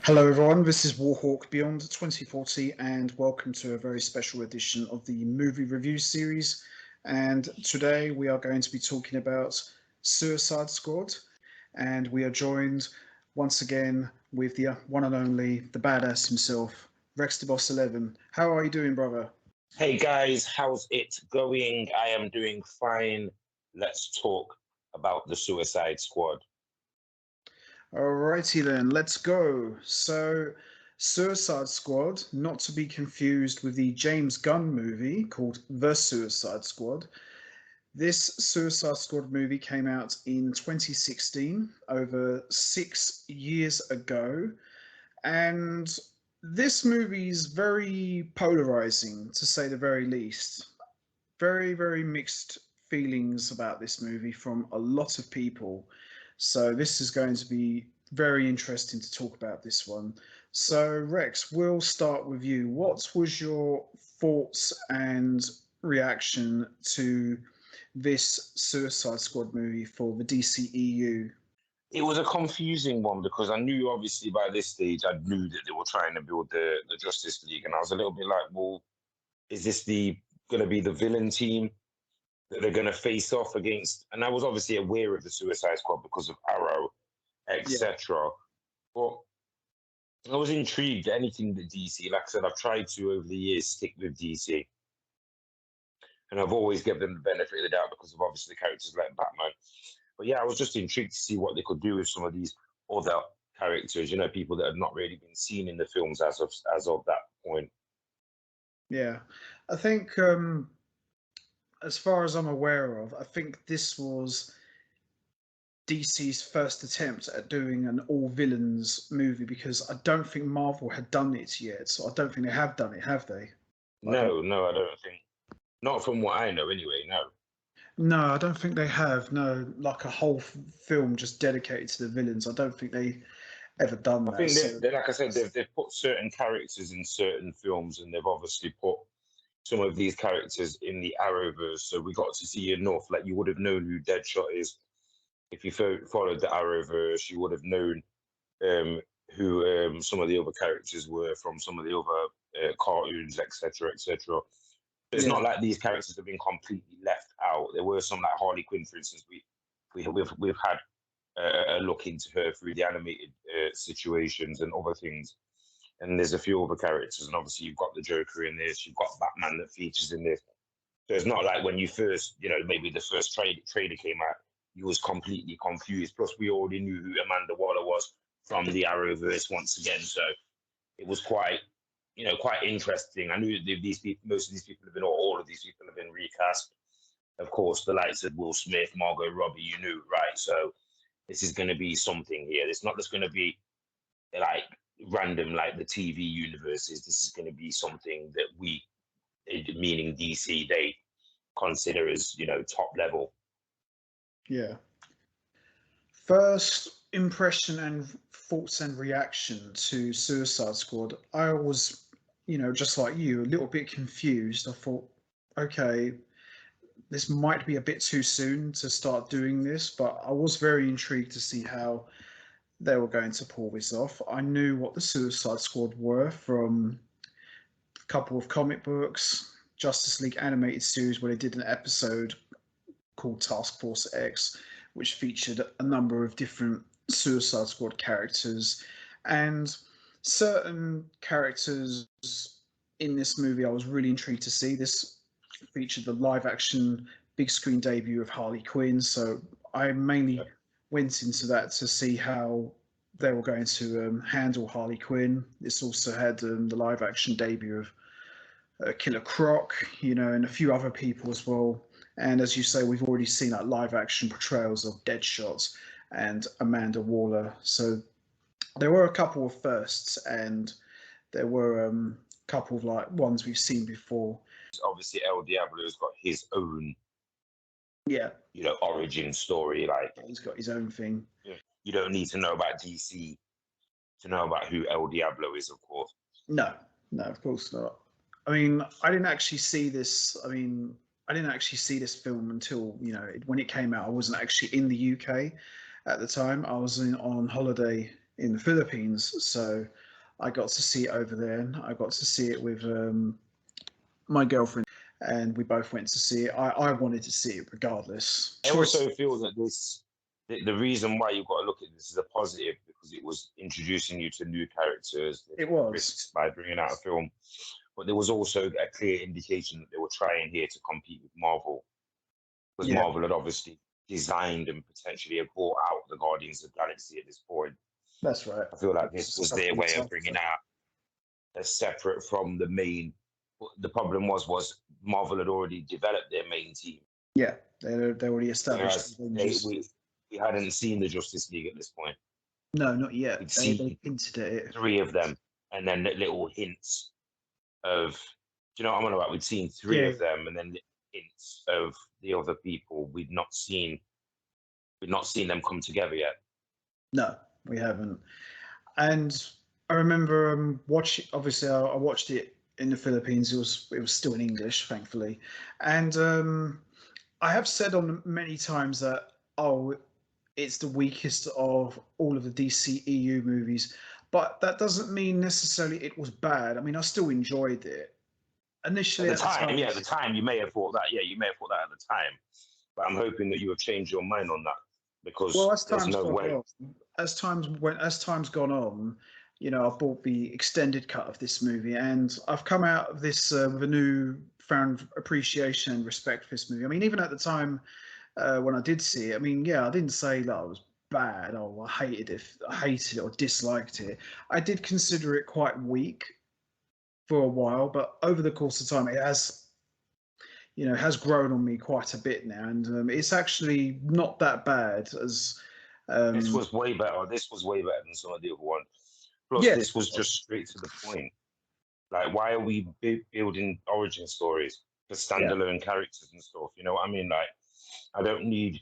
Hello everyone, this is Warhawk Beyond 2040 and welcome to a very special edition of the movie review series. And today we are going to be talking about Suicide Squad, and we are joined once again with the one and only, the badass himself, Rex the Boss 11. How are you doing, brother? Hey guys, how's it going? I am doing fine. Let's talk about the Suicide Squad. Alrighty then, let's go. So, Suicide Squad, not to be confused with the James Gunn movie called The Suicide Squad. This Suicide Squad movie came out in 2016, over 6 years ago, and this movie is very polarizing, to say the very least. Very, very mixed feelings about this movie from a lot of people. So this is going to be very interesting to talk about this one. So Rex, we'll start with you. What was your thoughts and reaction to this Suicide Squad movie for the DCEU? It was a confusing one because I knew obviously by this stage I knew that they were trying to build the Justice League, and I was a little bit like, well, is this going to be the villain team that they're going to face off against? And I was obviously aware of the Suicide Squad because of Arrow, etc. But I was intrigued. Anything that DC, like I said, I've tried to over the years stick with DC, and I've always given them the benefit of the doubt because of obviously the characters like Batman. But yeah, I was just intrigued to see what they could do with some of these other characters. You know, people that had not really been seen in the films as of that point. Yeah, I think as far as I'm aware of, I think this was DC's first attempt at doing an all villains movie, because I don't think Marvel had done it yet. So I don't think they have done it, have they? No, I don't think. Not from what I know, anyway. No. No, I don't think they have. No, like a whole film just dedicated to the villains. I don't think they ever done that. I think like I said, they've put certain characters in certain films, and they've obviously put some of these characters in the Arrowverse. So we got to see enough. Like, you would have known who Deadshot is if you followed the Arrowverse. You would have known who some of the other characters were from some of the other cartoons, etc., etc. It's not like these characters have been completely left out. There were some, like Harley Quinn, for instance. We've had a look into her through the animated situations and other things. And there's a few other characters, and obviously you've got the Joker in this, you've got Batman that features in this. So it's not like when you first, maybe the first trailer came out, you was completely confused. Plus, we already knew who Amanda Waller was from the Arrowverse once again. So it was quite interesting. I knew most of these people have been, or all of these people have been recast. Of course, the likes of Will Smith, Margot, Robbie, you knew, right? So this is going to be something here. It's not just going to be like random like the TV universes. This is going to be something that we, meaning DC, they consider as top level. Yeah. First impression and thoughts and reaction to Suicide Squad. I was, just like you, a little bit confused. I thought, okay, this might be a bit too soon to start doing this, but I was very intrigued to see how they were going to pull this off. I knew what the Suicide Squad were from a couple of comic books, Justice League animated series, where they did an episode called Task Force X, which featured a number of different Suicide Squad characters, and certain characters in this movie I was really intrigued to see. This featured the live action big screen debut of Harley Quinn, so I mainly went into that to see how they were going to handle Harley Quinn. This also had the live action debut of Killer Croc, and a few other people as well. And as you say, we've already seen like live action portrayals of Deadshot and Amanda Waller. So there were a couple of firsts, and there were a couple of like ones we've seen before. Obviously, El Diablo's got his own, origin story. Like, he's got his own thing. You don't need to know about DC to know about who El Diablo is, of course. No, of course not. I mean, I didn't actually see this. I didn't actually see this film until when it came out. I wasn't actually in the UK at the time. I was on holiday in the Philippines, so I got to see it over there. And I got to see it with my girlfriend, and we both went to see it. I wanted to see it regardless. I also feel that the reason why you've got to look at this is a positive, because it was introducing you to new characters. It was. Risks by bringing out a film. But there was also a clear indication that they were trying here to compete with Marvel. Because Marvel had obviously designed and potentially have brought out the Guardians of the Galaxy at this point. That's right. I feel like this was their way of bringing out a separate from the main. The problem was Marvel had already developed their main team. Yeah, they're already established. We hadn't seen the Justice League at this point. No, not yet. They hinted at it. 3 of them, and then little hints of, do you know what I'm on about? We'd seen 3 of them, and then hints of the other people. We'd not seen them come together yet. No, we haven't. And I remember watching. Obviously, I watched it in the Philippines. It was still in English, thankfully. And I have said on many times that it's the weakest of all of the DCEU movies, but that doesn't mean necessarily it was bad. I mean, I still enjoyed it. Initially, at the time, you may have thought that. Yeah, you may have thought that at the time. But I'm hoping that you have changed your mind on that, because there's no way. As time's gone on, you know, I've bought the extended cut of this movie, and I've come out of this with a newfound appreciation and respect for this movie. I mean, even at the time when I did see it, I mean, I didn't say that it was bad or I hated it or disliked it. I did consider it quite weak for a while, but over the course of time, it has grown on me quite a bit now, and it's actually not that bad as. This was way better. This was way better than some of the other ones. Plus, this was just straight to the point. Like, why are we building origin stories for standalone characters and stuff? You know what I mean? Like, I don't need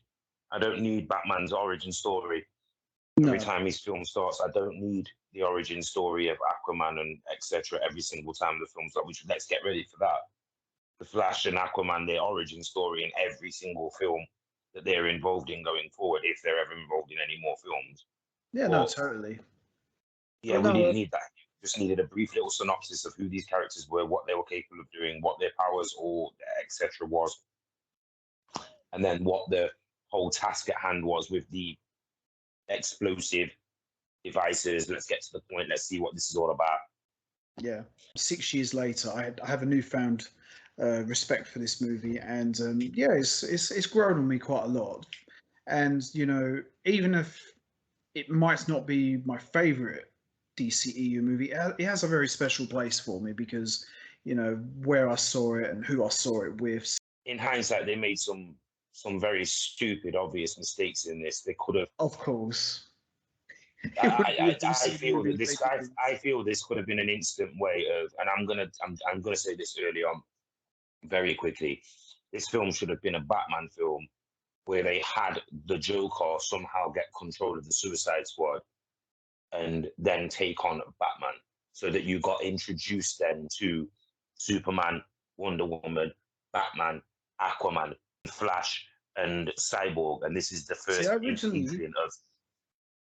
Batman's origin story every time his film starts. I don't need the origin story of Aquaman and etc. every single time the film starts. Let's get ready for that. The Flash and Aquaman, their origin story in every single film that they're involved in going forward, if they're ever involved in any more films. Yeah, no, totally. Yeah, we didn't need that. We just needed a brief little synopsis of who these characters were, what they were capable of doing, what their powers or etc. was, and then what the whole task at hand was with the explosive devices. Let's get to the point. Let's see what this is all about. Yeah. 6 years later, I have a newfound respect for this movie, and it's grown on me quite a lot. And you know, even if it might not be my favorite DCEU movie, it has a very special place for me because, you know, where I saw it and who I saw it with. In hindsight, they made some very stupid, obvious mistakes in this. They could have, of course. I feel this could have been an instant way of, and I'm gonna say this early on, very quickly. This film should have been a Batman film where they had the Joker somehow get control of the Suicide Squad and then take on Batman, so that you got introduced then to Superman, Wonder Woman, Batman, Aquaman, Flash, and Cyborg, and this is the first inkling of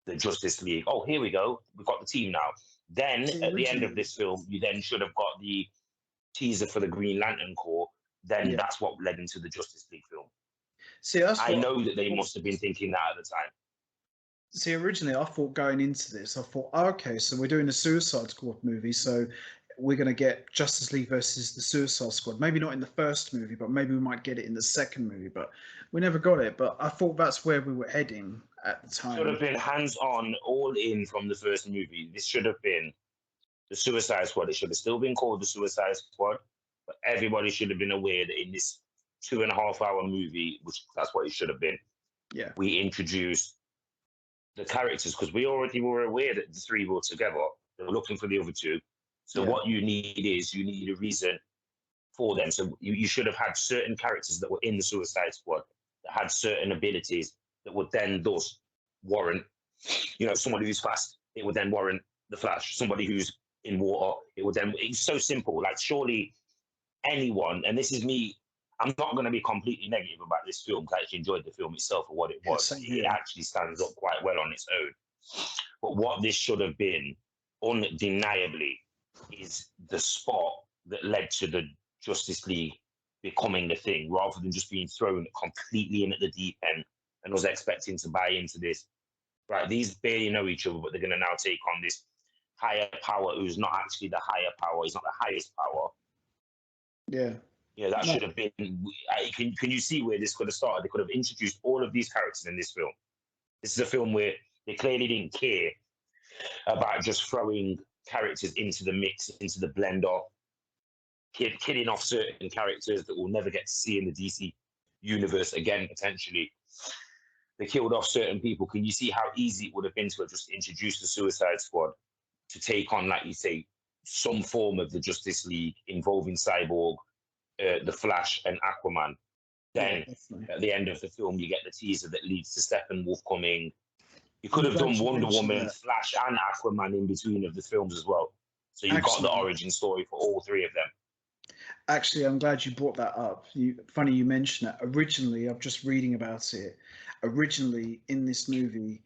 the Justice League. Oh, here we go. We've got the team now. Then at the end of this film, you then should have got the teaser for the Green Lantern Corps. Then that's what led into the Justice League film. See, I know that they must have been thinking that at the time. See, originally I thought going into this, I thought, okay, so we're doing a Suicide Squad movie, so we're going to get Justice League versus the Suicide Squad. Maybe not in the first movie, but maybe we might get it in the second movie. But we never got it. But I thought that's where we were heading at the time. Should have been hands-on, all in from the first movie. This should have been the Suicide Squad. It should have still been called the Suicide Squad, but everybody should have been aware that in this 2.5-hour movie, which that's what it should have been, we introduced the characters, because we already were aware that the 3 were together. They were looking for the other 2. So what you need a reason for them. So you should have had certain characters that were in the Suicide Squad that had certain abilities that would then thus warrant, you know, somebody who's fast, it would then warrant the Flash. Somebody who's in water, it would then, it's so simple. Like, surely anyone, and this is me, I'm not going to be completely negative about this film because I actually enjoyed the film itself for what it was. It actually stands up quite well on its own. But But what this should have been, undeniably, is the spot that led to the Justice League becoming the thing, rather than just being thrown completely in at the deep end and was expecting to buy into this. Right, these barely know each other, but they're going to now take on this higher power who's not actually the higher power. He's not the highest power. Yeah. Yeah, that should have been. Can you see where this could have started? They could have introduced all of these characters in this film. This is a film where they clearly didn't care about just throwing characters into the mix, into the blender, killing off certain characters that we'll never get to see in the DC universe again, potentially. They killed off certain people. Can you see how easy it would have been to have just introduced the Suicide Squad to take on, like you say, some form of the Justice League involving Cyborg, the Flash, and Aquaman? Then at the end of the film, you get the teaser that leads to Steppenwolf coming. You could have done Wonder Woman, Flash, and Aquaman in between of the films as well. So you've got the origin story for all three of them. Actually, I'm glad you brought that up. Funny you mentioned that. Originally, I'm just reading about it. Originally, in this movie,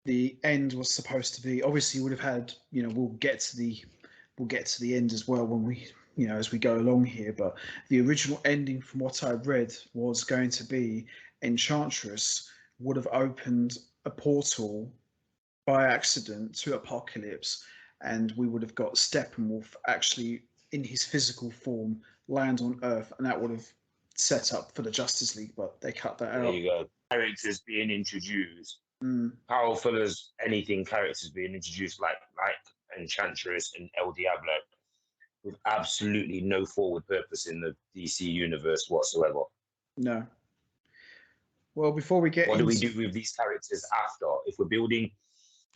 the end was supposed to be, obviously, you would have had, we'll get to the end as well when we, as we go along here. But the original ending, from what I read, was going to be Enchantress would have opened a portal by accident to Apocalypse, and we would have got Steppenwolf actually in his physical form land on Earth, and that would have set up for the Justice League, but they cut that out. There you go. Characters being introduced, powerful as anything, characters being introduced like Enchantress and El Diablo, with absolutely no forward purpose in the DC universe whatsoever. No. Well, before we get what do we do with these characters after? If we're building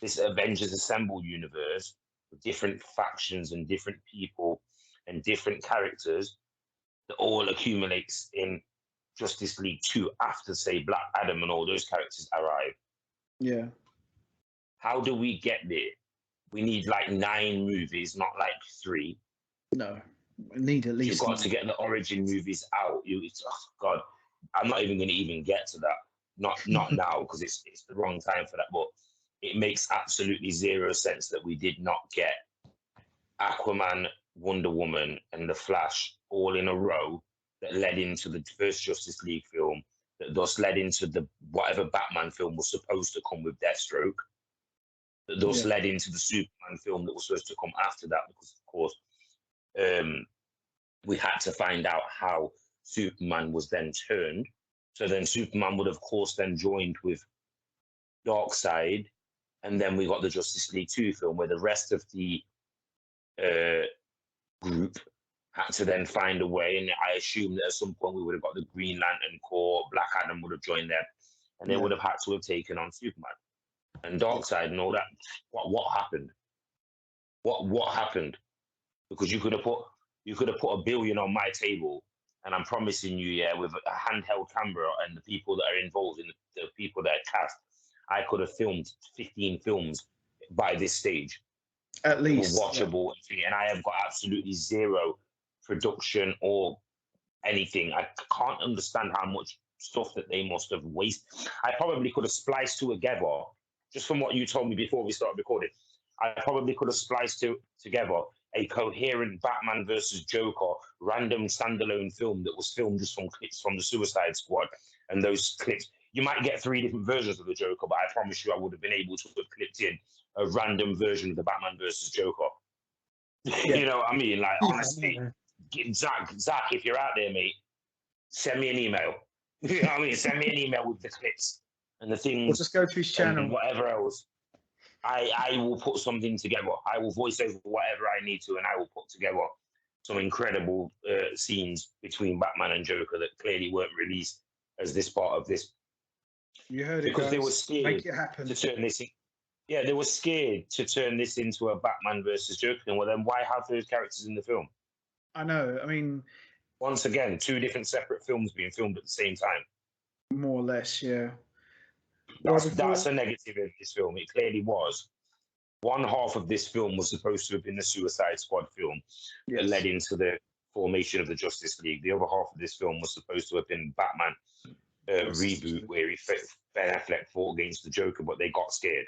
this Avengers Assemble universe with different factions and different people and different characters that all accumulates in Justice League 2 after, say, Black Adam and all those characters arrive. Yeah. How do we get there? We need like 9 movies, not like 3. No, we need at least. You've got to get the origin movies out. God, I'm not even going to even get to that. Not now, because it's the wrong time for that. But it makes absolutely zero sense that we did not get Aquaman, Wonder Woman, and the Flash all in a row that led into the first Justice League film, that thus led into the whatever Batman film was supposed to come with Deathstroke, that thus led into the Superman film that was supposed to come after that, because of course we had to find out how Superman was then turned. So then Superman would, of course, then joined with Darkseid, and then we got the Justice League 2 film, where the rest of the group had to then find a way, and I assume that at some point we would have got the Green Lantern Corps, Black Adam would have joined them, and they would have had to have taken on Superman and Darkseid and all that. What happened? What happened? Because you could have put $1 billion on my table, and I'm promising you, with a handheld camera and the people that are involved in the people that are cast, I could have filmed 15 films by this stage. At least. Watchable, and I have got absolutely zero production or anything. I can't understand how much stuff that they must have wasted. I probably could have spliced together, just from what you told me before we started recording, I probably could have spliced together a coherent Batman versus Joker random standalone film that was filmed just from clips from the Suicide Squad. And those clips, you might get 3 different versions of the Joker, but I promise you I would have been able to have clipped in a random version of the Batman versus Joker. You know what I mean? Like, honestly, Zach, if you're out there, mate, send me an email. You know what I mean? Send me an email with the clips and the things. We'll just go to his channel. And whatever else. I will put something together. I will voice over whatever I need to, and I will put together some incredible scenes between Batman and Joker that clearly weren't released as this part of this. You heard it, because they were scared Make it happen. To turn this. They were scared to turn this into a Batman versus Joker thing. Well, then why have those characters in the film? I know. I mean, once again, 2 different separate films being filmed at the same time. More or less, yeah. That's a negative of this film. It clearly was. One half of this film was supposed to have been the Suicide Squad film that led into the formation of the Justice League. The other half of this film was supposed to have been Batman reboot, where Ben Affleck fought against the Joker, but they got scared.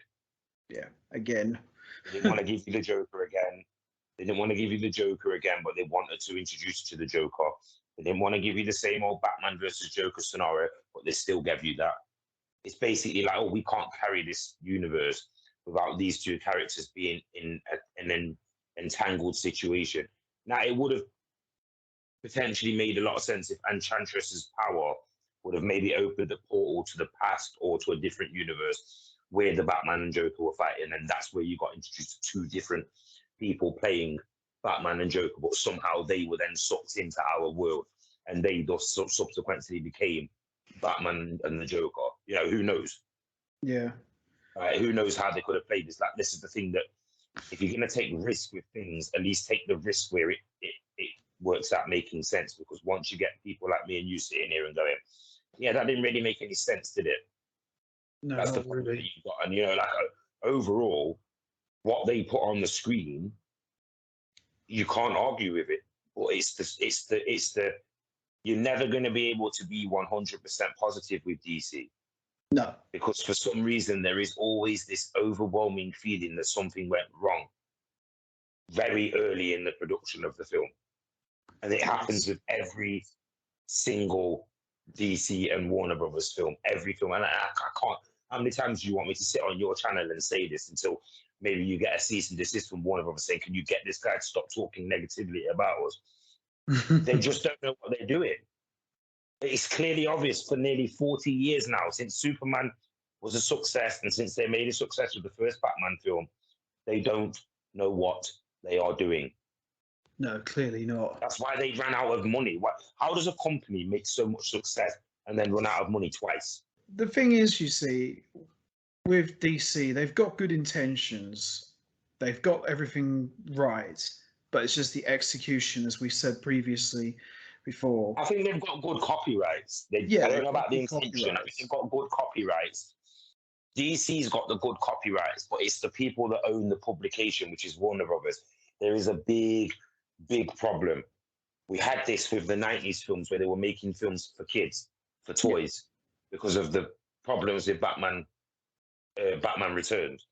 Yeah, again. They didn't want to give you the Joker again. They didn't want to give you the Joker again, but they wanted to introduce you to the Joker. They didn't want to give you the same old Batman versus Joker scenario, but they still gave you that. It's basically like, oh, we can't carry this universe without these two characters being in an entangled situation. Now, it would have potentially made a lot of sense if Enchantress's power would have maybe opened the portal to the past or to a different universe where the Batman and Joker were fighting, and that's where you got introduced to two different people playing Batman and Joker, but somehow they were then sucked into our world, and they thus subsequently became Batman and the Joker. You know, who knows? Yeah. Who knows how they could have played this? Like, this is the thing that if you're going to take risk with things, at least take the risk where it works out making sense. Because once you get people like me and you sitting here and going, yeah, that didn't really make any sense, did it? No, That's the not problem really. that you've got. And, you know, like overall, what they put on the screen, you can't argue with it. But it's the you're never going to be able to be 100% positive with DC. No. Because for some reason, there is always this overwhelming feeling that something went wrong very early in the production of the film. And it happens with every single DC and Warner Brothers film, every film. And I can't, how many times do you want me to sit on your channel and say this until maybe you get a cease and desist from Warner Brothers saying, can you get this guy to stop talking negatively about us? They just don't know what they're doing. It's clearly obvious for nearly 40 years now, since Superman was a success and since they made a success with the first Batman film, they don't know what they are doing. No, clearly not. That's why they ran out of money. How does a company make so much success and then run out of money twice? The thing is, you see, with DC, they've got good intentions. They've got everything right, but it's just the execution, as we said previously before. I think they've got good copyrights. I don't know about the intention. I think they've got good copyrights. DC's got the good copyrights, but it's the people that own the publication, which is Warner Brothers. There is a big problem. We had this with the 90s films where they were making films for kids, for toys, because of the problems with Batman Returns.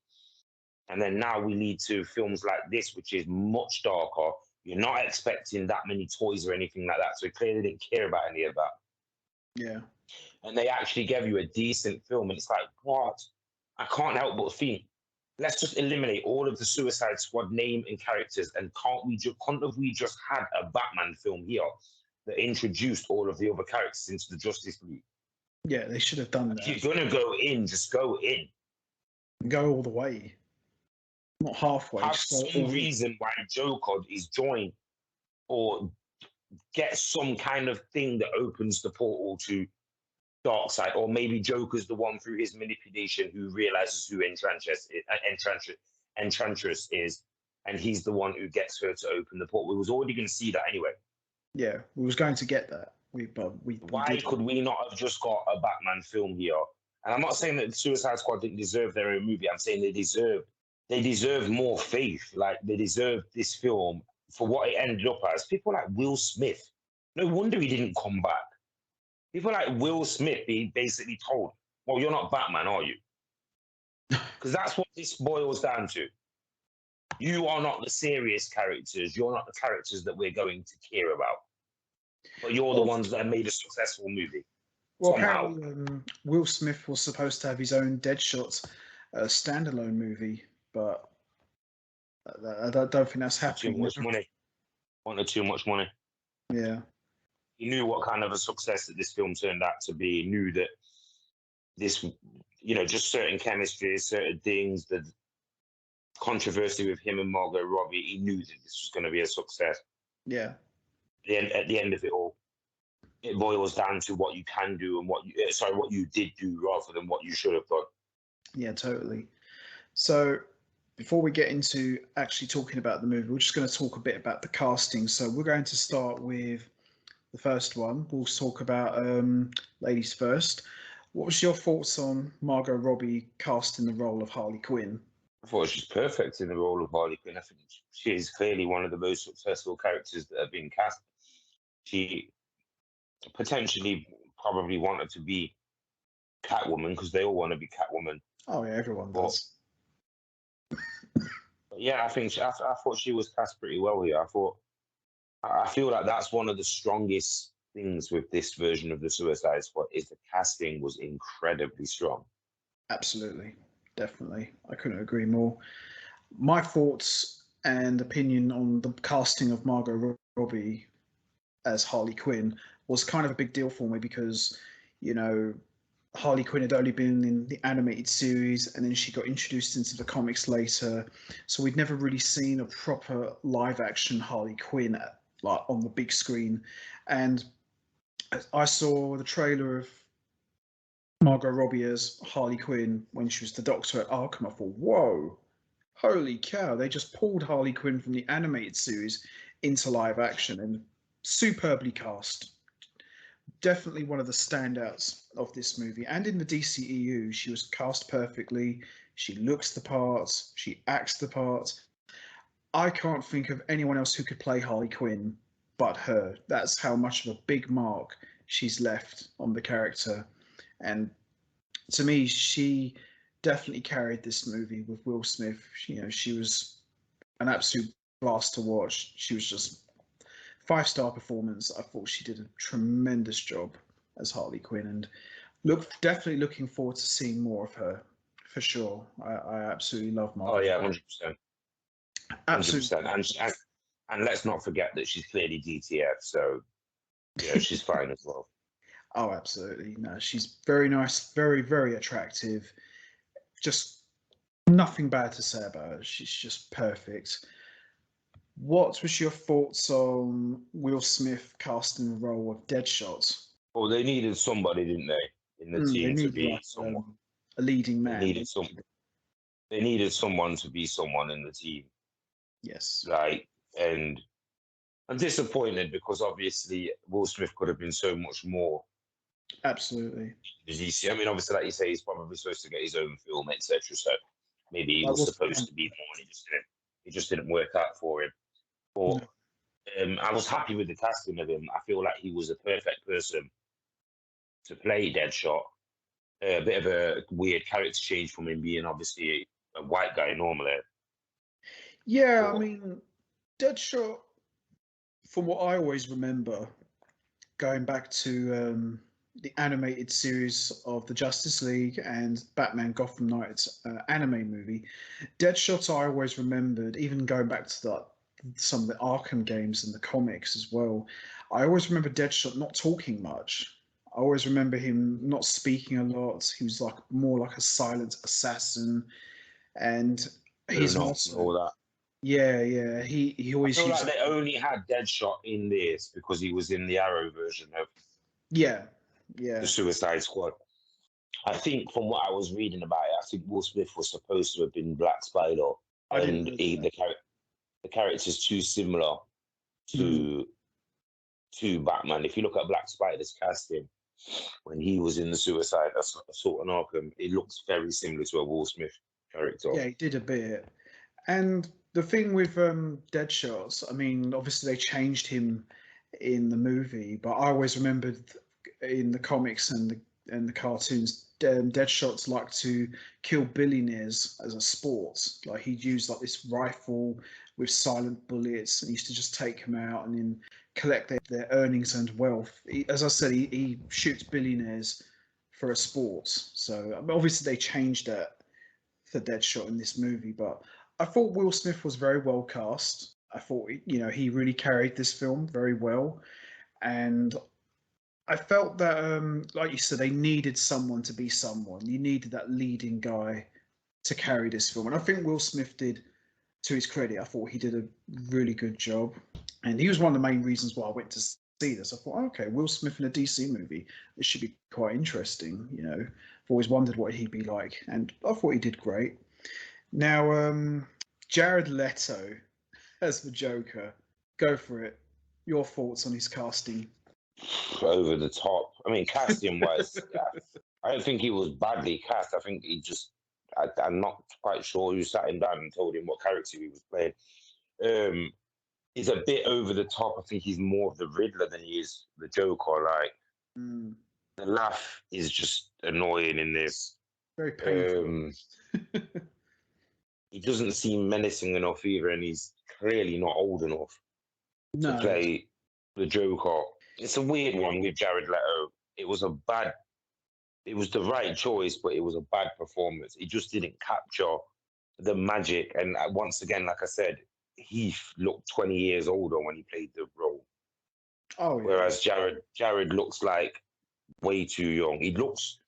And then now we lead to films like this, which is much darker. You're not expecting that many toys or anything like that. So clearly they didn't care about any of that. Yeah. And they actually gave you a decent film. And it's like, what? I can't help but think, let's just eliminate all of the Suicide Squad name and characters. And couldn't we just had a Batman film here that introduced all of the other characters into the Justice League? Yeah, they should have done that. If you're going to go in, just go in. Go all the way. Not halfway. Have some reason why Joker is joined or get some kind of thing that opens the portal to Darkseid, or maybe Joker's the one through his manipulation who realizes who Enchantress is, and he's the one who gets her to open the portal. We was already going to see that anyway. Yeah, we was going to get that. Why could we not have just got a Batman film here? And I'm not saying that the Suicide Squad didn't deserve their own movie. I'm saying they deserve more faith. Like, they deserve this film for what it ended up as. People like Will Smith, no wonder he didn't come back. People like Will Smith being basically told, well, you're not Batman, are you? Because that's what this boils down to. You are not the serious characters. You're not the characters that we're going to care about. But you're the ones that have made a successful movie. Well, apparently Will Smith was supposed to have his own Deadshot standalone movie, but I don't think that's happening. Too much money. Wanted too much money. Yeah. He knew what kind of a success that this film turned out to be. He knew that this, just certain chemistry, certain things, the controversy with him and Margot Robbie, he knew that this was going to be a success. Yeah. At the end of it all, it boils down to what you can do and what you did do rather than what you should have done. Yeah, totally. So before we get into actually talking about the movie, we're just going to talk a bit about the casting. So we're going to start with the first one. We'll talk about ladies first. What was your thoughts on Margot Robbie cast in the role of Harley Quinn? I thought she's perfect in the role of Harley Quinn. I think she is clearly one of the most successful characters that have been cast. She potentially probably wanted to be Catwoman because they all want to be Catwoman. Oh yeah, everyone does. But yeah, I thought she was cast pretty well here. I feel like that's one of the strongest things with this version of the Suicide Squad is the casting was incredibly strong. Absolutely, definitely. I couldn't agree more. My thoughts and opinion on the casting of Margot Robbie as Harley Quinn was kind of a big deal for me because, you know, Harley Quinn had only been in the animated series and then she got introduced into the comics later. So we'd never really seen a proper live action Harley Quinn like on the big screen. And I saw the trailer of Margot Robbie as Harley Quinn when she was the Doctor at Arkham. I thought, whoa, holy cow, they just pulled Harley Quinn from the animated series into live action and superbly cast. Definitely one of the standouts of this movie. And in the DCEU, she was cast perfectly. She looks the part, she acts the part. I can't think of anyone else who could play Harley Quinn but her. That's how much of a big mark she's left on the character. And to me, she definitely carried this movie with Will Smith. She was an absolute blast to watch. She was just 5-star performance. I thought she did a tremendous job as Harley Quinn, and definitely looking forward to seeing more of her for sure. I absolutely love Margot. Oh yeah, 100%, Absolutely. 100%, and let's not forget that she's clearly DTF, so yeah, she's fine as well. Oh, absolutely. No, she's very nice, very, very attractive. Just nothing bad to say about her. She's just perfect. What was your thoughts on Will Smith casting the role of Deadshot? Well, they needed somebody, didn't they, in the They team to need be like someone. a leading They man. needed some. They needed someone to be someone in the team, Yes, like, and I'm disappointed because obviously Will Smith could have been so much more. absolutely. Did you see? I mean, obviously, like you say, he's probably supposed to get his own film, etc. So maybe he That was was supposed to be more, and it just didn't work out for him. But no, I was happy with the casting of him. I feel like he was a perfect person to play Deadshot. A bit of a weird character change from him being obviously a white guy normally. yeah. I But mean, Deadshot, from what I always remember, going back to the animated series of the Justice League and Batman Gotham Knights anime movie, Deadshot I always remembered, even going back to some of the Arkham games and the comics as well. I always remember Deadshot not talking much. I always remember him not speaking a lot. He was like more like a silent assassin, and his enough and motto. all that. Yeah, yeah. He I always feel like used. they only had Deadshot in this because he was in the Arrow version of Yeah, the yeah. Suicide Squad. I think from what I was reading about it, I think Will Smith was supposed to have been Black Spider, I didn't and know the character's too similar that. Mm, to Batman. If you look at Black Spider's casting when he was in the Suicide Assault on Arkham, it looks very similar to a Will Smith character. yeah, he did a bit. And the thing with Deadshot, I mean, obviously they changed him in the movie, but I always remembered in the comics and the cartoons, Deadshot's like to kill billionaires as a sport. Like he'd use like this rifle with silent bullets and he used to just take them out and then collect their earnings and wealth. As I said, he shoots billionaires for a sport. So obviously they changed that for Deadshot in this movie, but I thought Will Smith was very well cast. I thought he really carried this film very well, and I felt that like you said, they needed someone to be someone. You needed that leading guy to carry this film, and I think Will Smith did. To his credit, I thought he did a really good job, and he was one of the main reasons why I went to see this. I thought, okay, Will Smith in a DC movie, this should be quite interesting. I've always wondered what he'd be like, and I thought he did great. Now, Jared Leto as the Joker, go for it. Your thoughts on his casting? Over the top. I mean, casting wise, I don't think he was badly cast. I think he just, I'm not quite sure who sat him down and told him what character he was playing. He's a bit over the top. I think he's more of the Riddler than he is the Joker. Like, Mm, the laugh is just annoying in this. very painful. he doesn't seem menacing enough either, and he's clearly not old enough to No. play the Joker. It's a weird one with Jared Leto. It was the right choice, but it was a bad performance. It just didn't capture the magic. And once again, like I said, he looked 20 years older when he played the role. Oh, yeah. Whereas Jared looks like way too young. He looks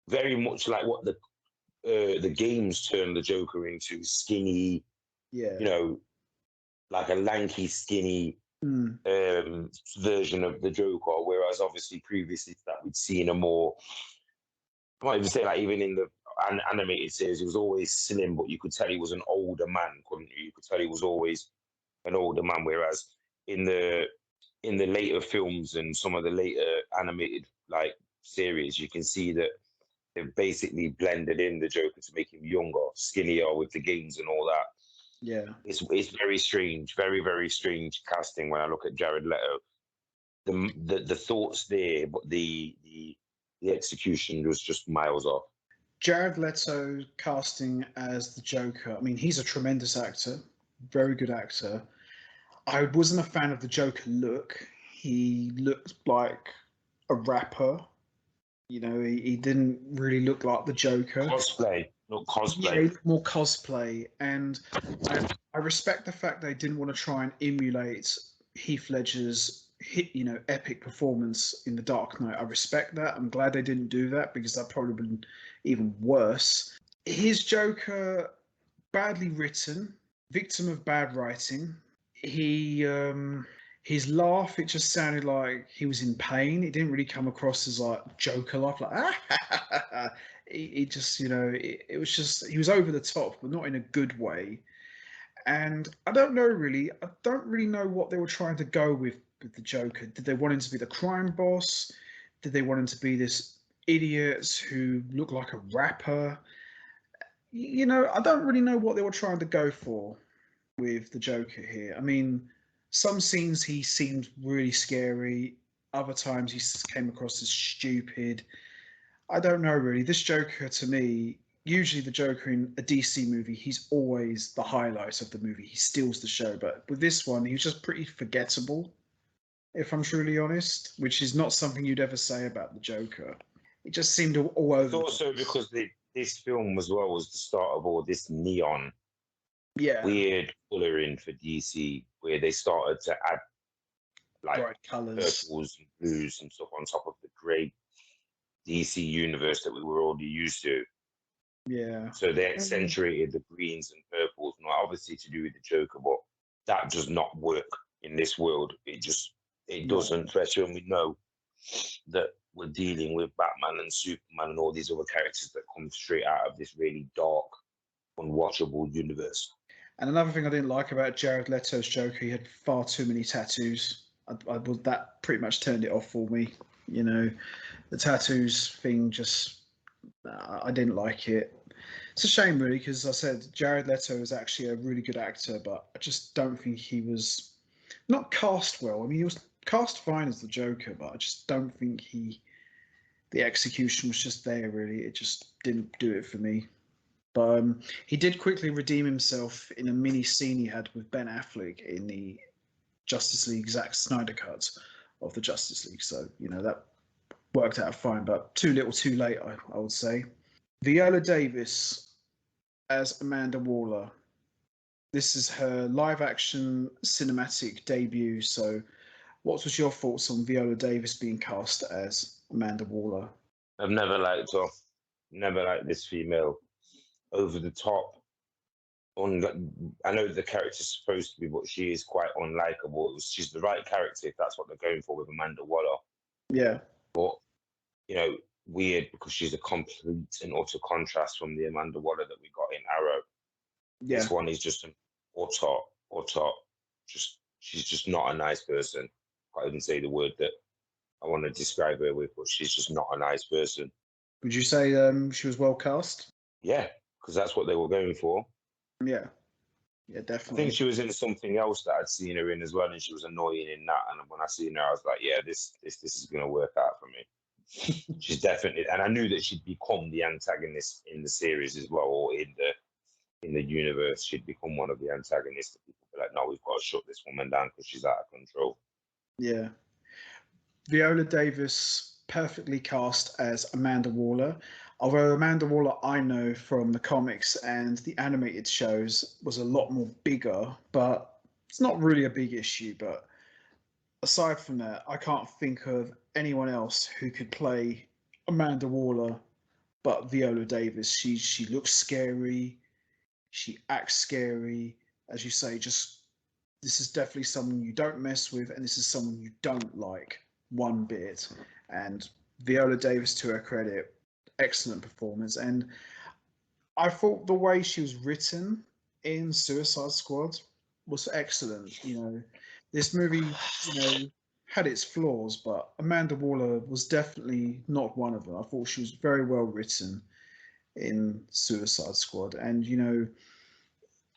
very much like what the games turned the Joker into, skinny, Yeah. you know, like a lanky, skinny version of the Joker. Whereas obviously previously that we'd seen a more, I might even say like even in the animated series, he was always slim, but you could tell he was an older man, couldn't you? You could tell he was always an older man. Whereas in the later films and some of the later animated like series, you can see that they've basically blended in the Joker to make him younger, skinnier with the gains and all that. Yeah. It's very strange, very, very strange casting when I look at Jared Leto. The thoughts there, but the execution was just miles off. Jared Leto casting as the Joker. I mean, he's a tremendous actor, very good actor. I wasn't a fan of the Joker look. He looked like a rapper. You know, he didn't really look like the Joker. Cosplay, not Yeah, cosplay. more cosplay. And I respect the fact they didn't want to try and emulate Heath Ledger's epic performance in The Dark Knight. I respect that. I'm glad they didn't do that because that probably been even worse. His Joker, badly written, victim of bad writing. His laugh, it just sounded like he was in pain. It didn't really come across as like Joker laugh, like ah. It just, it was just, he was over the top, but not in a good way. And I don't know really. I don't really know what they were trying to go with the Joker. Did they want him to be the crime boss? Did they want him to be this idiot who looked like a rapper? I don't really know what they were trying to go for with the Joker here. I mean, some scenes he seemed really scary. Other times he came across as stupid. I don't know really. This Joker to me, usually the Joker in a DC movie, he's always the highlight of the movie. He steals the show. But with this one, he was just pretty forgettable, if I'm truly honest, which is not something you'd ever say about the Joker. It just seemed all over. It's also because this film as well was the start of all this neon weird colouring for DC, where they started to add like bright colours, purples and blues and stuff on top of the grey DC universe that we were already used to. Yeah. So they accentuated the greens and purples, not obviously to do with the Joker, but that does not work in this world. It doesn't, especially when we know that we're dealing with Batman and Superman and all these other characters that come straight out of this really dark, unwatchable universe. And another thing I didn't like about Jared Leto's Joker, he had far too many tattoos. That pretty much turned it off for me. The tattoos thing I didn't like it. It's a shame, really, because I said Jared Leto is actually a really good actor, but I just don't think he was not cast well. I mean, he was cast fine as the Joker, but I just don't think the execution was just there, really. It just didn't do it for me. But he did quickly redeem himself in a mini scene he had with Ben Affleck in the Justice League Zack Snyder cut of the Justice League. So, that worked out fine, but too little too late, I would say. Viola Davis as Amanda Waller. This is her live action cinematic debut. So, what was your thoughts on Viola Davis being cast as Amanda Waller? I've never liked her. Never liked this female. Over the top. I know the character's supposed to be, but she is quite unlikable. She's the right character if that's what they're going for with Amanda Waller. Yeah. But, weird because she's a complete and utter contrast from the Amanda Waller that we got in Arrow. Yeah. This one is just an utter, she's just not a nice person. I can't even say the word that I want to describe her with, but she's just not a nice person. Would you say she was well cast? Yeah, because that's what they were going for. Yeah, definitely. I think she was in something else that I'd seen her in as well, and she was annoying in that. And when I seen her, I was like, yeah, this is going to work out for me. She's definitely, and I knew that she'd become the antagonist in the series as well, or in in the universe, she'd become one of the antagonists. People be like, no, we've got to shut this woman down because she's out of control. Yeah. Viola Davis perfectly cast as Amanda Waller. Although Amanda Waller, I know from the comics and the animated shows, was a lot more bigger, but it's not really a big issue. But aside from that, I can't think of anyone else who could play Amanda Waller but Viola Davis. She looks scary. She acts scary. As you say, just this is definitely someone you don't mess with, and this is someone you don't like one bit. And Viola Davis, to her credit, excellent performance. And I thought the way she was written in Suicide Squad was excellent. This movie, had its flaws, but Amanda Waller was definitely not one of them. I thought she was very well written in Suicide Squad. And,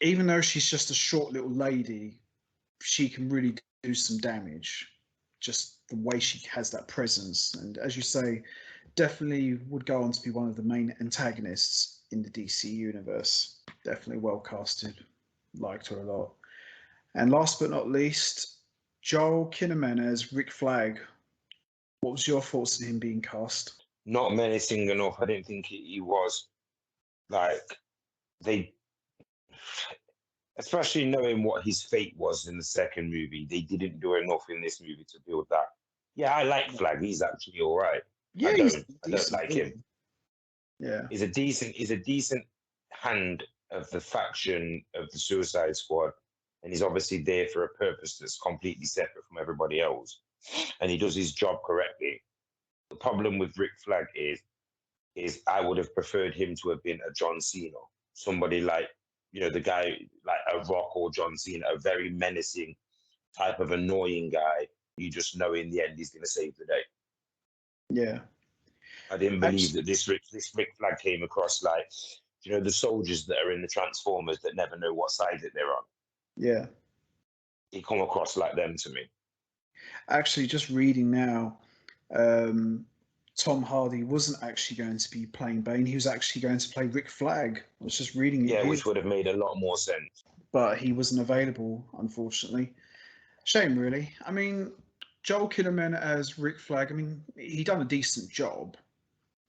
even though she's just a short little lady, she can really do some damage. Just the way she has that presence. And as you say, definitely would go on to be one of the main antagonists in the DC universe. Definitely well casted. Liked her a lot. And last but not least, Joel Kinnaman as Rick Flagg. What was your thoughts on him being cast? Not menacing enough. I didn't think he was. Like, they, especially knowing what his fate was in the second movie, they didn't do enough in this movie to build that. Yeah, I like Flagg. He's actually all right. Yeah, I he's don't like him. Yeah. He's a decent hand of the faction of the Suicide Squad, and he's obviously there for a purpose that's completely separate from everybody else, and he does his job correctly. The problem with Rick Flagg is I would have preferred him to have been a John Cena, somebody like, the guy like a Rock or John Cena, a very menacing type of annoying guy. You just know in the end he's going to save the day. Yeah. I didn't believe that this Rick Flagg came across like, the soldiers that are in the Transformers that never know what side that they're on. Yeah. He come across like them to me. Actually, just reading now, Tom Hardy wasn't actually going to be playing Bane. He was actually going to play Rick Flagg. I was just reading it. Yeah, here, which would have made a lot more sense. but he wasn't available, unfortunately. Shame, really. I mean, Joel Kinnaman as Rick Flagg, I mean, he done a decent job.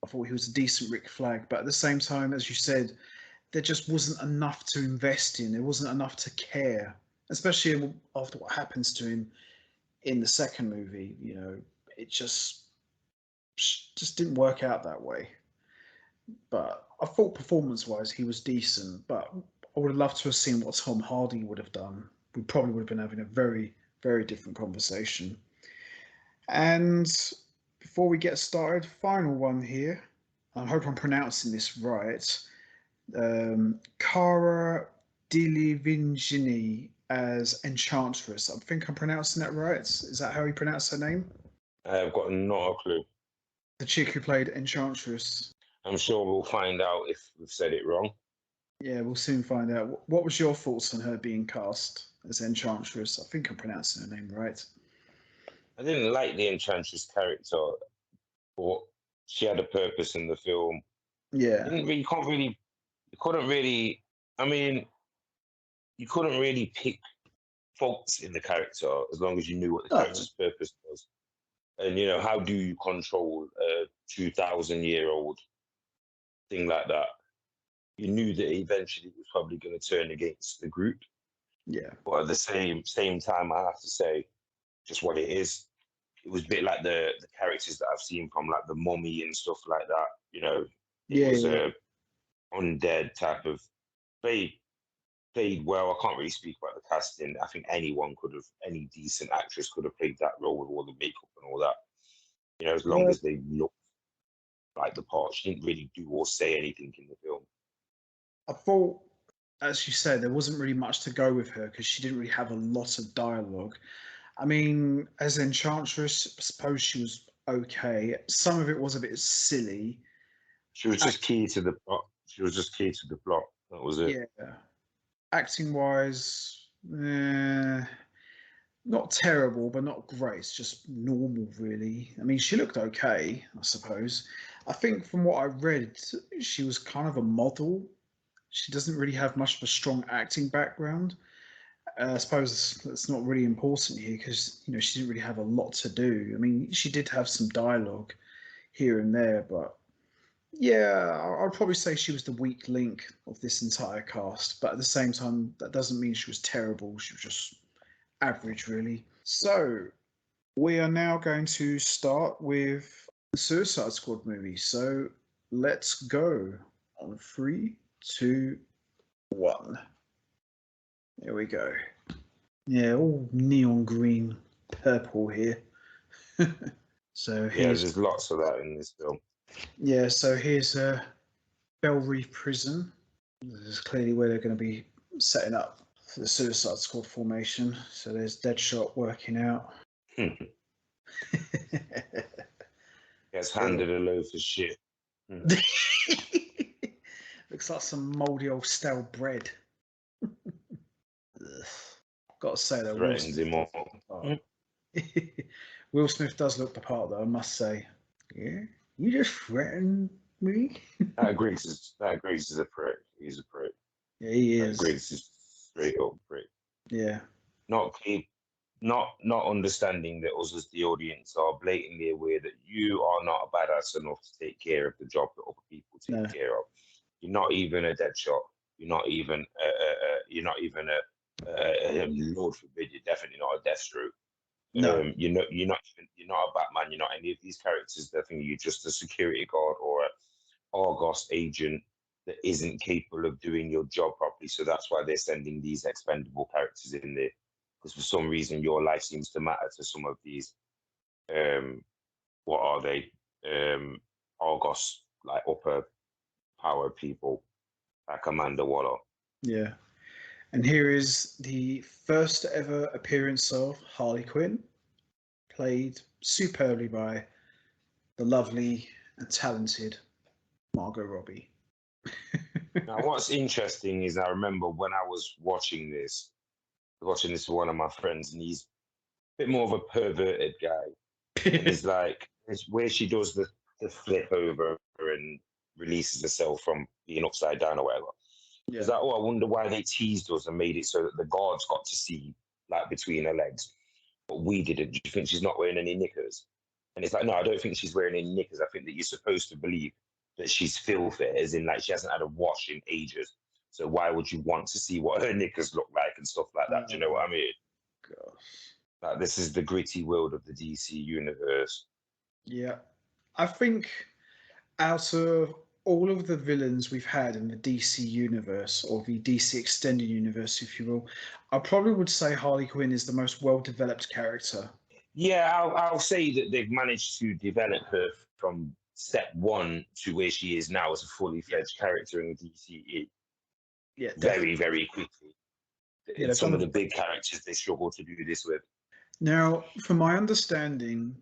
I thought he was a decent Rick Flagg, but at the same time, as you said, there just wasn't enough to invest in. There wasn't enough to care, especially after what happens to him in the second movie. It just didn't work out that way. But I thought performance-wise, he was decent. But I would have loved to have seen what Tom Hardy would have done. We probably would have been having a very, very different conversation. And before we get started, final one here. I hope I'm pronouncing this right. Cara Delevingne as Enchantress. I think I'm pronouncing that right. Is that how you pronounce her name? I've got not a clue. The chick who played Enchantress. I'm sure we'll find out if we've said it wrong. Yeah, we'll soon find out. What was your thoughts on her being cast as Enchantress? I think I'm pronouncing her name right. I didn't like the Enchantress character, but she had a purpose in the film. Yeah. You couldn't really pick faults in the character as long as you knew what the character's purpose was. And, how do you control a 2,000-year-old thing like that? You knew that eventually it was probably going to turn against the group. Yeah. But at the same time, I have to say, just what it is. It was a bit like the characters that I've seen from like the Mummy and stuff like that. It was a undead type of played well. I can't really speak about the casting. I think any decent actress could have played that role with all the makeup and all that. As long as they looked like the part. She didn't really do or say anything in the film. I thought, as you said, there wasn't really much to go with her because she didn't really have a lot of dialogue. I mean, as Enchantress, I suppose she was okay. Some of it was a bit silly. She was just key to the plot. That was it. Yeah. Acting wise, not terrible, but not great. It's just normal, really. I mean, she looked okay, I suppose. I think from what I read, she was kind of a model. she doesn't really have much of a strong acting background. I suppose that's not really important here because she didn't really have a lot to do. I mean, she did have some dialogue here and there, but yeah, I'd probably say she was the weak link of this entire cast. But at the same time, that doesn't mean she was terrible. She was just average, really. So we are now going to start with the Suicide Squad movie. So let's go on 3, 2, 1. There we go. Yeah, all neon green, purple here. So there's lots of that in this film. Yeah, so here's Belle Reef Prison. This is clearly where they're going to be setting up for the Suicide Squad formation. So there's Deadshot working out. Gets handed a loaf of shit. Looks like some mouldy old stale bread. Got to say that Will Smith does look the part, though, I must say. Yeah, you just threatened me. That Grease is a prick. He's a prick. Yeah, he is. Grease is straight up prick. Yeah. Not understanding that us as the audience are blatantly aware that you are not a badass enough to take care of the job that other people take care of. You're not even a Deadshot. You're not even Lord forbid, you're definitely not a Deathstroke. No. You're not a Batman. You're not any of these characters. I think you're just a security guard or a Argos agent that isn't capable of doing your job properly. So that's why they're sending these expendable characters in there. Because for some reason your life seems to matter to some of these. What are they? Argos, like upper power people, like Amanda Waller. Yeah. And here is the first ever appearance of Harley Quinn, played superbly by the lovely and talented Margot Robbie. Now, what's interesting is I remember when I was watching this with one of my friends, and he's a bit more of a perverted guy. And he's like, it's where she does the flip over and releases herself from being upside down or whatever. Yeah. It's like, I wonder why they teased us and made it so that the guards got to see like between her legs, but we didn't. Do you think she's not wearing any knickers? And it's like, no, I don't think she's wearing any knickers. I think that you're supposed to believe that she's filthy, as in like she hasn't had a wash in ages. So why would you want to see what her knickers look like and stuff like that? Do you know what I mean? Gosh. Like, this is the gritty world of the DC universe. Yeah. I think out of all of the villains we've had in the DC universe, or the DC extended universe, if you will, I probably would say Harley Quinn is the most well-developed character. Yeah, I'll say that they've managed to develop her from step one to where she is now as a fully fledged character in the DCEU. Yeah, very, very quickly. Yeah, some of the big characters they struggle to do this with. Now, from my understanding,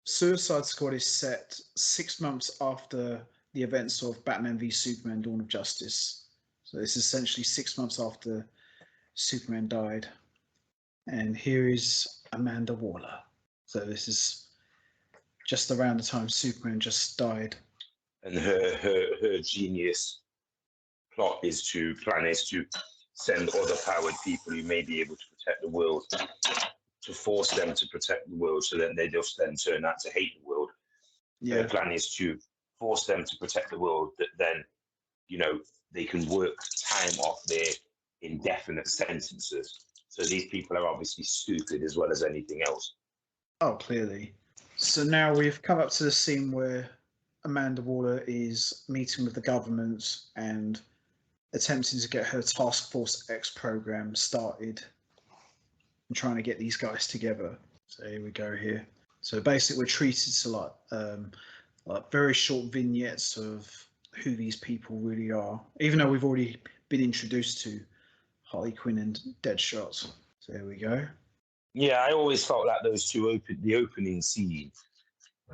Suicide Squad is set 6 months after the events of Batman v Superman: Dawn of Justice. So it's essentially 6 months after Superman died. And here is Amanda Waller. So this is just around the time Superman just died. And her genius plan is to send other powered people who may be able to protect the world, to force them to protect the world, so that they just then turn out to hate the world. Yeah. Her plan is to force them to protect the world, that then, they can work time off their indefinite sentences. So these people are obviously stupid as well as anything else. Oh, clearly. So now we've come up to the scene where Amanda Waller is meeting with the government and attempting to get her Task Force X program started and trying to get these guys together. So here we go here. So basically we're treated to like very short vignettes of who these people really are, even though we've already been introduced to Harley Quinn and Deadshot. So there we go. Yeah, I always felt like those two the opening scene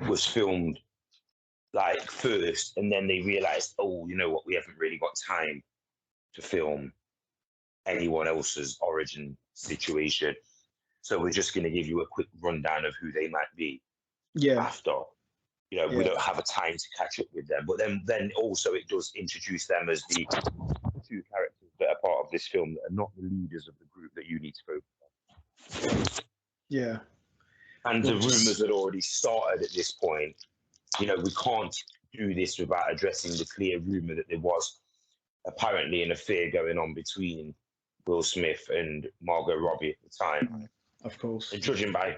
was filmed like first, and then they realized, oh, you know what, we haven't really got time to film anyone else's origin situation. So we're just going to give you a quick rundown of who they might be. Yeah. After, we don't have a time to catch up with them. But then also it does introduce them as the two characters that are part of this film that are not the leaders of the group that you need to focus on. Yeah. And the rumours had already started at this point. You know, we can't do this without addressing the clear rumour that there was apparently an affair going on between Will Smith and Margot Robbie at the time. Of course. And judging by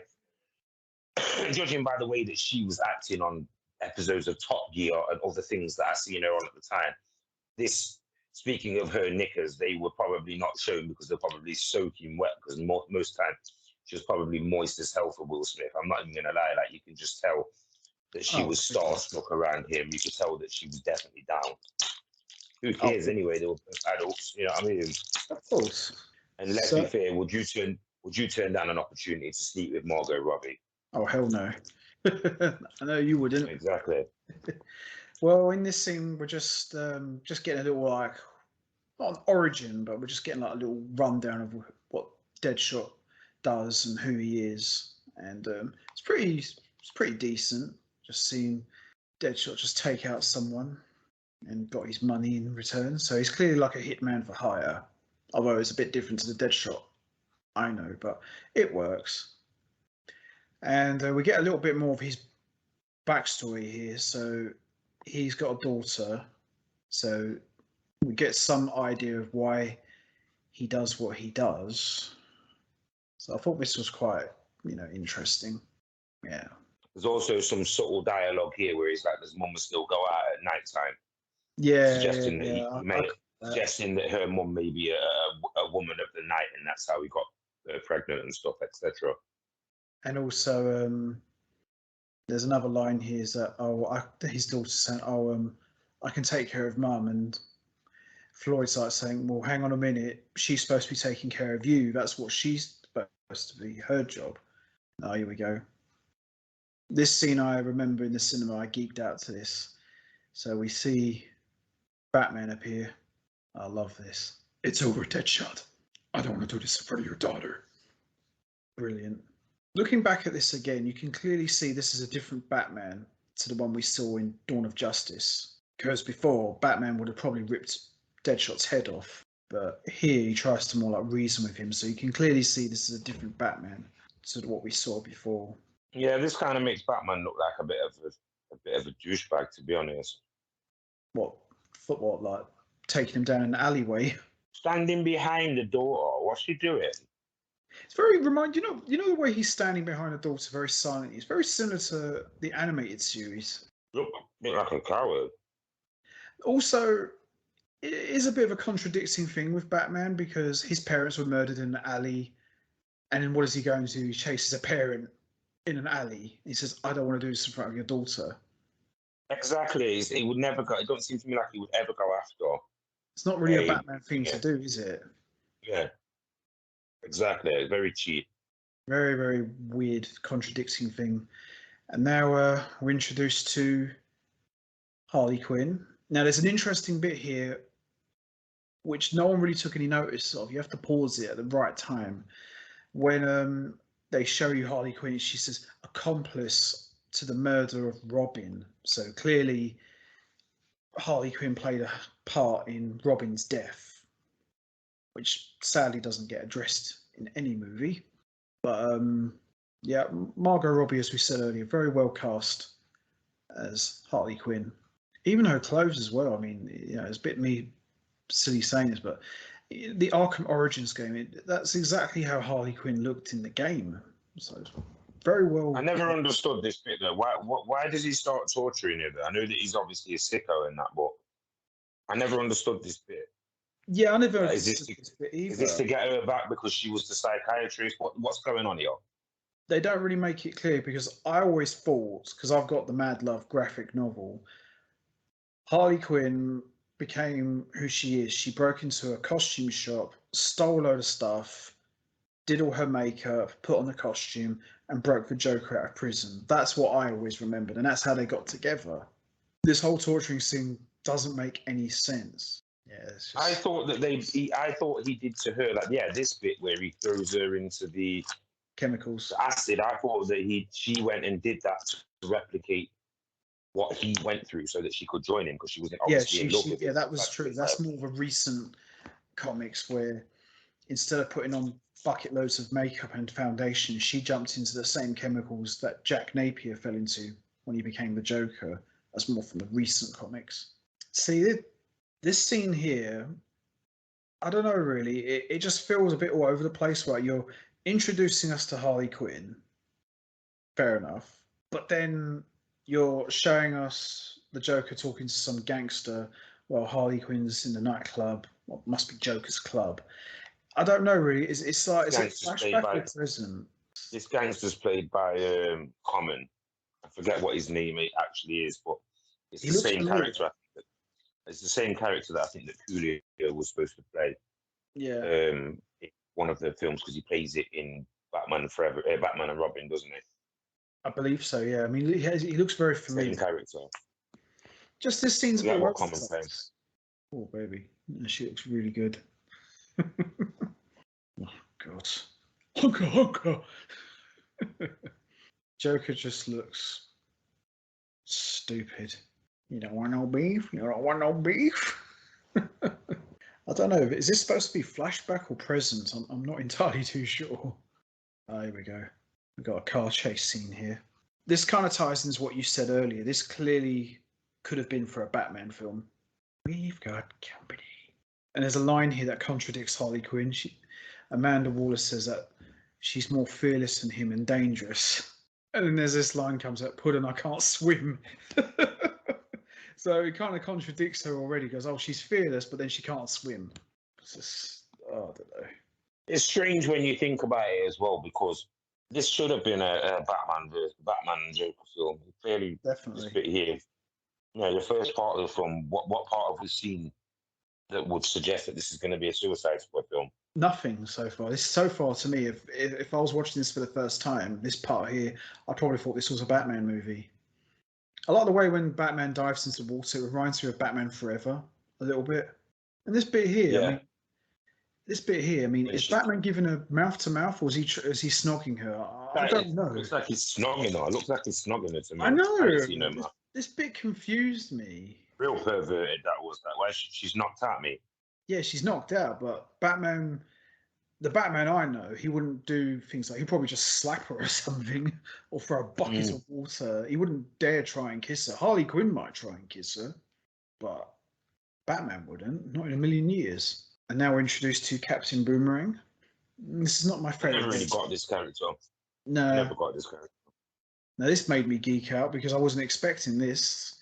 the way that she was acting on episodes of Top Gear and other things that I seen her on at the time, this, speaking of her knickers, they were probably not shown because they're probably soaking wet, because most times she was probably moist as hell for Will Smith. I'm not even going to lie, like, you can just tell that she was starstruck around him. You could tell that she was definitely down. Who cares anyway? They were adults, you know what I mean? Of course. And let's be fair, would you turn down an opportunity to sleep with Margot Robbie? Oh, hell no. I know you wouldn't. Exactly. Well, in this scene, we're just getting a little, like, not an origin, but we're just getting like a little rundown of what Deadshot does and who he is, and it's pretty decent. Just seeing Deadshot just take out someone and got his money in return. So he's clearly like a hitman for hire, although it's a bit different to the Deadshot, I know, but it works. And we get a little bit more of his backstory here. So he's got a daughter, so we get some idea of why he does what he does. So I thought this was quite, interesting. Yeah. There's also some subtle dialogue here where he's like, "Does mum still go out at night time?" Suggesting that her mum may be a woman of the night, and that's how he got her pregnant and stuff, etc. And also, there's another line here is that his daughter's saying, I can take care of mum, and Floyd's like saying, well, hang on a minute, she's supposed to be taking care of you. That's what she's supposed to be, her job. Oh, here we go. This scene I remember in the cinema, I geeked out to this. So we see Batman appear. I love this. It's over, Deadshot. I don't want to do this in front of your daughter. Brilliant. Looking back at this again, you can clearly see this is a different Batman to the one we saw in Dawn of Justice. Because before, Batman would have probably ripped Deadshot's head off. But here he tries to more like reason with him. So you can clearly see this is a different Batman to what we saw before. Yeah, this kind of makes Batman look like a bit of a douchebag, to be honest. What, like taking him down an alleyway? Standing behind the door. What's he doing? It's very you know the way he's standing behind the daughter very silently. It's very similar to the animated series. Look like a coward. Also, it is a bit of a contradicting thing with Batman because his parents were murdered in an alley, and then what is he going to do? He chases a parent in an alley. He says, "I don't want to do this in front of your daughter." Exactly. It would never go. It don't seem to me like he would ever go after. It's not really a Batman thing to do, is it? Yeah. Exactly. Very cheap. Very, very weird, contradicting thing. And now we're introduced to Harley Quinn. Now, there's an interesting bit here which no one really took any notice of. You have to pause it at the right time. When they show you Harley Quinn, she says, accomplice to the murder of Robin. So clearly, Harley Quinn played a part in Robin's death, which sadly doesn't get addressed in any movie. But yeah, Margot Robbie, as we said earlier, very well cast as Harley Quinn. Even her clothes as well. I mean, it's a bit me silly saying this, but the Arkham Origins game, that's exactly how Harley Quinn looked in the game. So very well. I never understood this bit though. Why does he start torturing her? I know that he's obviously a sicko and that, but I never understood this bit. Yeah, I never. Is this to get her back because she was the psychiatrist? What's going on here? They don't really make it clear because I always thought, because I've got the Mad Love graphic novel, Harley Quinn became who she is. She broke into a costume shop, stole a load of stuff, did all her makeup, put on the costume, and broke the Joker out of prison. That's what I always remembered, and that's how they got together. This whole torturing scene doesn't make any sense. Yeah, it's just... I thought he did to her this bit where he throws her into the chemicals, the acid. I thought that she went and did that to replicate what he went through so that she could join him because she wasn't Yeah, obviously in love with him. yeah, that was true. That's more of a recent comics where instead of putting on bucket loads of makeup and foundation, she jumped into the same chemicals that Jack Napier fell into when he became the Joker. That's more from the recent comics. See, this scene here, I don't know really. It just feels a bit all over the place. Where you're introducing us to Harley Quinn, fair enough, but then you're showing us the Joker talking to some gangster while Harley Quinn's in the nightclub. Well, must be Joker's club. I don't know really. It's like is it flashback or present? This gangster's played by Common. I forget what his name actually is, but it's the same character. It's the same character that I think that Coolio was supposed to play. Yeah. In one of the films because he plays it in Batman Forever, Batman and Robin, doesn't he? I believe so. Yeah. I mean, he looks very familiar. Same character. Just this scene's a bit what Common plays. Oh baby, she looks really good. Oh God. Hunka. Joker just looks stupid. You don't want no beef? You don't want no beef? I don't know. Is this supposed to be flashback or present? I'm not entirely too sure. Oh, here we go. We've got a car chase scene here. This kind of ties into what you said earlier. This clearly could have been for a Batman film. We've got company. And there's a line here that contradicts Harley Quinn. Amanda Waller says that she's more fearless than him and dangerous. And then there's this line comes up, Puddin', I can't swim. So it kind of contradicts her already. Goes, oh, she's fearless, but then she can't swim. It's just, I don't know. It's strange when you think about it as well, because this should have been a Batman and Joker film. Clearly, definitely. This bit here, the first part of the film, what part have we seen that would suggest that this is going to be a Suicide Squad film? Nothing so far. So far to me, if I was watching this for the first time, this part here, I probably thought this was a Batman movie. I like the way when Batman dives into the water, it reminds me of Batman Forever a little bit. And this bit here, I mean, is Batman giving her mouth to mouth, or is he snogging her? I don't know. Looks like he's snogging her. Looks like he's snogging her to me. I know. This bit confused me. Real perverted that was. That way she's knocked out me. Yeah, she's knocked out, but the Batman I know, he wouldn't do things like, he'd probably just slap her or something, or throw a bucket of water. He wouldn't dare try and kiss her. Harley Quinn might try and kiss her, but Batman wouldn't, not in a million years. And now we're introduced to Captain Boomerang. This is not my favorite. I never really got this character. No. Never got this character. Now this made me geek out because I wasn't expecting this.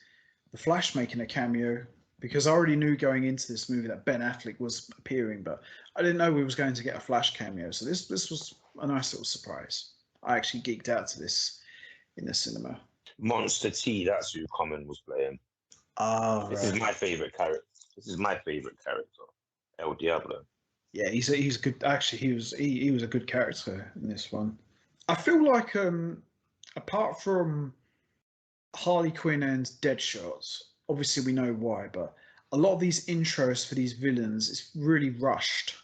The Flash making a cameo, because I already knew going into this movie that Ben Affleck was appearing, but I didn't know we was going to get a Flash cameo. So this was a nice little surprise. I actually geeked out to this in the cinema. Monster T, that's who Common was playing. Oh, this is my favorite character. This is my favorite character, El Diablo. Yeah, he's good. Actually, he was a good character in this one. I feel like apart from Harley Quinn and Deadshot, obviously we know why, but a lot of these intros for these villains is really rushed.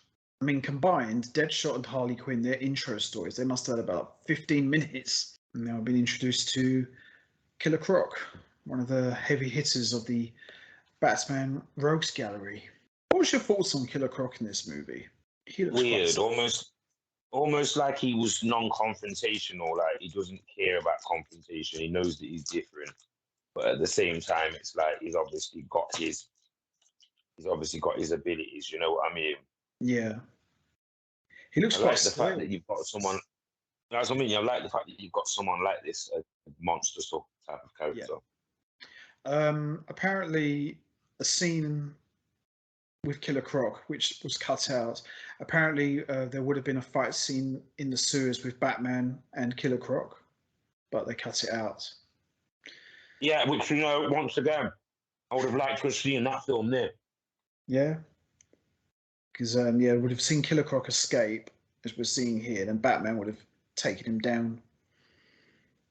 I mean, combined, Deadshot and Harley Quinn, their intro stories, they must have had about 15 minutes. And now I've been introduced to Killer Croc, one of the heavy hitters of the Batman Rogues Gallery. What was your thoughts on Killer Croc in this movie? He looks weird, almost like he was non-confrontational, like he doesn't care about confrontation. He knows that he's different. But at the same time, it's like he's obviously got his abilities. You know what I mean? Yeah. He looks quite. The fact that you've got someone. That's what I mean. I like the fact that you've got someone like this, a monster sort of type of character. Yeah. Apparently, a scene with Killer Croc, which was cut out. Apparently, there would have been a fight scene in the sewers with Batman and Killer Croc, but they cut it out. Yeah, which, once again, I would have liked to have seen that film there. Yeah. Because, we would have seen Killer Croc escape, as we're seeing here, then Batman would have taken him down.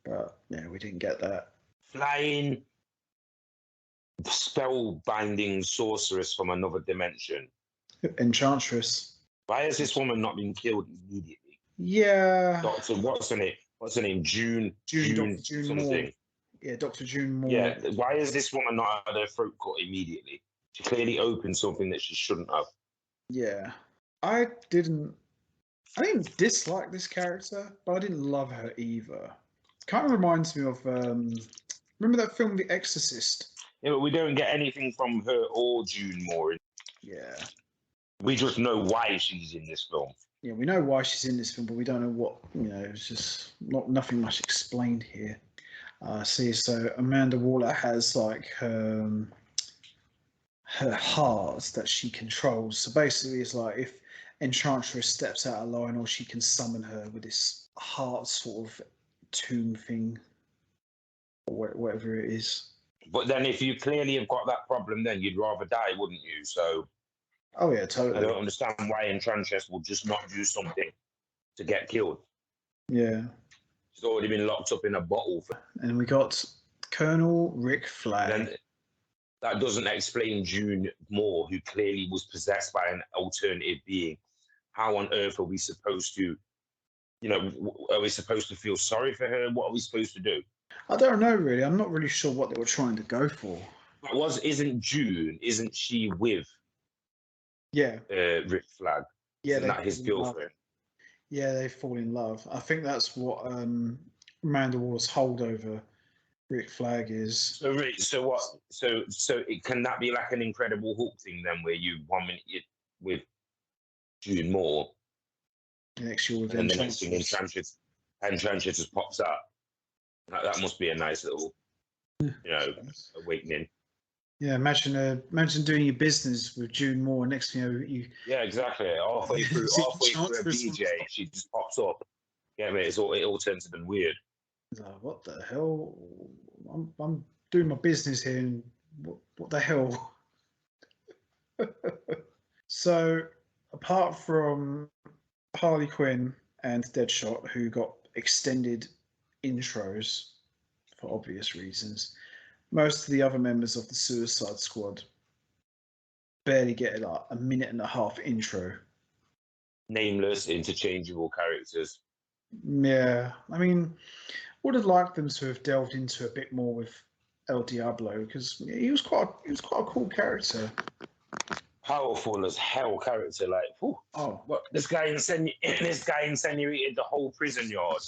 But, yeah, we didn't get that. Flying, spell-binding sorceress from another dimension. Enchantress. Why has this woman not been killed immediately? Yeah. Doctor, what's her name? What's her name? June something. Yeah, Dr. June Moore. Yeah, why has this woman not had her throat cut immediately? She clearly opened something that she shouldn't have. Yeah. I didn't dislike this character, but I didn't love her either. Kind of reminds me of remember that film The Exorcist? Yeah, but we don't get anything from her or June Moore. Yeah. We just know why she's in this film. Yeah, we know why she's in this film, but we don't know what, it's just nothing much explained here. See, so Amanda Waller has like her heart that she controls. So basically, it's like if Enchantress steps out of line, or she can summon her with this heart sort of tomb thing, or whatever it is. But then, if you clearly have got that problem, then you'd rather die, wouldn't you? So, oh yeah, totally. I don't understand why Enchantress will just not do something to get killed. Yeah, she's already been locked up in a bottle. And we got Colonel Rick Flagg. Then that doesn't explain June Moore, who clearly was possessed by an alternative being. How on earth are we supposed to, are we supposed to feel sorry for her? What are we supposed to do? I don't know, really. I'm not really sure what they were trying to go for. Isn't she with Rick Flagg? Yeah, isn't that his girlfriend? Yeah, they fall in love. I think that's what Amanda Waller's holdover Rick Flagg is. So what? So can that be like an Incredible Hulk thing then, where you 1 minute you're with June Moore, the next year with and the next thing Enchantress just pops up. That must be a nice little, awakening. Yeah, imagine doing your business with June Moore. Next thing you. Yeah, exactly. Halfway through a BJ, she just pops up. Yeah, mate. It all turns to weird. Like, what the hell? I'm doing my business here, and what the hell? So, apart from Harley Quinn and Deadshot, who got extended intros for obvious reasons, most of the other members of the Suicide Squad barely get like a minute and a half intro. Nameless, interchangeable characters. Yeah, I mean, would have liked them to have delved into a bit more with El Diablo, because he was quite a cool character. Powerful as hell character, like, what this guy incinerated the whole prison yard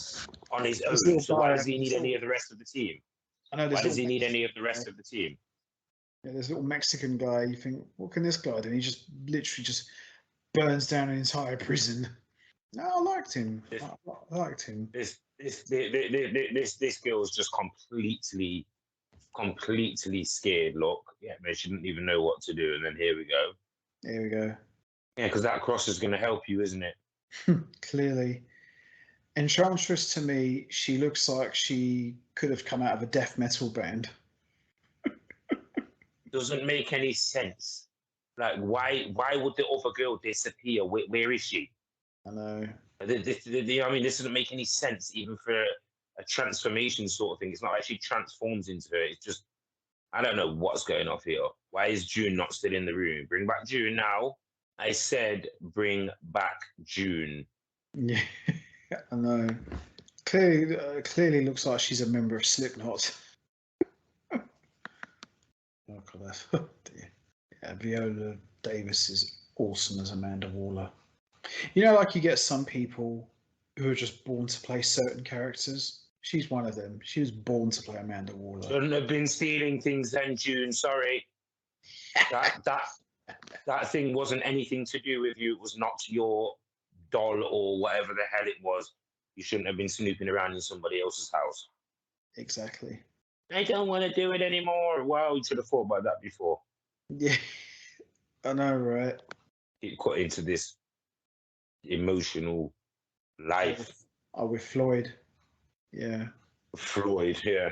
on his own. So why does he need any of the rest of the team? Why does he need any of the rest of the team? Yeah, there's a little Mexican guy. You think, what can this guy do? And he just literally just burns down an entire prison. No, I liked him. I liked him. This girl's just completely scared. Look, yeah, man, she didn't even know what to do, and then here we go. Here we go. Yeah, because that cross is going to help you, isn't it? Clearly. Enchantress, to me, she looks like she could have come out of a death metal band. Doesn't make any sense. Like, why would the other girl disappear? Where is she? I know. This doesn't make any sense, even for a transformation sort of thing. It's not like she transforms into her. It's just, I don't know what's going off here. Why is June not still in the room? Bring back June now. I said bring back June. Yeah, I know. Clearly looks like she's a member of Slipknot. Oh, dear. Yeah, Viola Davis is awesome as Amanda Waller. Like you get some people who are just born to play certain characters. She's one of them. She was born to play Amanda Waller. Shouldn't have been stealing things then, June. Sorry. That thing wasn't anything to do with you. It was not your doll or whatever the hell it was. You shouldn't have been snooping around in somebody else's house. Exactly. I don't want to do it anymore. Wow, you should have thought about that before. Yeah, I know, right? It got into this emotional life. Oh, with Floyd. Yeah. Floyd, yeah.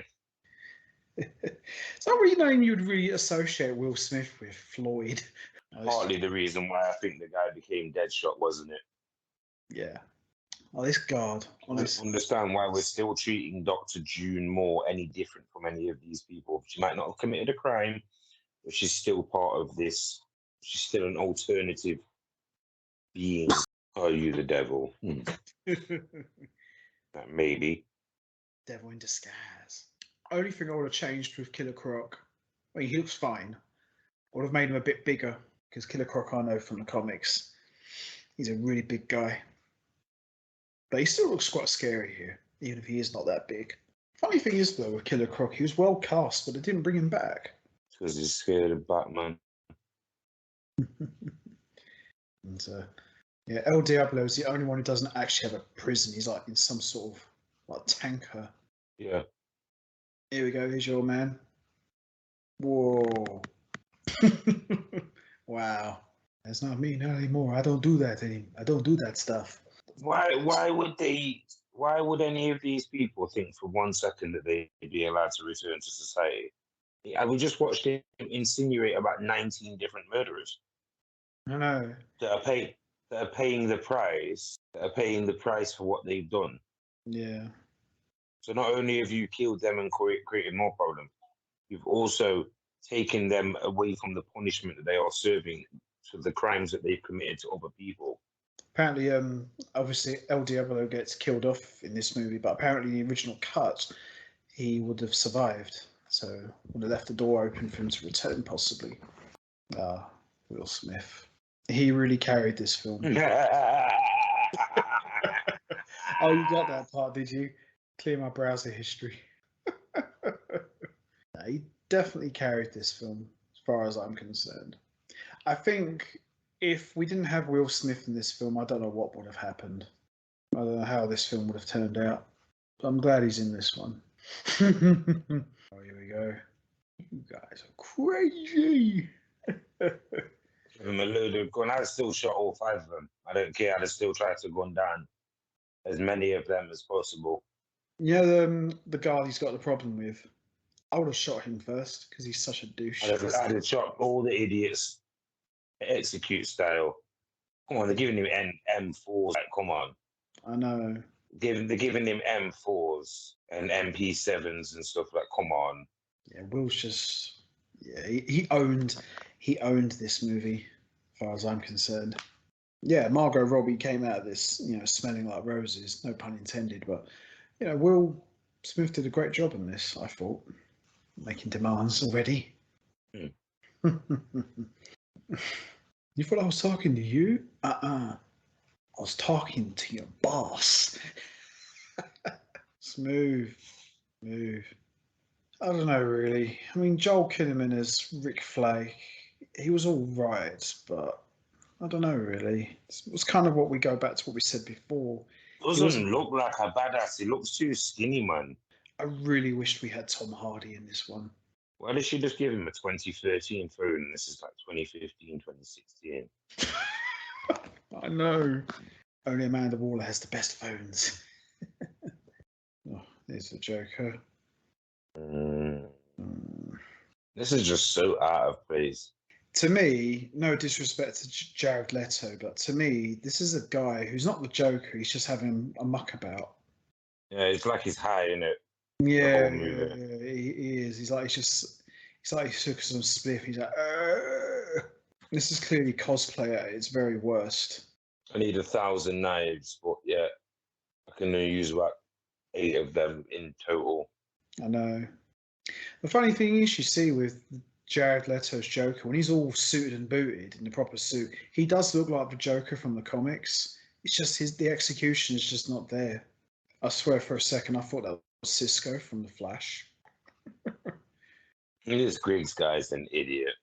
It's not really a name you'd really associate Will Smith with, Floyd. Partly the reason why I think the guy became Deadshot, wasn't it? Yeah. Oh, this guard. I don't understand why we're still treating Dr. June Moore any different from any of these people. She might not have committed a crime, but she's still part of this. She's still an alternative being. Are you the devil? Maybe. Devil in disguise. Only thing I would have changed with Killer Croc, I mean, he looks fine. I would have made him a bit bigger because Killer Croc, I know from the comics, he's a really big guy. But he still looks quite scary here, even if he is not that big. Funny thing is, though, with Killer Croc, he was well cast, but it didn't bring him back. Because he's scared of Batman. And yeah, El Diablo is the only one who doesn't actually have a prison. He's like in some sort of like tanker. Yeah. Here we go. Here's your man. Whoa. Wow. That's not me, not anymore. I don't do that anymore. I don't do that stuff. Why would any of these people think for 1 second that they'd be allowed to return to society? We just watched him insinuate about 19 different murderers. I know. That are paying the price for what they've done. Yeah. So not only have you killed them and created more problems, you've also taken them away from the punishment that they are serving for the crimes that they've committed to other people. Apparently, obviously, El Diablo gets killed off in this movie, but apparently, the original cut, he would have survived. So, would have left the door open for him to return, possibly. Will Smith. He really carried this film. Oh, you got that part, did you? Clear my browser history. No, he definitely carried this film, as far as I'm concerned. I think if we didn't have Will Smith in this film, I don't know what would have happened. I don't know how this film would have turned out. But I'm glad he's in this one. Oh, here we go. You guys are crazy. Give him a load of gun. I'd still shot all 5 of them. I don't care. I'd still try to gun down as many of them as possible. Yeah, the guy he's got the problem with. I would have shot him first because he's such a douche. I'd have shot all the idiots. Execute style. Come on, they're giving him M4s. Like, come on. I know. They're giving him M4s and MP7s and stuff. Like, come on. Yeah, Will's just he owned this movie, as far as I'm concerned. Yeah, Margot Robbie came out of this, smelling like roses. No pun intended, but Will Smith did a great job in this. I thought, making demands already. You thought I was talking to you? I was talking to your boss. Smooth. I don't know, really. I mean, Joel Kinnaman as Rick Flagg, he was all right, but I don't know, really. It was kind of what we go back to what we said before. Doesn't look like a badass. He looks too skinny, man. I really wished we had Tom Hardy in this one. Why did she just give him a 2013 phone and this is like 2015, 2016? I know. Only Amanda Waller has the best phones. Oh, there's the Joker. This is just so out of place. To me, no disrespect to Jared Leto, but to me, this is a guy who's not the Joker. He's just having a muck about. Yeah, it's like he's high, isn't it? Yeah, he is. He's like he took some spliff. He's like, this is clearly cosplay at its very worst. I need 1,000 knives, but yeah, I can only use about 8 of them in total. I know. The funny thing is, you see with Jared Leto's Joker, when he's all suited and booted in the proper suit, he does look like the Joker from the comics. It's just the execution is just not there. I swear for a second I thought that was Cisco from The Flash. This Griggs guy's an idiot.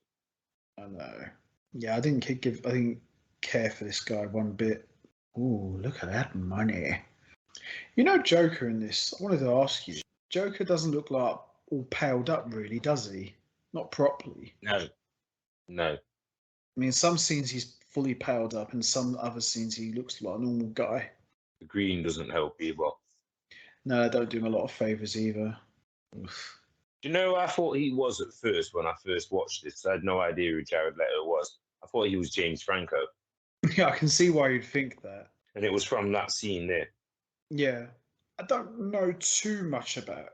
I know. Yeah, I didn't care for this guy one bit. Ooh, look at that money. Joker in this, I wanted to ask you, Joker doesn't look like all paled up really, does he? Not properly. No. I mean, some scenes he's fully paled up, and some other scenes he looks like a normal guy. The green doesn't help either. No, I don't do him a lot of favours either. Oof. Do you know I thought he was at first when I first watched this? I had no idea who Jared Leto was. I thought he was James Franco. Yeah, I can see why you'd think that. And it was from that scene there. Yeah. I don't know too much about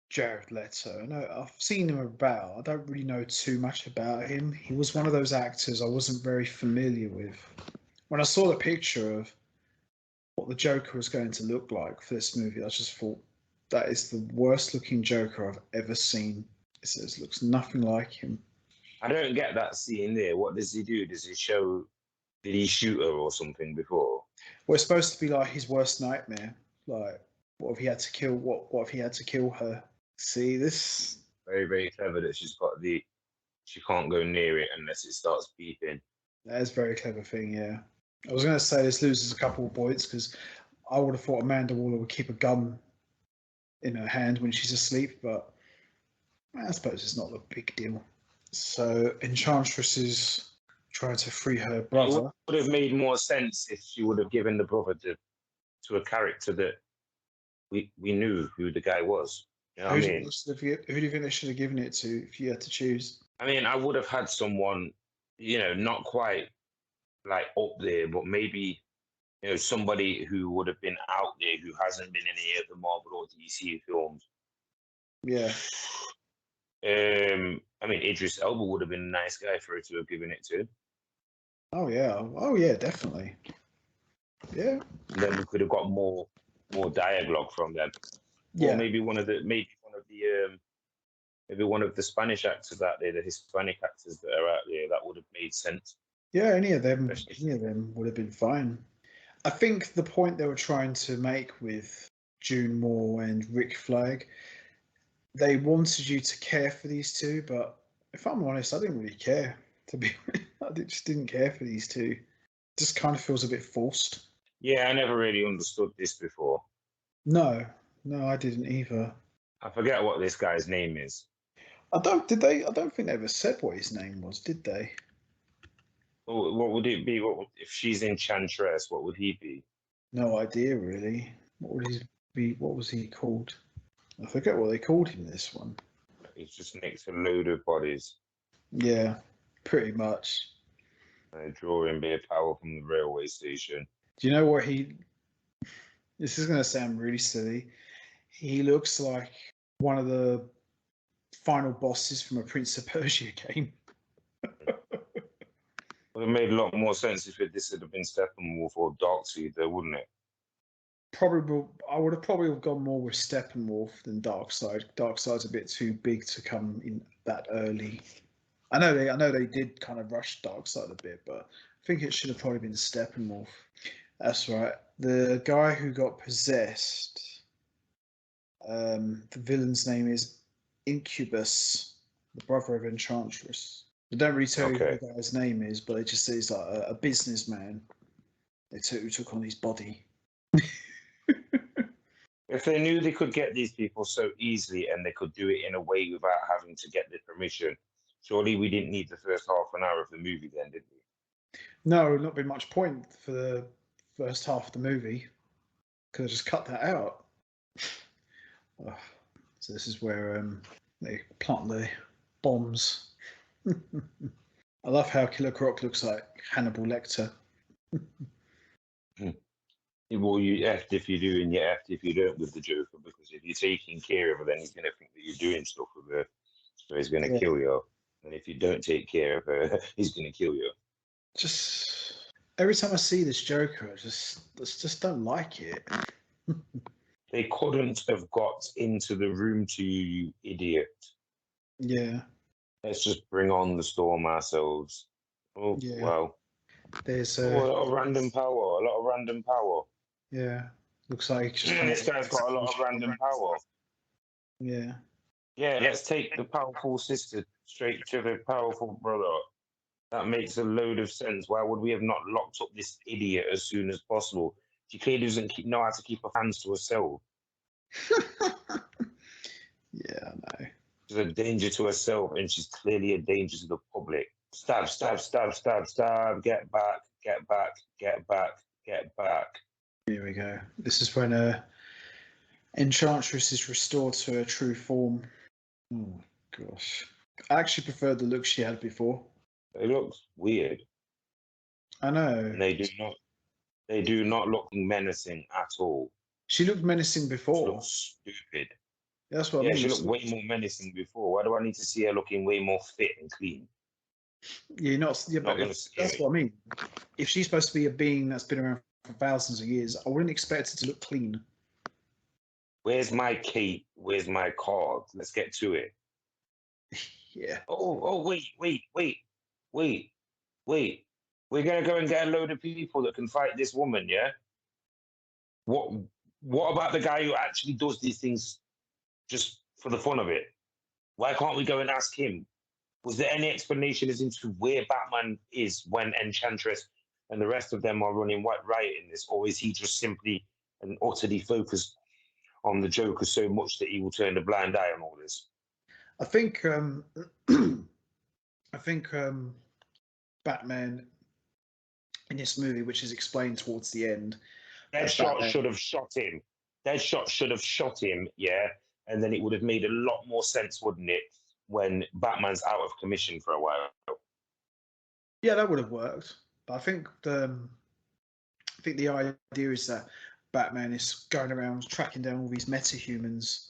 Jared Leto. I've seen him about. I don't really know too much about him. He was one of those actors I wasn't very familiar with. When I saw the picture of what the Joker was going to look like for this movie, I just thought, That is the worst looking Joker I've ever seen. It says looks nothing like him. I don't get that scene there. What does he do? Does he show? Did he shoot her or something before? Well, it's supposed to be like his worst nightmare. Like, what if he had to kill? What if he had to kill her? See this? Very, very clever that she's got the. She can't go near it unless it starts beeping. That is a very clever thing. Yeah, I was going to say this loses a couple of points because I would have thought Amanda Waller would keep a gun in her hand when she's asleep, but I suppose it's not a big deal. So Enchantress is trying to free her brother. It would have made more sense if she would have given the brother to a character that we knew who the guy was. You know what I mean? Who do you think they should have given it to if you had to choose? I mean, I would have had someone, not quite like up there, but maybe, somebody who would have been out there who hasn't been in any of the Marvel or DC films. Yeah. I mean, Idris Elba would have been a nice guy for her to have given it to. Oh yeah, definitely. Yeah. And then we could have got more dialogue from them. Yeah. Or maybe one of the Spanish actors out there, the Hispanic actors that are out there, that would have made sense. Yeah, any of them would have been fine. I think the point they were trying to make with June Moore and Rick Flagg, they wanted you to care for these two, but if I'm honest, I didn't really care. To be honest, I just didn't care for these two. It just kind of feels a bit forced. Yeah, I never really understood this before. No, I didn't either. I forget what this guy's name is. I don't think they ever said what his name was, did they? What would it be? If she's Enchantress, what would he be? No idea, really. What would he be? What was he called? I forget what they called him this one. He's just next to a load of bodies. Yeah, pretty much. Drawing beer power from the railway station. Do you know what he... This is going to sound really silly. He looks like one of the final bosses from a Prince of Persia game. Would have made a lot more sense if this had been Steppenwolf or Darkseid, though, wouldn't it? Probably, I would have probably gone more with Steppenwolf than Darkseid. Darkseid's a bit too big to come in that early. I know they did kind of rush Darkseid a bit, but I think it should have probably been Steppenwolf. That's right. The guy who got possessed, the villain's name is Incubus, the brother of Enchantress. They don't really tell you who the guy's name is, but it just says like a businessman. Who took on his body. If they knew they could get these people so easily and they could do it in a way without having to get the permission, surely we didn't need the first half an hour of the movie then, did we? No, not been much point for the first half of the movie. Could have just cut that out. Oh, so this is where they plant the bombs. I love how Killer Croc looks like Hannibal Lecter. Well, you effed if you do and you effed if you don't with the Joker, because if you're taking care of her, then he's going to think that you're doing stuff with her, so he's going to kill you. And if you don't take care of her, he's going to kill you. Just every time I see this Joker, I just don't like it. They couldn't have got into the room to you idiot. Yeah. Let's just bring on the storm ourselves. Oh, yeah. Wow. There's a lot of random power. Yeah. Looks like this guy's got a lot of random power. Yeah. Yeah, let's take the powerful sister straight to the powerful brother. That makes a load of sense. Why would we have not locked up this idiot as soon as possible? She clearly doesn't know how to keep her hands to herself. Yeah, I know. She's a danger to herself, and she's clearly a danger to the public. Stab, stab, stab, stab, stab. Get back, get back, get back, get back. Here we go. This is when Enchantress is restored to her true form. Oh, gosh. I actually preferred the look she had before. It looks weird. I know. And they do not look menacing at all. She looked menacing before. She looks stupid. That's what I mean. She looked way more menacing before. Why do I need to see her looking way more fit and clean? That's what I mean. If she's supposed to be a being that's been around for thousands of years, I wouldn't expect her to look clean. Where's my cape? Where's my card? Let's get to it. Yeah. Oh, wait. We're gonna go and get a load of people that can fight this woman, yeah? What about the guy who actually does these things just for the fun of it? Why can't we go and ask him? Was there any explanation as into where Batman is when Enchantress and the rest of them are running White Riot in this, or is he just simply and utterly focused on the Joker so much that he will turn a blind eye on all this? I think Batman in this movie, which is explained towards the end, Deadshot should have shot him. Deadshot should have shot him, yeah, and then it would have made a lot more sense, wouldn't it, when Batman's out of commission for a while? Yeah, that would have worked. But I think the idea is that Batman is going around tracking down all these metahumans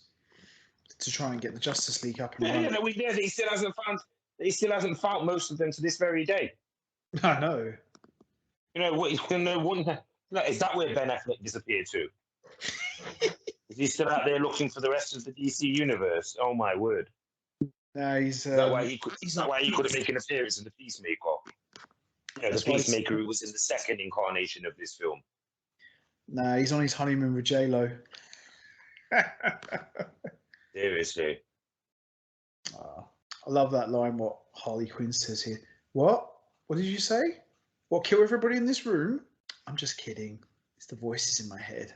to try and get the Justice League up and running. Yeah, he still hasn't found most of them to this very day. I know. You know what? Is that where Ben Affleck disappeared to? Is he still out there looking for the rest of the DC universe? Oh my word! No, he's. Is that why he couldn't make an appearance in the Peacemaker? Yeah, the Peacemaker who was in the second incarnation of this film. Nah, he's on his honeymoon with J-Lo. Seriously. I love that line, what Harley Quinn says here. What? What did you say? What, kill everybody in this room? I'm just kidding. It's the voices in my head.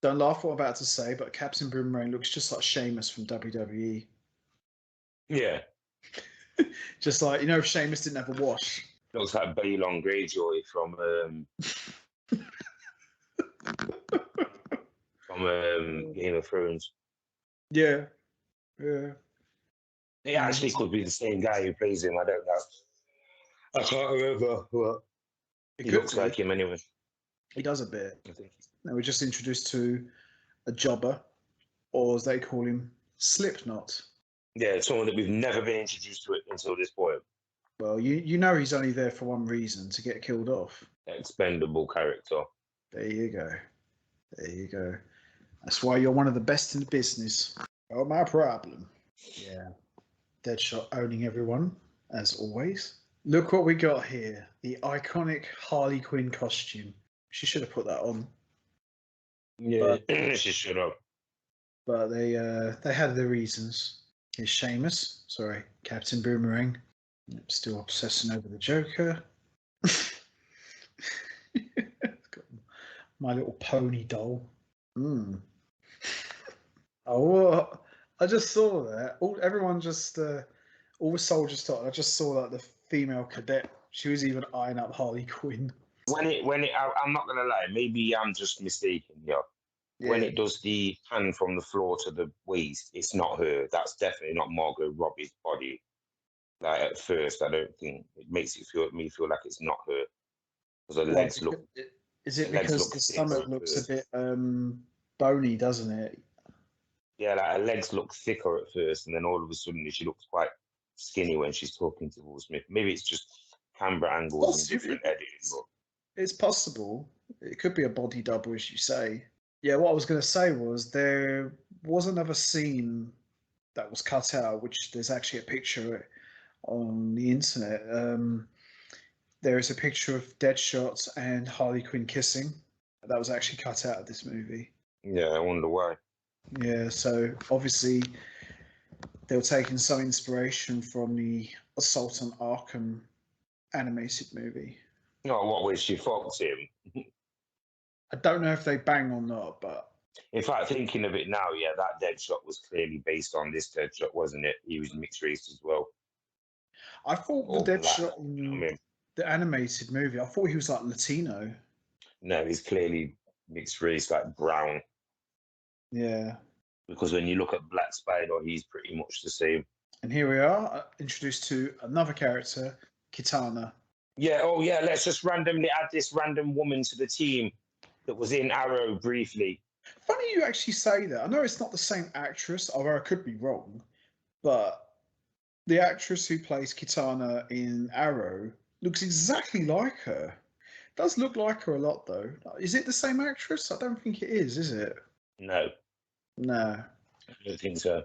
Don't laugh what I'm about to say, but Captain Boomerang looks just like Sheamus from WWE. Yeah. Just like, you know, if Sheamus didn't have a wash. Looks like Balon Greyjoy from Game of Thrones. Yeah. Yeah. It actually could be the same guy who plays him. I don't know. I can't remember what. He looks like him anyway. He does a bit. I think. Now we're just introduced to a jobber, or as they call him, Slipknot. Yeah, someone that we've never been introduced to it until this point. Well, you know he's only there for one reason, to get killed off. Expendable character. There you go. There you go. That's why you're one of the best in the business. Oh, my problem. Yeah. Deadshot owning everyone, as always. Look what we got here. The iconic Harley Quinn costume. She should have put that on. Yeah, she should have. But they had their reasons. Here's Sheamus. Sorry, Captain Boomerang. Still obsessing over the Joker. Got My Little Pony doll. Oh, I just saw that. Everyone just, all the soldiers started. I just saw that the female cadet. She was even eyeing up Harley Quinn. I'm not gonna lie. Maybe I'm just mistaken. Yeah. When it does the hand from the floor to the waist, it's not her. That's definitely not Margot Robbie's body. Like at first, I don't think it makes me feel like it's not her because her legs look. Is it because the stomach looks a bit bony, doesn't it? Yeah, like her legs look thicker at first, and then all of a sudden she looks quite skinny when she's talking to Will Smith. Maybe it's just camera angles and different editing. But it's possible. It could be a body double, as you say. Yeah, what I was going to say was there was another scene that was cut out, which there's actually a picture on the internet. There is a picture of Deadshot and Harley Quinn kissing. That was actually cut out of this movie. Yeah, I wonder why. Yeah, so obviously they were taking some inspiration from the Assault on Arkham animated movie. No, what way she fucked him? I don't know if they bang or not, but in fact, thinking of it now, yeah, that Deadshot was clearly based on this Deadshot, wasn't it? He was mixed race as well. I thought the Deadshot in the animated movie, I thought he was like Latino. No, he's clearly mixed race, like brown. Yeah. Because when you look at Black Spider, he's pretty much the same. And here we are, introduced to another character, Kitana. Yeah, let's just randomly add this random woman to the team that was in Arrow briefly. Funny you actually say that. I know it's not the same actress, although I could be wrong, but the actress who plays Kitana in Arrow looks exactly like her. Does look like her a lot, though. Is it the same actress? I don't think it is it? No. No, I don't think so.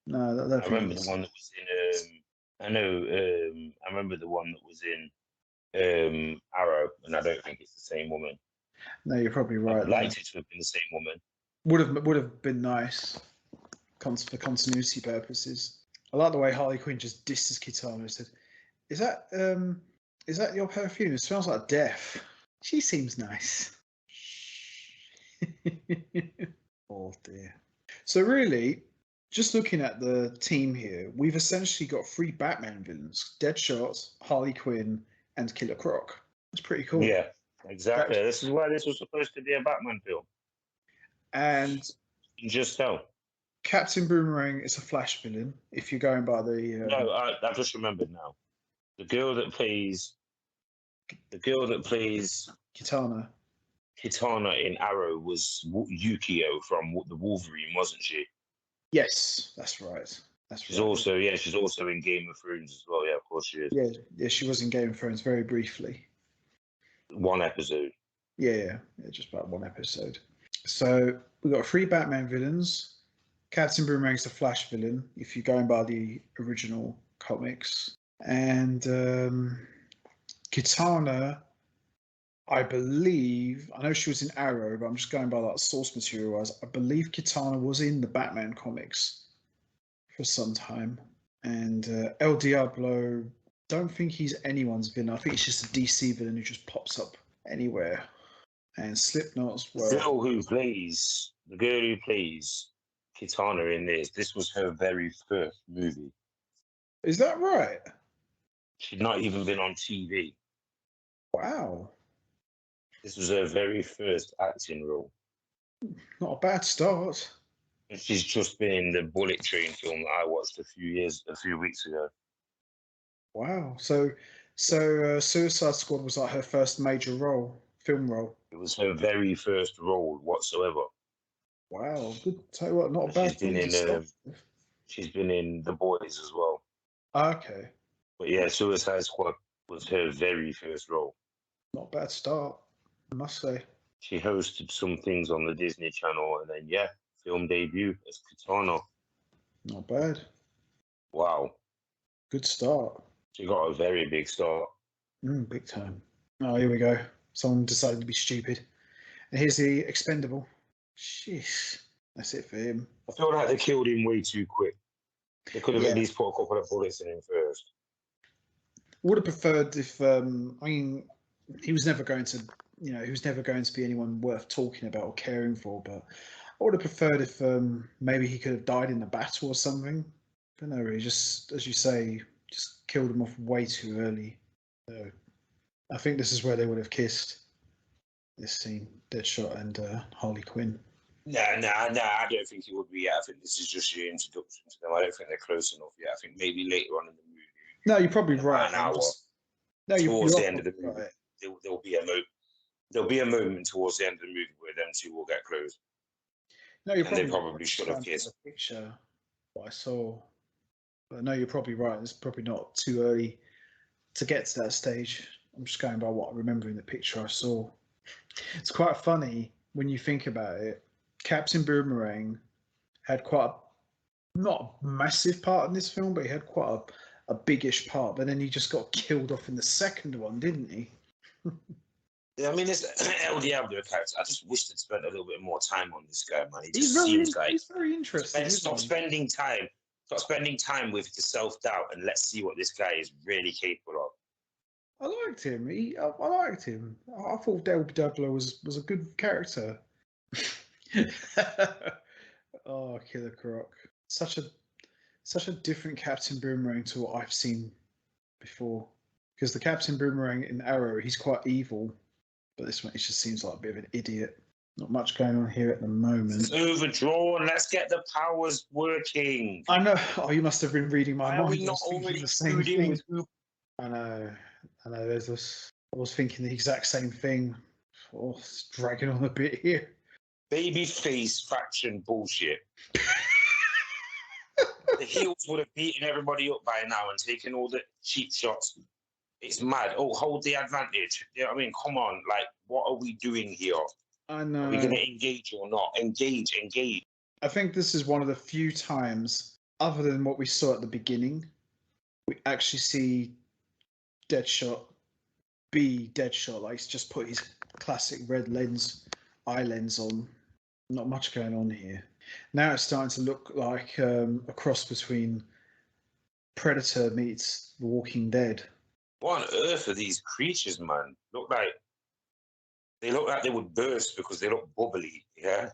no, I don't I think remember the it's. one that was in. I know. I remember the one that was in Arrow, and I don't think it's the same woman. No, you're probably I right would there. like it to have been the same woman. Would have been nice for continuity purposes. I like the way Harley Quinn just disses Kitana and said, is that your perfume? It smells like death. She seems nice." Oh dear. So really, just looking at the team here, we've essentially got 3 Batman villains: Deadshot, Harley Quinn, and Killer Croc. That's pretty cool. Yeah, exactly. This is why this was supposed to be a Batman film. And You just tell. Captain Boomerang is a Flash villain. If you're going by the No, I've just remembered now. The girl that plays Kitana. Kitana in Arrow was Yukio from the Wolverine, wasn't she? Yes, that's right. She's also in Game of Thrones as well. Yeah, of course she is. Yeah, she was in Game of Thrones very briefly. One episode. Yeah, just about 1 episode. So we've got 3 Batman villains. Captain Boomerang's the Flash villain, if you're going by the original comics. And Kitana, I know she was in Arrow, but I'm just going by like source material wise. I believe Kitana was in the Batman comics for some time. And El Diablo, don't think he's anyone's villain. I think he's just a DC villain who just pops up anywhere. And Slipknot's well. The girl who plays Kitana in this was her very first movie. Is that right? She'd not even been on TV. Wow. This was her very first acting role. Not a bad start. And she's just been in the Bullet Train film that I watched a few weeks ago. Wow. So Suicide Squad was like her first major film role. It was her very first role whatsoever. Wow. Good. Tell you what, not a bad thing to start with. She's been in The Boys as well. Okay. But yeah, Suicide Squad was her very first role. Not a bad start, I must say. She hosted some things on the Disney Channel, and then film debut as Kitana. Not bad. Wow. Good start. She got a very big start. Big time. Oh, here we go. Someone decided to be stupid. And here's the expendable. Jeez. That's it for him. I feel like they killed him way too quick. They could have at least put a couple of bullets in him first. Would have preferred if he was never going to be anyone worth talking about or caring for, but I would have preferred if maybe he could have died in the battle or something. But no, really, just as you say, just killed him off way too early. So I think this is where they would have kissed. This scene, Deadshot and Harley Quinn. No, I don't think it would be yet. I think this is just your introduction to them. I don't think they're close enough yet. I think maybe later on in the movie. No, you're probably right. Towards the end of the movie, right. There'll be a moment towards the end of the movie where them two will get close. No, they probably should have kissed. Picture what I saw, but no, you're probably right. It's probably not too early to get to that stage. I'm just going by what I remember in the picture I saw. It's quite funny when you think about it. Captain Boomerang had quite not a massive part in this film, but he had quite a biggish part. But then he just got killed off in the second one, didn't he? Yeah, I mean, it's El Diablo character. I just wish they'd spent a little bit more time on this guy, man. He's very interesting. Stop spending time with the self-doubt and let's see what this guy is really capable of. I liked him. I liked him. I thought Diablo was a good character. Oh, Killer Croc. Such a different Captain Boomerang to what I've seen before. Because the Captain Boomerang in Arrow, he's quite evil. But this one, he just seems like a bit of an idiot. Not much going on here at the moment. It's overdrawn. Let's get the powers working. I know. Oh, you must have been reading my mind. Are we not already the same thing? I know. There's this. I was thinking the exact same thing. Oh, it's dragging on a bit here. Babyface faction bullshit. The heels would have beaten everybody up by now and taken all the cheap shots. It's mad. Oh, hold the advantage. You know what I mean? Come on. Like, what are we doing here? I know. Are we going to engage or not? Engage. I think this is one of the few times, other than what we saw at the beginning, we actually see Deadshot be Deadshot. Like, he's just put his classic red eye lens on. Not much going on here. Now it's starting to look like a cross between Predator meets The Walking Dead. What on earth are these creatures, man? They look like they would burst because they look bubbly, yeah?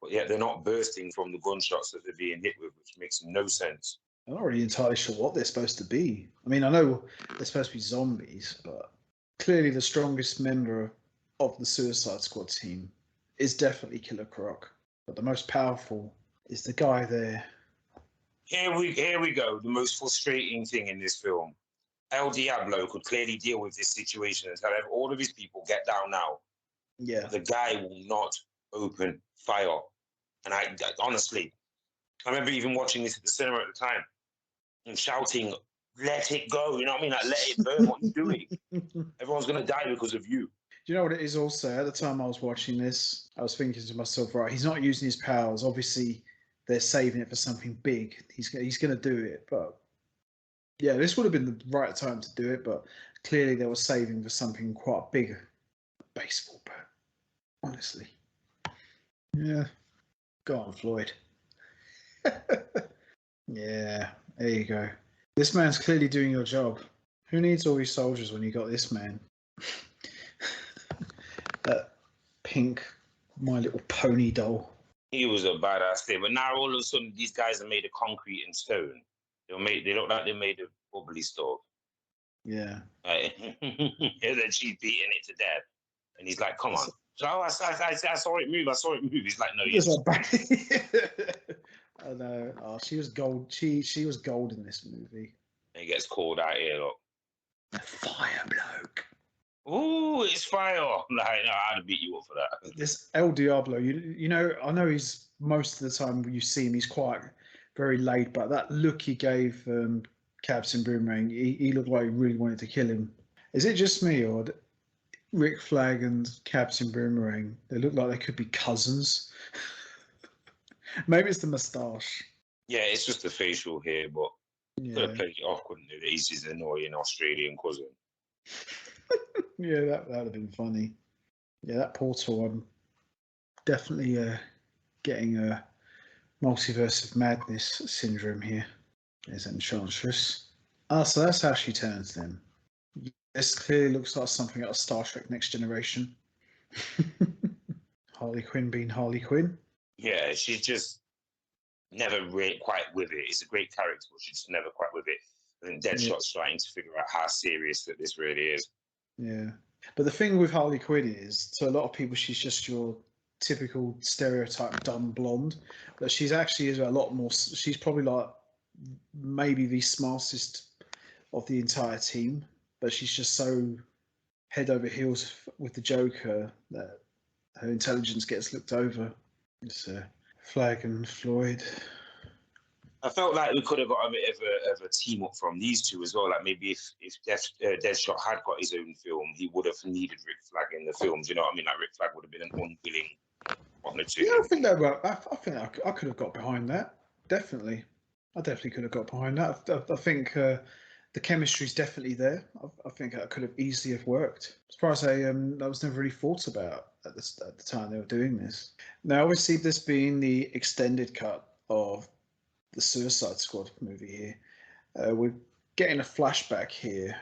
But yet they're not bursting from the gunshots that they're being hit with, which makes no sense. I'm not really entirely sure what they're supposed to be. I mean, I know they're supposed to be zombies, but clearly the strongest member of the Suicide Squad team is definitely Killer Croc. But the most powerful is the guy there. Here we go. The most frustrating thing in this film. El Diablo could clearly deal with this situation and tell all of his people, get down now. Yeah. The guy will not open fire. And I honestly, I remember even watching this at the cinema at the time and shouting, let it go. You know what I mean? Like, let it burn. What are you doing? Everyone's going to die because of you. Do you know what it is also? At the time I was watching this, I was thinking to myself, right, he's not using his powers. Obviously, they're saving it for something big. He's going to do it. But yeah, this would have been the right time to do it. But clearly they were saving for something quite big. Baseball bat, honestly. Yeah. Go on, Floyd. Yeah, there you go. This man's clearly doing your job. Who needs all these soldiers when you got this man? That pink My Little Pony doll. He was a badass thing, but now all of a sudden these guys are made of concrete and stone. They look like they're made of bubbly stuff. Yeah. And then she's beating it to death, and he's like, "Come on!" So I saw it move. I saw it move. He's like, "No, yes." I know. Oh, she was gold. She was gold in this movie. And he gets called out here. Look, a fire bloke. Ooh, it's fire! Like, no, I'd have beat you up for that. This El Diablo, you know, I know he's most of the time when you see him, he's quite very laid, but that look he gave Captain Boomerang, he looked like he really wanted to kill him. Is it just me, or Rick Flagg and Captain Boomerang, they look like they could be cousins? Maybe it's the moustache. Yeah, it's just the facial hair, but could have played it off, couldn't it? He's his annoying Australian cousin. Yeah, that would have been funny. Yeah, that portal, I'm definitely getting a multiverse of madness syndrome here. There's Enchantress. Ah, so that's how she turns then. This clearly looks like something out of Star Trek Next Generation. Harley Quinn being Harley Quinn. Yeah, she's just never really quite with it. It's a great character, but she's just never quite with it. I think Deadshot's trying to figure out how serious that this really is. Yeah. But the thing with Harley Quinn is, to a lot of people, she's just your typical stereotype dumb blonde. But she's actually is a lot more. She's probably like maybe the smartest of the entire team. But she's just so head over heels with the Joker that her intelligence gets looked over. It's Flagg and Floyd. I felt like we could have got a bit of a team up from these two as well. Like maybe if Deadshot had got his own film, he would have needed Rick Flagg in the films. You know what I mean? Like Rick Flagg would have been an unwilling partner to him. I think that. I think I could have got behind that. Definitely, I definitely could have got behind that. I think the chemistry is definitely there. I think that could have easily have worked. As far as that was never really thought about at the time they were doing this. Now, obviously, this being the extended cut of the Suicide Squad movie here, we're getting a flashback here.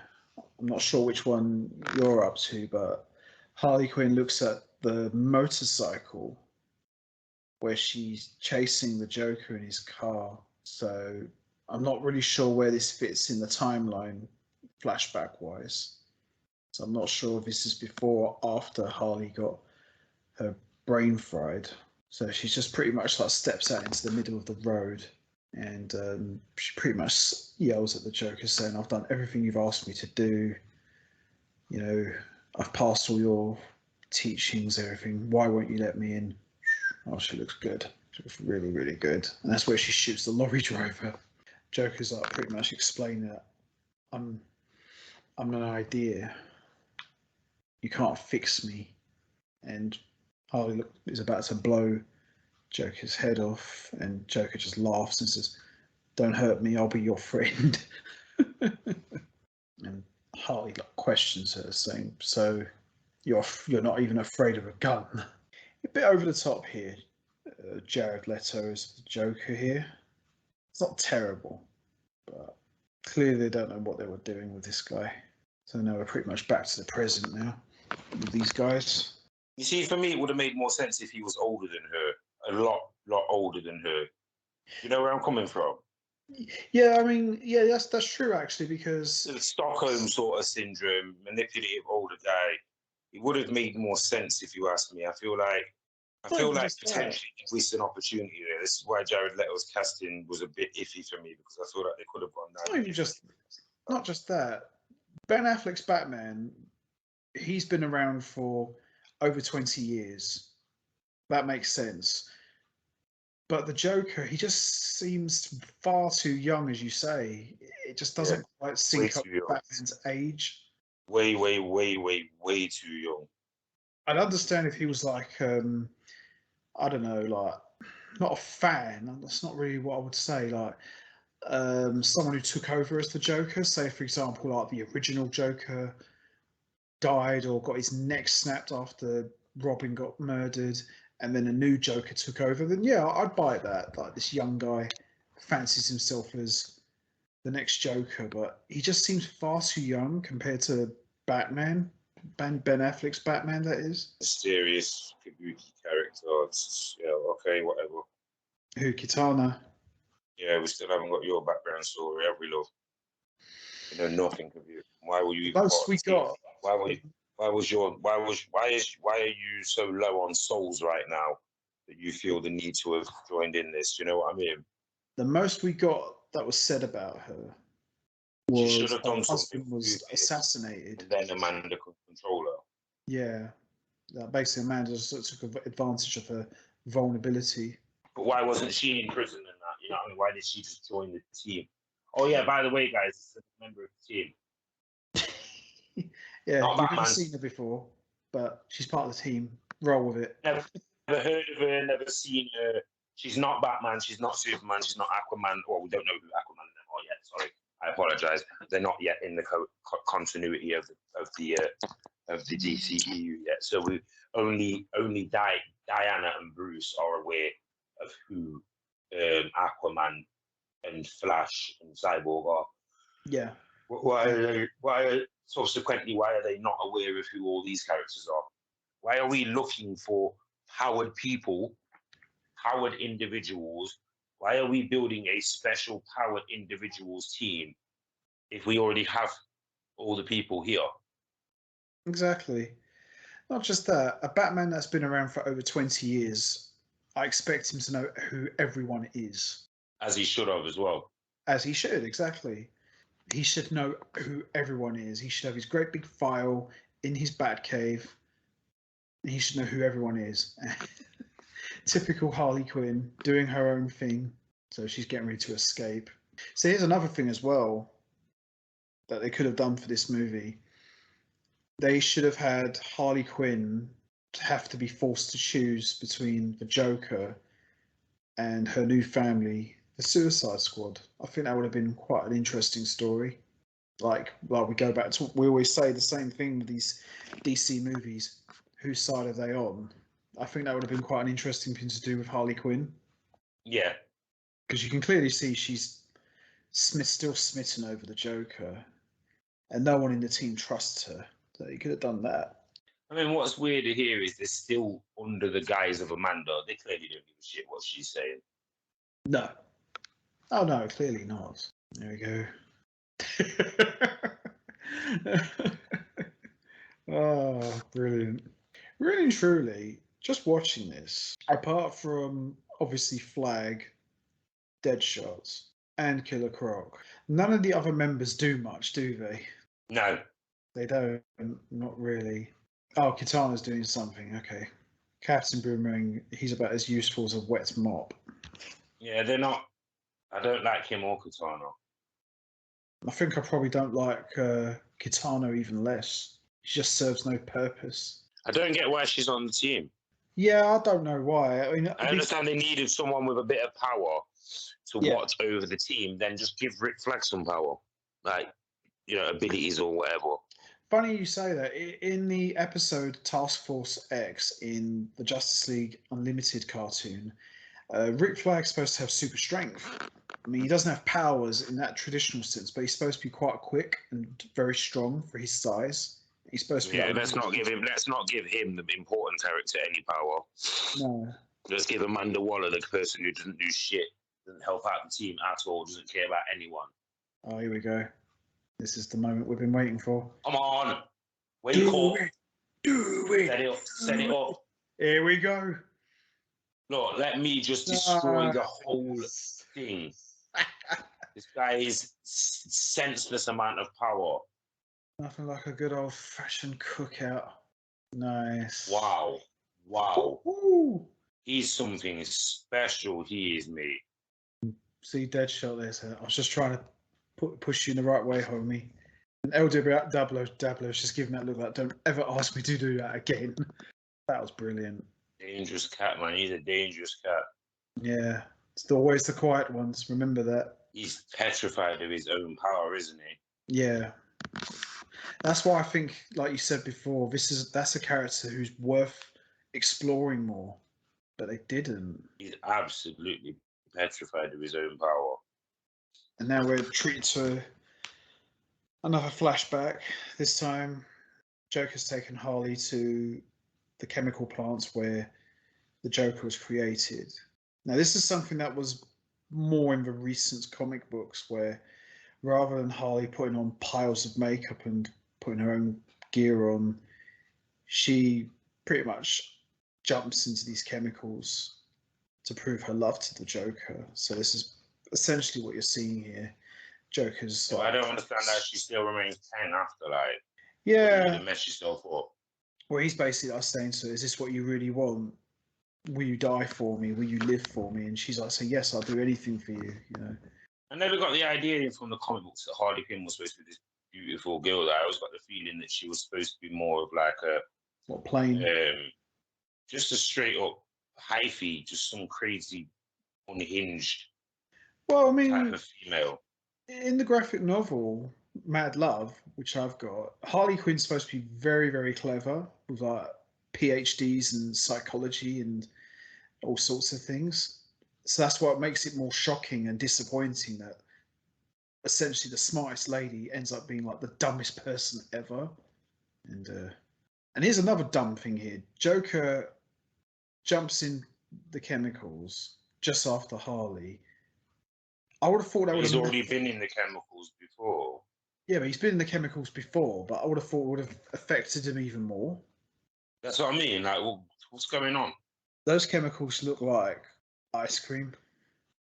I'm not sure which one you're up to, but Harley Quinn looks at the motorcycle where she's chasing the Joker in his car. So I'm not really sure where this fits in the timeline, flashback-wise. So I'm not sure if this is before or after Harley got her brain fried. So she just pretty much like steps out into the middle of the road, and she pretty much yells at the Joker saying, "I've done everything you've asked me to do. You know, I've passed all your teachings, everything. Why won't you let me in?" Oh, she looks good. She looks really, really good. And that's where she shoots the lorry driver. Joker's like pretty much explaining that I'm an idea. You can't fix me. And Harley is about to blow Joker's head off, and Joker just laughs and says, "Don't hurt me, I'll be your friend." And Harley questions her, saying, "So you're not even afraid of a gun?" A bit over the top here. Jared Leto is the Joker here. It's not terrible, but clearly they don't know what they were doing with this guy. So now we're pretty much back to the present now with these guys. You see, for me, it would have made more sense if he was older than her, a lot older than her. You know where I'm coming from? Yeah, I mean, yeah, that's true actually, because The Stockholm sort of syndrome, manipulative older guy. It would have made more sense if you ask me. I feel like potentially wasted an opportunity there. This is why Jared Leto's casting was a bit iffy for me, because I feel like they could have gone down. Not just that. Ben Affleck's Batman, he's been around for over 20 years. That makes sense. But the Joker, he just seems far too young, as you say. It just doesn't quite sync up with Batman's age. Way too young. I'd understand if he was like, I don't know, like, not a fan. That's not really what I would say. Like, someone who took over as the Joker, say, for example, like the original Joker died or got his neck snapped after Robin got murdered, and then a new Joker took over, then yeah, I'd buy that. Like, this young guy fancies himself as the next Joker, but he just seems far too young compared to Batman. Ben Affleck's Batman, that is. Mysterious kabuki character. Yeah, okay, whatever. Who, Kitana? Yeah, we still haven't got your background story, have we, love? You know nothing of you. Why were you? Most we got. Why are you so low on souls right now that you feel the need to have joined in this? You know what I mean? The most we got that was said about her was she should have done her something. Husband was assassinated. And then Amanda could control her. Yeah, basically Amanda just took advantage of her vulnerability. But why wasn't she in prison and that? You know what I mean? Why did she just join the team? Oh yeah, by the way, guys, this is a member of the team. Yeah, you've never seen her before, but she's part of the team. Roll with it. Never heard of her, never seen her. She's not Batman, she's not Superman, she's not Aquaman. Well, we don't know who Aquaman are yet, sorry. I apologize. They're not yet in the continuity of the DCEU yet. So we only Diana and Bruce are aware of who Aquaman and Flash and Cyborg are. Yeah. Why are they not aware of who all these characters are? Why are we looking for powered people, powered individuals? Why are we building a special powered individuals team if we already have all the people here? Exactly. Not just that, a Batman that's been around for over 20 years, I expect him to know who everyone is. As he should have as well. As he should, exactly. He should know who everyone is. He should have his great big file in his Batcave. He should know who everyone is. Typical Harley Quinn, doing her own thing. So she's getting ready to escape. So here's another thing as well that they could have done for this movie. They should have had Harley Quinn have to be forced to choose between the Joker and her new family, the Suicide Squad. I think that would have been quite an interesting story. Like we go back to, we always say the same thing with these DC movies. Whose side are they on? I think that would have been quite an interesting thing to do with Harley Quinn. Yeah. Because you can clearly see she's still smitten over the Joker, and no one in the team trusts her. So you could have done that. I mean, what's weird here is they're still under the guise of Amanda. They clearly don't give a shit what she's saying. No. Oh, no, clearly not. There we go. Oh, brilliant. Really and truly, just watching this, apart from obviously Flagg, Deadshot, and Killer Croc, none of the other members do much, do they? No. They don't, not really. Oh, Kitana's doing something, okay. Captain Boomerang, he's about as useful as a wet mop. Yeah, they're not. I don't like him or Kitana. I think I probably don't like Kitana even less. She just serves no purpose. I don't get why she's on the team. Yeah, I don't know why. I mean, I understand they needed someone with a bit of power to Yeah. watch over the team. Then just give Rick Flag some power, like abilities or whatever. Funny you say that. In the episode Task Force X in the Justice League Unlimited cartoon, Rick Flag's supposed to have super strength. I mean, he doesn't have powers in that traditional sense, but he's supposed to be quite quick and very strong for his size. He's supposed to be Yeah, like, let's not give him the important character any power. no. Let's give Amanda Waller, the person who doesn't do shit, doesn't help out the team at all, doesn't care about anyone. Oh, here we go. This is the moment we've been waiting for. Come on, wake up! Do it! Set it up! Set it up! Here we go. Look, let me just destroy the whole thing. This guy is senseless amount of power. Nothing like a good old-fashioned cookout. Nice. Wow. Wow. Ooh. He's something special. He is, mate. See, Deadshot there. So I was just trying to push you in the right way, homie. And Diablo's just giving that look like, don't ever ask me to do that again. That was brilliant. Dangerous cat, man. He's a dangerous cat. Yeah. It's always the quiet ones. Remember that. He's petrified of his own power, isn't he? Yeah. That's why I think, like you said before, that's a character who's worth exploring more. But they didn't. He's absolutely petrified of his own power. And now we're treated to another flashback. This time, Joker's taken Harley to the chemical plants where the Joker was created. Now, this is something that was more in the recent comic books, where rather than Harley putting on piles of makeup and putting her own gear on, she pretty much jumps into these chemicals to prove her love to the Joker. So this is essentially what you're seeing here. Joker's. So I don't understand that she still remains 10 after, like. Yeah. You mess yourself up. Well, he's basically like saying to her, is this what you really want? Will you die for me? Will you live for me? And she's like, say, yes, I'll do anything for you, you know. I never got the idea from the comic books that Harley Quinn was supposed to be this beautiful girl. I always got the feeling that she was supposed to be more of like a... What, plain? Just a straight up hyphy, just some crazy, unhinged well, I mean, type of female. In the graphic novel, Mad Love, which I've got, Harley Quinn's supposed to be very, very clever with like PhDs in psychology and all sorts of things. So that's what makes it more shocking and disappointing that essentially the smartest lady ends up being like the dumbest person ever. And here's another dumb thing here. Joker jumps in the chemicals just after Harley. I would have thought that would have... He's already been in the chemicals before. Yeah, but he's been in the chemicals before, but I would have thought it would have affected him even more. That's what I mean. Like, what's going on? Those chemicals look like ice cream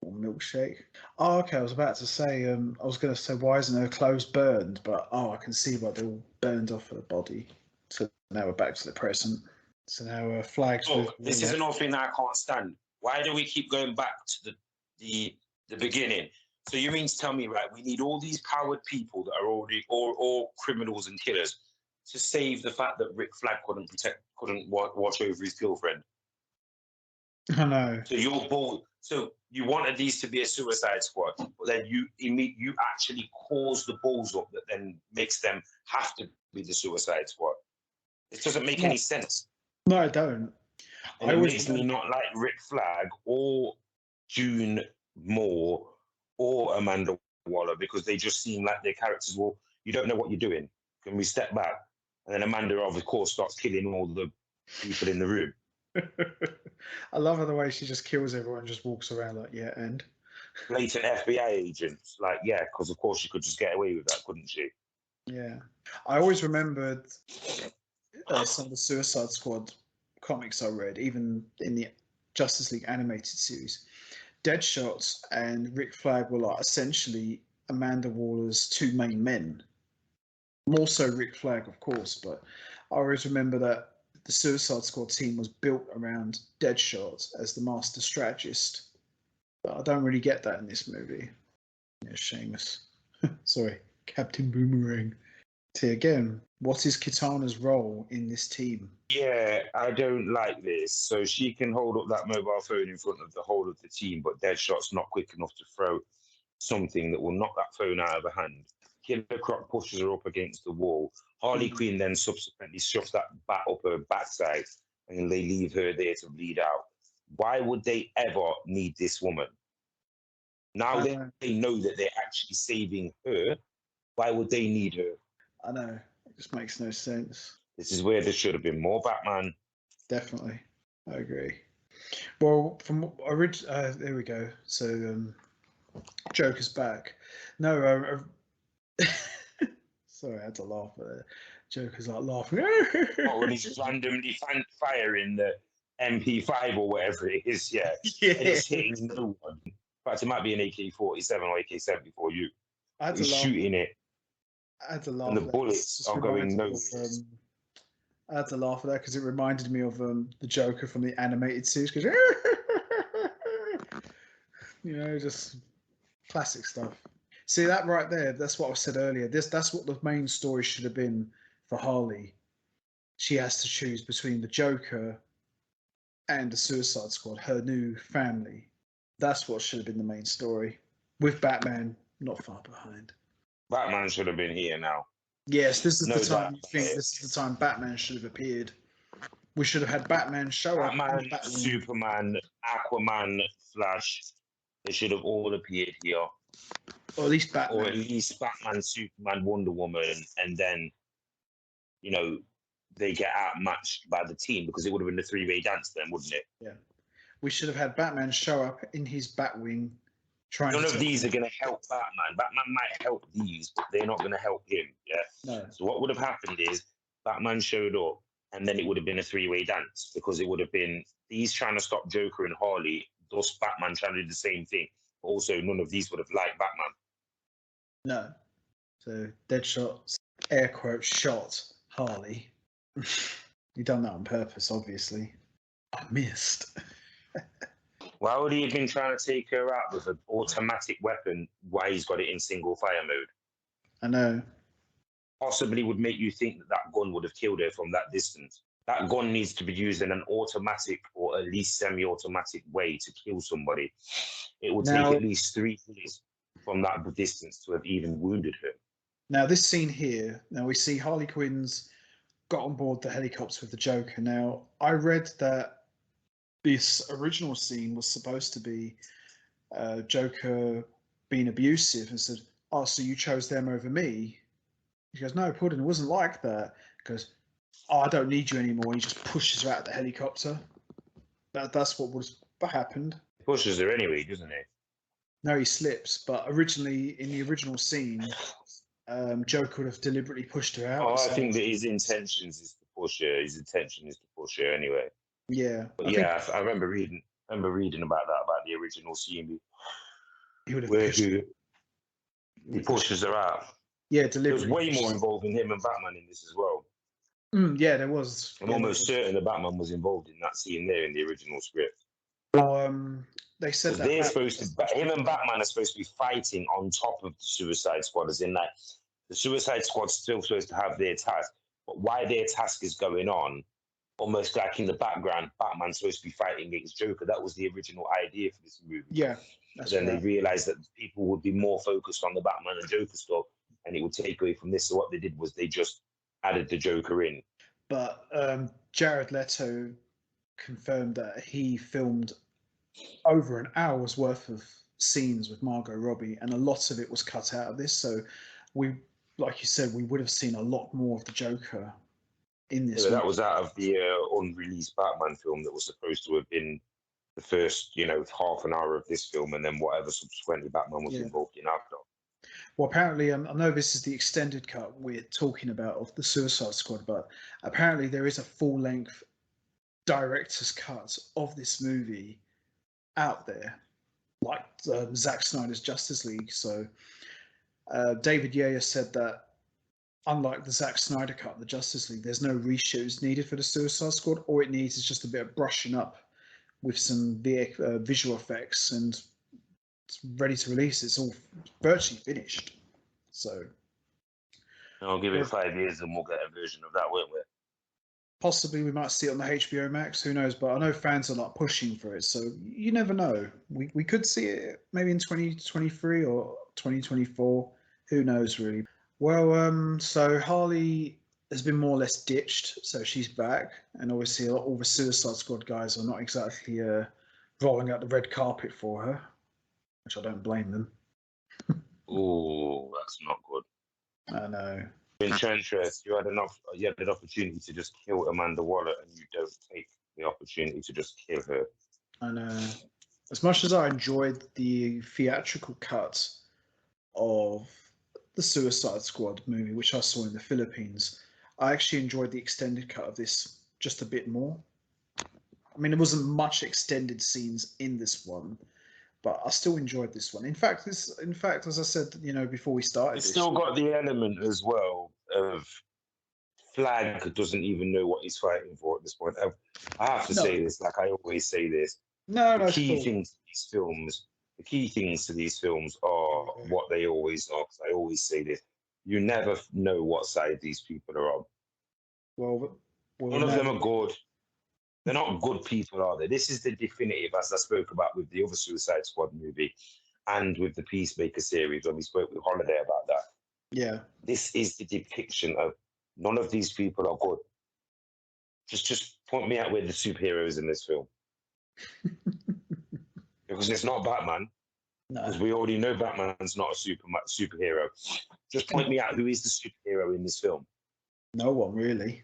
or milkshake. Oh, okay. I was about to say, I was going to say, why isn't her clothes burned? But, I can see why they're all burned off her body. So now we're back to the present. So now Flagg's with... This is another thing that I can't stand. Why do we keep going back to the beginning? So you mean to tell me, right, we need all these powered people that are already all criminals and killers to save the fact that Rick Flag couldn't watch over his girlfriend? I know. So you're bold. So you wanted these to be a suicide squad, but then you actually cause the balls up that then makes them have to be the suicide squad. It doesn't make any sense. No, I don't. And it makes me not like Rick Flag or June Moore or Amanda Waller, because they just seem like their characters. Well, you don't know what you're doing. Can we step back? And then Amanda, of course, starts killing all the people in the room. I love her the way she just kills everyone and just walks around like, yeah, and blatant FBI agents, like, yeah, because of course she could just get away with that, couldn't she? Yeah. I always remembered some of the Suicide Squad comics I read, even in the Justice League animated series. Deadshot and Rick Flag were like essentially Amanda Waller's two main men. More so Rick Flag, of course, but I always remember that the Suicide Squad team was built around Deadshot as the master strategist. But I don't really get that in this movie. Yeah, Seamus. Sorry, Captain Boomerang. See, again, what is Kitana's role in this team? Yeah, I don't like this. So she can hold up that mobile phone in front of the whole of the team, but Deadshot's not quick enough to throw something that will knock that phone out of her hand. Killer Croc pushes her up against the wall. Harley Quinn then subsequently shoves that bat up her backside, and they leave her there to bleed out. Why would they ever need this woman? Now they know that they're actually saving her. Why would they need her? I know. It just makes no sense. This is where there should have been more Batman. Definitely. I agree. Well, from there we go. So Joker's back. No, sorry, I had to laugh at it. Joker's like laughing. Oh, when he's randomly firing the MP5 or whatever it is, yeah. Yeah. And it's hitting no one. In fact, it might be an AK-47 or AK-74U. I had to He's laugh. shooting it. I had to laugh. And the bullets are going nowhere. I had to laugh at that because it reminded me of the Joker from the animated series. Because just classic stuff. See that right there? That's what I said earlier. That's what the main story should have been for Harley. She has to choose between the Joker and the Suicide Squad, her new family. That's what should have been the main story. With Batman not far behind. Batman should have been here now. Yes, this is the time you think this is the time Batman should have appeared. We should have had Batman show up. Batman, Superman, Aquaman, Flash. They should have all appeared here. Or at least Batman. Or at least Batman, Superman, Wonder Woman, and then, they get outmatched by the team because it would have been a three-way dance then, wouldn't it? Yeah. We should have had Batman show up in his Batwing. None of these are going to help Batman. Batman might help these, but they're not going to help him. Yeah. No. So what would have happened is Batman showed up, and then it would have been a three-way dance because it would have been these trying to stop Joker and Harley, thus Batman trying to do the same thing. But also, none of these would have liked Batman. No. So Deadshot, air quote, shot Harley. He done that on purpose, obviously. I missed. Why would he have been trying to take her out with an automatic weapon? Why he's got it in single fire mode? I know. Possibly would make you think that gun would have killed her from that distance. That gun needs to be used in an automatic or at least semi-automatic way to kill somebody. It would take at least 3 bullets from that distance to have even wounded her. Now, this scene here, we see Harley Quinn's got on board the helicopter with the Joker. Now, I read that this original scene was supposed to be Joker being abusive and said, "Oh, so you chose them over me?" He goes, "No, Puddin', it wasn't like that." He goes, "Oh, I don't need you anymore." He just pushes her out of the helicopter. That's what happened. He pushes her anyway, doesn't he? No, he slips. But originally, in the original scene, Joker would have deliberately pushed her out. Oh, I think that his intentions is to push her. His intention is to push her anyway. Yeah. But I remember reading about that, about the original scene where he pushes her out. Yeah, deliberately. There's way more involved in him and Batman in this as well. Yeah, there was. I'm almost certain that Batman was involved in that scene there in the original script. Well, they said that they're supposed to. Him and Batman are supposed to be fighting on top of the Suicide Squad, as in that the Suicide Squad's still supposed to have their task, but while their task is going on, almost like in the background, Batman's supposed to be fighting against Joker. That was the original idea for this movie. Yeah. But then they realized that people would be more focused on the Batman and Joker stuff, and it would take away from this. So what they did was they just added the Joker in. But Jared Leto confirmed that he filmed over an hour's worth of scenes with Margot Robbie, and a lot of it was cut out of this. So we, like you said, we would have seen a lot more of the Joker in this. Yeah, that was out of the unreleased Batman film that was supposed to have been the first, half an hour of this film, and then whatever subsequently Batman was involved in after. Well, apparently, I know this is the extended cut we're talking about of the Suicide Squad, but apparently there is a full-length director's cut of this movie out there, like Zack Snyder's Justice League. So David Ayer said that unlike the Zack Snyder cut of the Justice League, there's no reshoots needed for the Suicide Squad. All it needs is just a bit of brushing up with some visual effects, and it's ready to release. It's all virtually finished. So I'll give it 5 years and we'll get a version of that, won't we? Possibly we might see it on the HBO Max. Who knows? But I know fans are like pushing for it, so you never know. We could see it maybe in 2023 or 2024. Who knows, really? Well, so Harley has been more or less ditched, so she's back, and obviously all the Suicide Squad guys are not exactly rolling out the red carpet for her, which I don't blame them. Oh, that's not good. I know. Enchantress, you had an opportunity to just kill Amanda Waller, and you don't take the opportunity to just kill her. I know. As much as I enjoyed the theatrical cut of the Suicide Squad movie, which I saw in the Philippines, I actually enjoyed the extended cut of this just a bit more. I mean, there wasn't much extended scenes in this one, but I still enjoyed this one. In fact, as I said, before we started, It's still got the element as well of Flagg doesn't even know what he's fighting for at this point. I have to say this, like I always say this. No, The it's key cool. things to these films are what they always are. Because I always say this: you never know what side these people are on. Well, None of them are good. They're not good people, are they? This is the definitive, as I spoke about with the other Suicide Squad movie and with the Peacemaker series when we spoke with Holiday about that. Yeah. This is the depiction of none of these people are good. Just point me out where the superheroes in this film. Because it's not Batman. No. Because we already know Batman's not a superhero. Just point me out who is the superhero in this film. No one, really.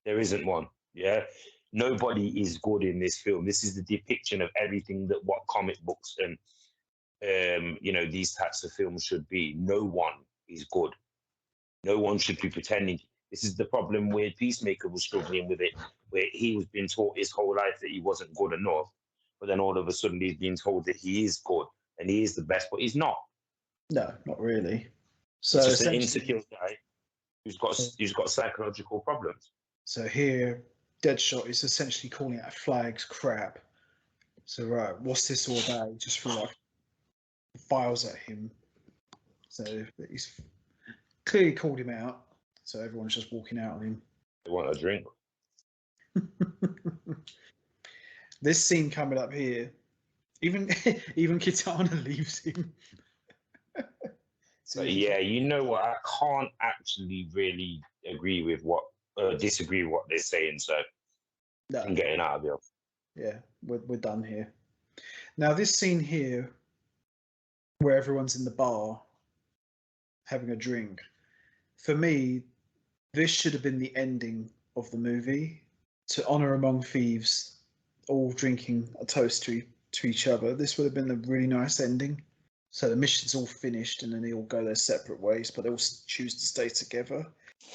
There isn't one. Yeah. Nobody is good in this film. This is the depiction of everything that what comic books and these types of films should be. No one is good. No one should be pretending. This is the problem where Peacemaker was struggling with it, where he was being taught his whole life that he wasn't good enough, but then all of a sudden he's being told that he is good and he is the best, but he's not. No, not really. So he's just an insecure guy who's got psychological problems. So here, Deadshot is essentially calling out Flagg's crap. So right, what's this all about? He just feel like files at him. So he's clearly called him out. So everyone's just walking out on him. They want a drink. This scene coming up here, even Kitana leaves him. So yeah, you know what? I can't actually really agree with disagree with what they're saying. So I'm getting out of here. Yeah, we're done here. Now this scene here, where everyone's in the bar having a drink, for me, this should have been the ending of the movie. To honor among thieves, all drinking a toast to each other. This would have been a really nice ending. So the mission's all finished, and then they all go their separate ways, but they all choose to stay together.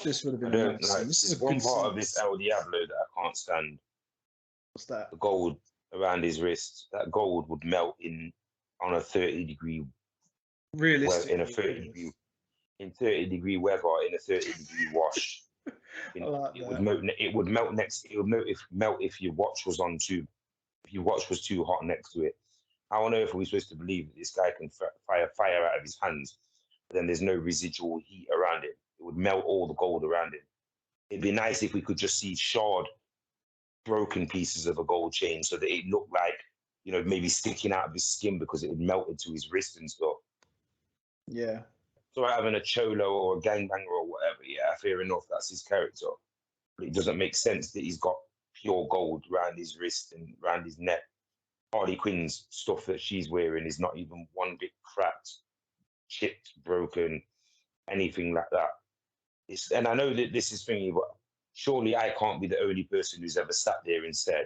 This would have been a nice scene. This is one part of this El Diablo that I can't stand. What's that? The gold around his wrist. That gold would melt on a 30-degree. Realistic. In a 30-degree. In 30-degree weather, in a 30-degree wash. It would melt if your watch was on too. If your watch was too hot next to it. How on earth are we supposed to believe that this guy can fire fire out of his hands, but then there's no residual heat around it? It would melt all the gold around it. It'd be nice if we could just see shard, broken pieces of a gold chain so that it looked like, maybe sticking out of his skin because it had melted to his wrist and stuff. Yeah. So having a cholo or a gangbanger or whatever, yeah, fair enough, that's his character. But it doesn't make sense that he's got pure gold around his wrist and around his neck. Harley Quinn's stuff that she's wearing is not even one bit cracked, chipped, broken, anything like that. And I know that this is thingy, but surely I can't be the only person who's ever sat there and said,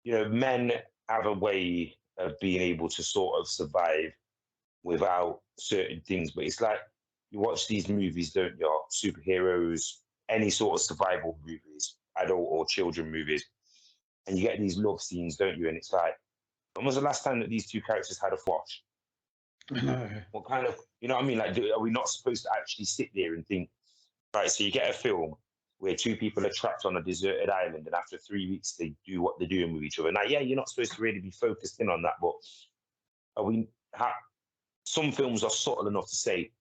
men have a way of being able to sort of survive without certain things. But it's like you watch these movies, don't you? Superheroes, any sort of survival movies, adult or children movies. And you get these love scenes, don't you? And it's like, when was the last time that these two characters had a flash? What kind of, you know what I mean? Like, are we not supposed to actually sit there and think, right, so you get a film where two people are trapped on a deserted island and after 3 weeks they do what they're doing with each other. Now, yeah, you're not supposed to really be focused in on that, but some films are subtle enough to say,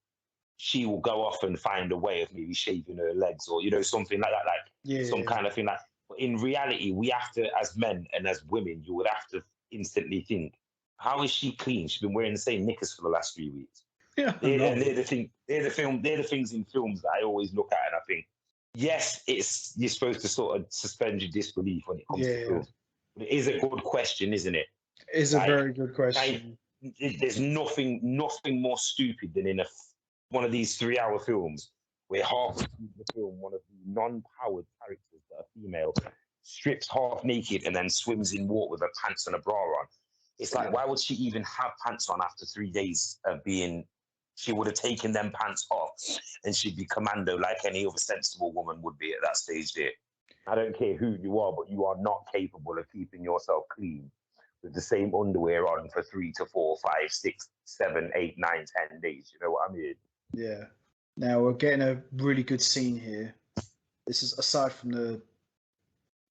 she will go off and find a way of maybe shaving her legs or, you know, something like that, like some kind of thing. Like, but in reality, we have to, as men and as women, you would have to instantly think, how is she clean? She's been wearing the same knickers for the last 3 weeks. Yeah, they're the things in films that I always look at and I think, yes, you're supposed to sort of suspend your disbelief when it comes to films. But it is a good question, isn't it? It is a very good question. There's nothing more stupid than in one of these 3-hour films where half of the film, one of the non-powered characters that are female, strips half naked and then swims in water with her pants and a bra on. It's like, why would she even have pants on after 3 days of being? She would have taken them pants off and she'd be commando like any other sensible woman would be at that stage there. I don't care who you are, but you are not capable of keeping yourself clean with the same underwear on for 3 to 4, 5, 6, 7, 8, 9, 10 days. You know what I mean? Yeah. Now we're getting a really good scene here. This is aside from the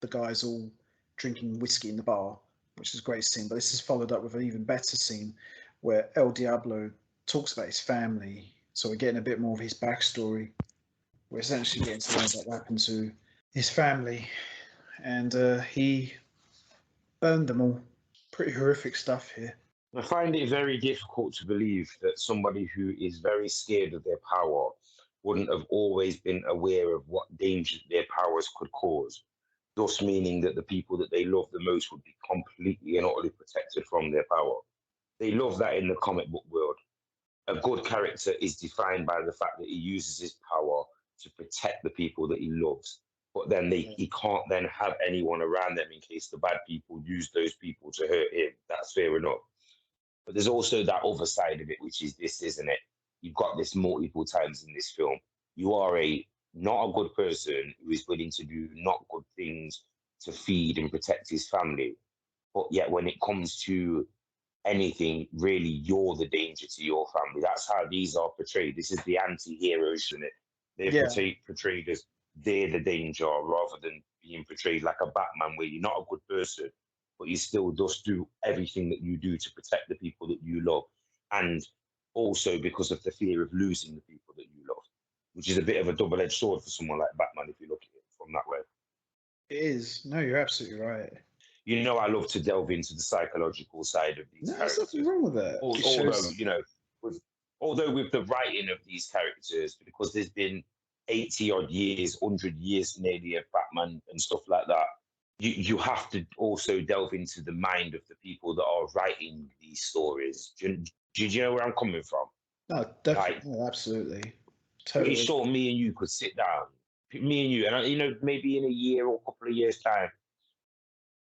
guys all drinking whiskey in the bar, which is a great scene, but this is followed up with an even better scene where El Diablo talks about his family. So we're getting a bit more of his backstory. We're essentially getting to learn what happened to his family, and he burned them all. Pretty horrific stuff here. I find it very difficult to believe that somebody who is very scared of their power wouldn't have always been aware of what danger their powers could cause, thus meaning that the people that they love the most would be completely and utterly protected from their power. They love that in the comic book world. A good character is defined by the fact that he uses his power to protect the people that he loves, but then he can't then have anyone around them in case the bad people use those people to hurt him. That's fair enough. But there's also that other side of it, which is this, isn't it? You've got this multiple times in this film. You are not a good person who is willing to do not good things to feed and protect his family. But yet when it comes to anything, really, you're the danger to your family. That's how these are portrayed. This is the anti-heroes, isn't it? They're portrayed as they're the danger rather than being portrayed like a Batman where you're not a good person, but you still just do everything that you do to protect the people that you love. And also because of the fear of losing the people that you love, which is a bit of a double-edged sword for someone like Batman, if you look at it from that way. It is. No, you're absolutely right. You know, I love to delve into the psychological side of these characters. There's nothing wrong with that. Although, you know, with the writing of these characters, because there's been 80-odd years, 100 years nearly of Batman and stuff like that, you have to also delve into the mind of the people that are writing these stories. Do you know where I'm coming from? No, definitely, absolutely. Totally. Pretty sure me and you could sit down, and you know, maybe in a year or a couple of years' time,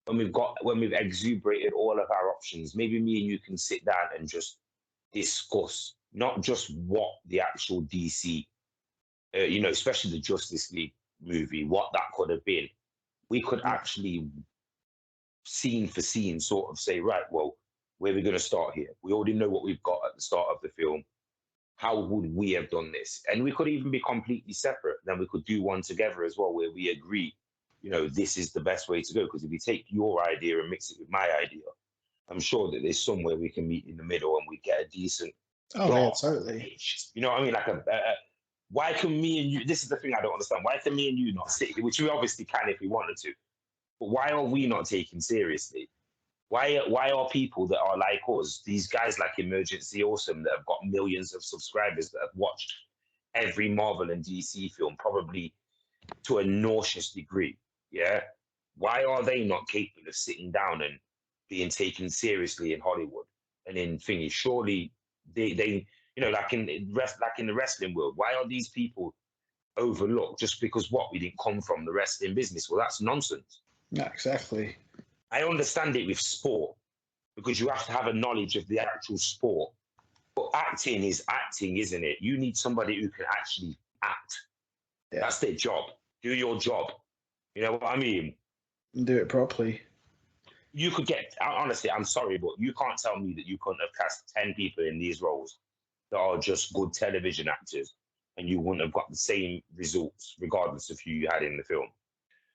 when we've exuberated all of our options, maybe me and you can sit down and just discuss not just what the actual DC, you know, especially the Justice League movie, what that could have been. We could actually, scene for scene, sort of say, right, well, where are we going to start here? We already know what we've got at the start of the film. How would we have done this? And we could even be completely separate. Then we could do one together as well, where we agree, you know, this is the best way to go. Because if we take your idea and mix it with my idea, I'm sure that there's somewhere we can meet in the middle and we get a decent. Yeah, totally. You know what I mean? Like why can me and you? This is the thing I don't understand. Why can me and you not sit? Which we obviously can if we wanted to, but why are we not taken seriously? Why are people that are like us, these guys like Emergency Awesome that have got millions of subscribers that have watched every Marvel and DC film, probably to a nauseous degree, yeah? Why are they not capable of sitting down and being taken seriously in Hollywood and in thingy? Surely they you know, like in the wrestling world, why are these people overlooked just because we didn't come from the wrestling business? Well, that's nonsense. Yeah, exactly. I understand it with sport because you have to have a knowledge of the actual sport. But acting is acting, isn't it? You need somebody who can actually act. Yeah. That's their job. Do your job. You know what I mean? Do it properly. You could honestly, I'm sorry, but you can't tell me that you couldn't have cast 10 people in these roles that are just good television actors and you wouldn't have got the same results regardless of who you had in the film.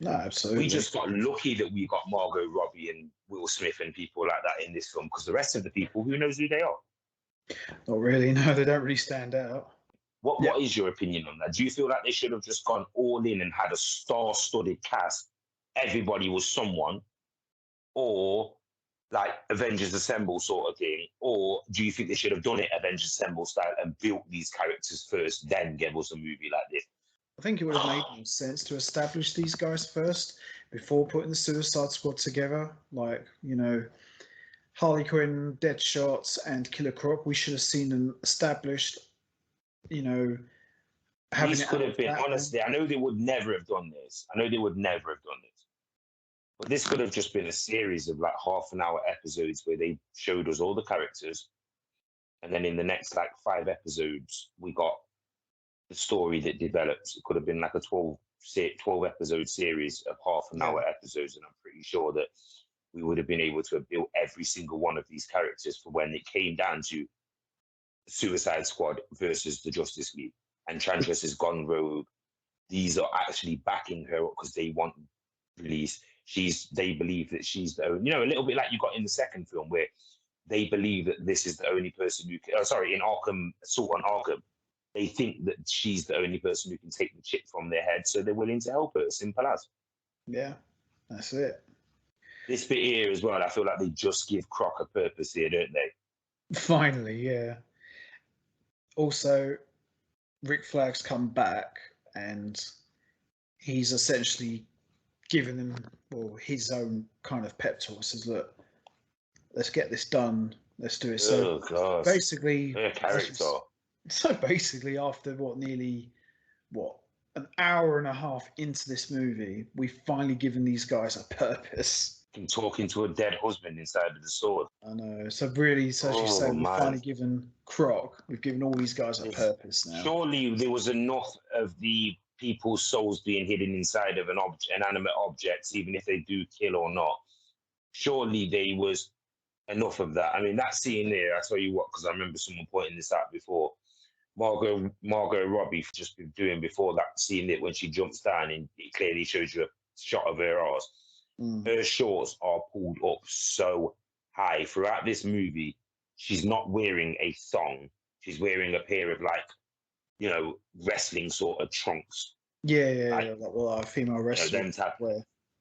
No, absolutely. We just got lucky that we got Margot Robbie and Will Smith and people like that in this film, because the rest of the people, who knows who they are? Not really. No, they don't really stand out. What is your opinion on that? Do you feel like they should have just gone all in and had a star-studded cast? Everybody was someone, or like Avengers Assemble sort of thing? Or do you think they should have done it Avengers Assemble style and built these characters first, then give us a movie like this? I think it would have made more sense to establish these guys first before putting the Suicide Squad together. Like, you know, Harley Quinn, Deadshot, and Killer Croc. We should have seen them established. You know, having These could have been, honestly, I know they would never have done this. But this could have just been a series of like half-an-hour episodes where they showed us all the characters. And then in the next like 5 episodes, we got the story that develops. It could have been like a 12 episode series of half-an-hour episodes. And I'm pretty sure that we would have been able to have built every single one of these characters for when it came down to the Suicide Squad versus the Justice League. Enchantress has gone rogue. These are actually backing her up because they want release. They believe that she's the only, you know, a little bit like you got in the second film where they believe that this is the only person who can, in Arkham, Assault on Arkham, they think that she's the only person who can take the chip from their head, so they're willing to help her, simple as. Yeah, that's it. This bit here as well, I feel like they just give Croc a purpose here, don't they? Finally, yeah. Also, Rick Flagg's come back and he's essentially given them, well, his own kind of pep talk. Says, look, let's get this done. Let's do it. So basically, after nearly an hour and a half into this movie, we've finally given these guys a purpose. Talking to a dead husband inside of the sword. I know. So really, so as you say, we've finally given Croc, we've given all these guys a purpose now. Surely there was enough of the people's souls being hidden inside of an inanimate objects, even if they do kill or not. Surely there was enough of that. I mean, that scene there, I tell you what, because I remember someone pointing this out before. Margot Robbie just been doing before that scene there when she jumps down and it clearly shows you a shot of her ass. Her shorts are pulled up so high throughout this movie. She's not wearing a thong. She's wearing a pair of wrestling sort of trunks. Like female wrestling. Them type.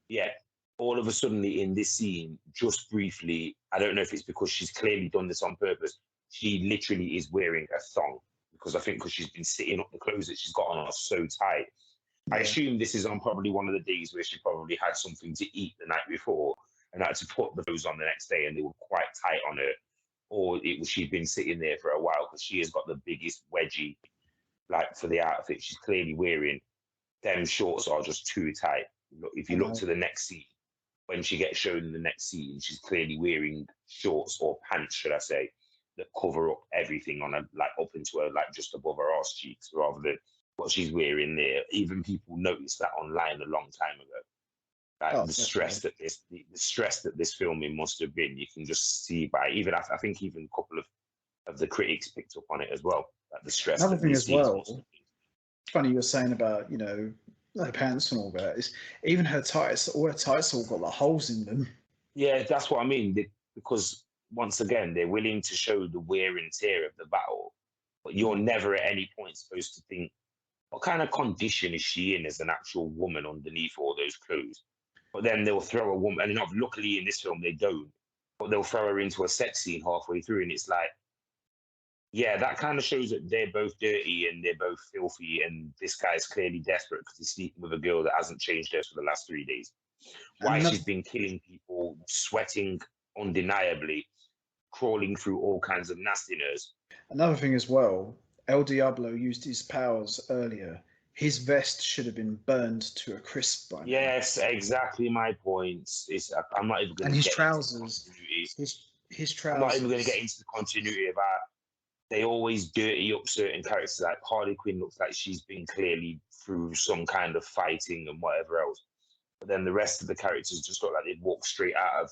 Yeah. All of a sudden in this scene, just briefly, I don't know if it's because she's clearly done this on purpose. She literally is wearing a thong because she's been sitting up the clothes that she's got on are so tight. I assume this is on probably one of the days where she probably had something to eat the night before and had to put the clothes on the next day and they were quite tight on her. Or she'd been sitting there for a while because she has got the biggest wedgie for the outfit she's clearly wearing. Them shorts are just too tight. If you look to the next scene, when she gets shown in the next scene, she's clearly wearing shorts or pants, should I say, that cover up everything on her, up into her, just above her arse cheeks, rather than what she's wearing there. Even people noticed that online a long time ago. The stress that this filming must have been, you can just see by even I think even a couple of the critics picked up on it as well. The stress. Another thing as well. Funny you were saying about her pants and all that. Is even her tights. All her tights all got holes in them. Yeah, that's what I mean. Because once again, they're willing to show the wear and tear of the battle, but you're never at any point supposed to think, what kind of condition is she in as an actual woman underneath all those clothes? But then they'll throw a woman, and luckily in this film they don't, but they'll throw her into a sex scene halfway through, and it's like, yeah, that kind of shows that they're both dirty and they're both filthy, and this guy's clearly desperate because he's sleeping with a girl that hasn't changed her for the last 3 days. Why she's been killing people, sweating undeniably, crawling through all kinds of nastiness. Another thing as well, El Diablo used his powers earlier. His vest should have been burned to a crisp by now. Yes, exactly my point. I'm not even going to get his trousers. His trousers. I'm not even going to get into the continuity about they always dirty up certain characters. Like Harley Quinn looks like she's been clearly through some kind of fighting and whatever else. But then the rest of the characters just look like they'd walk straight out of,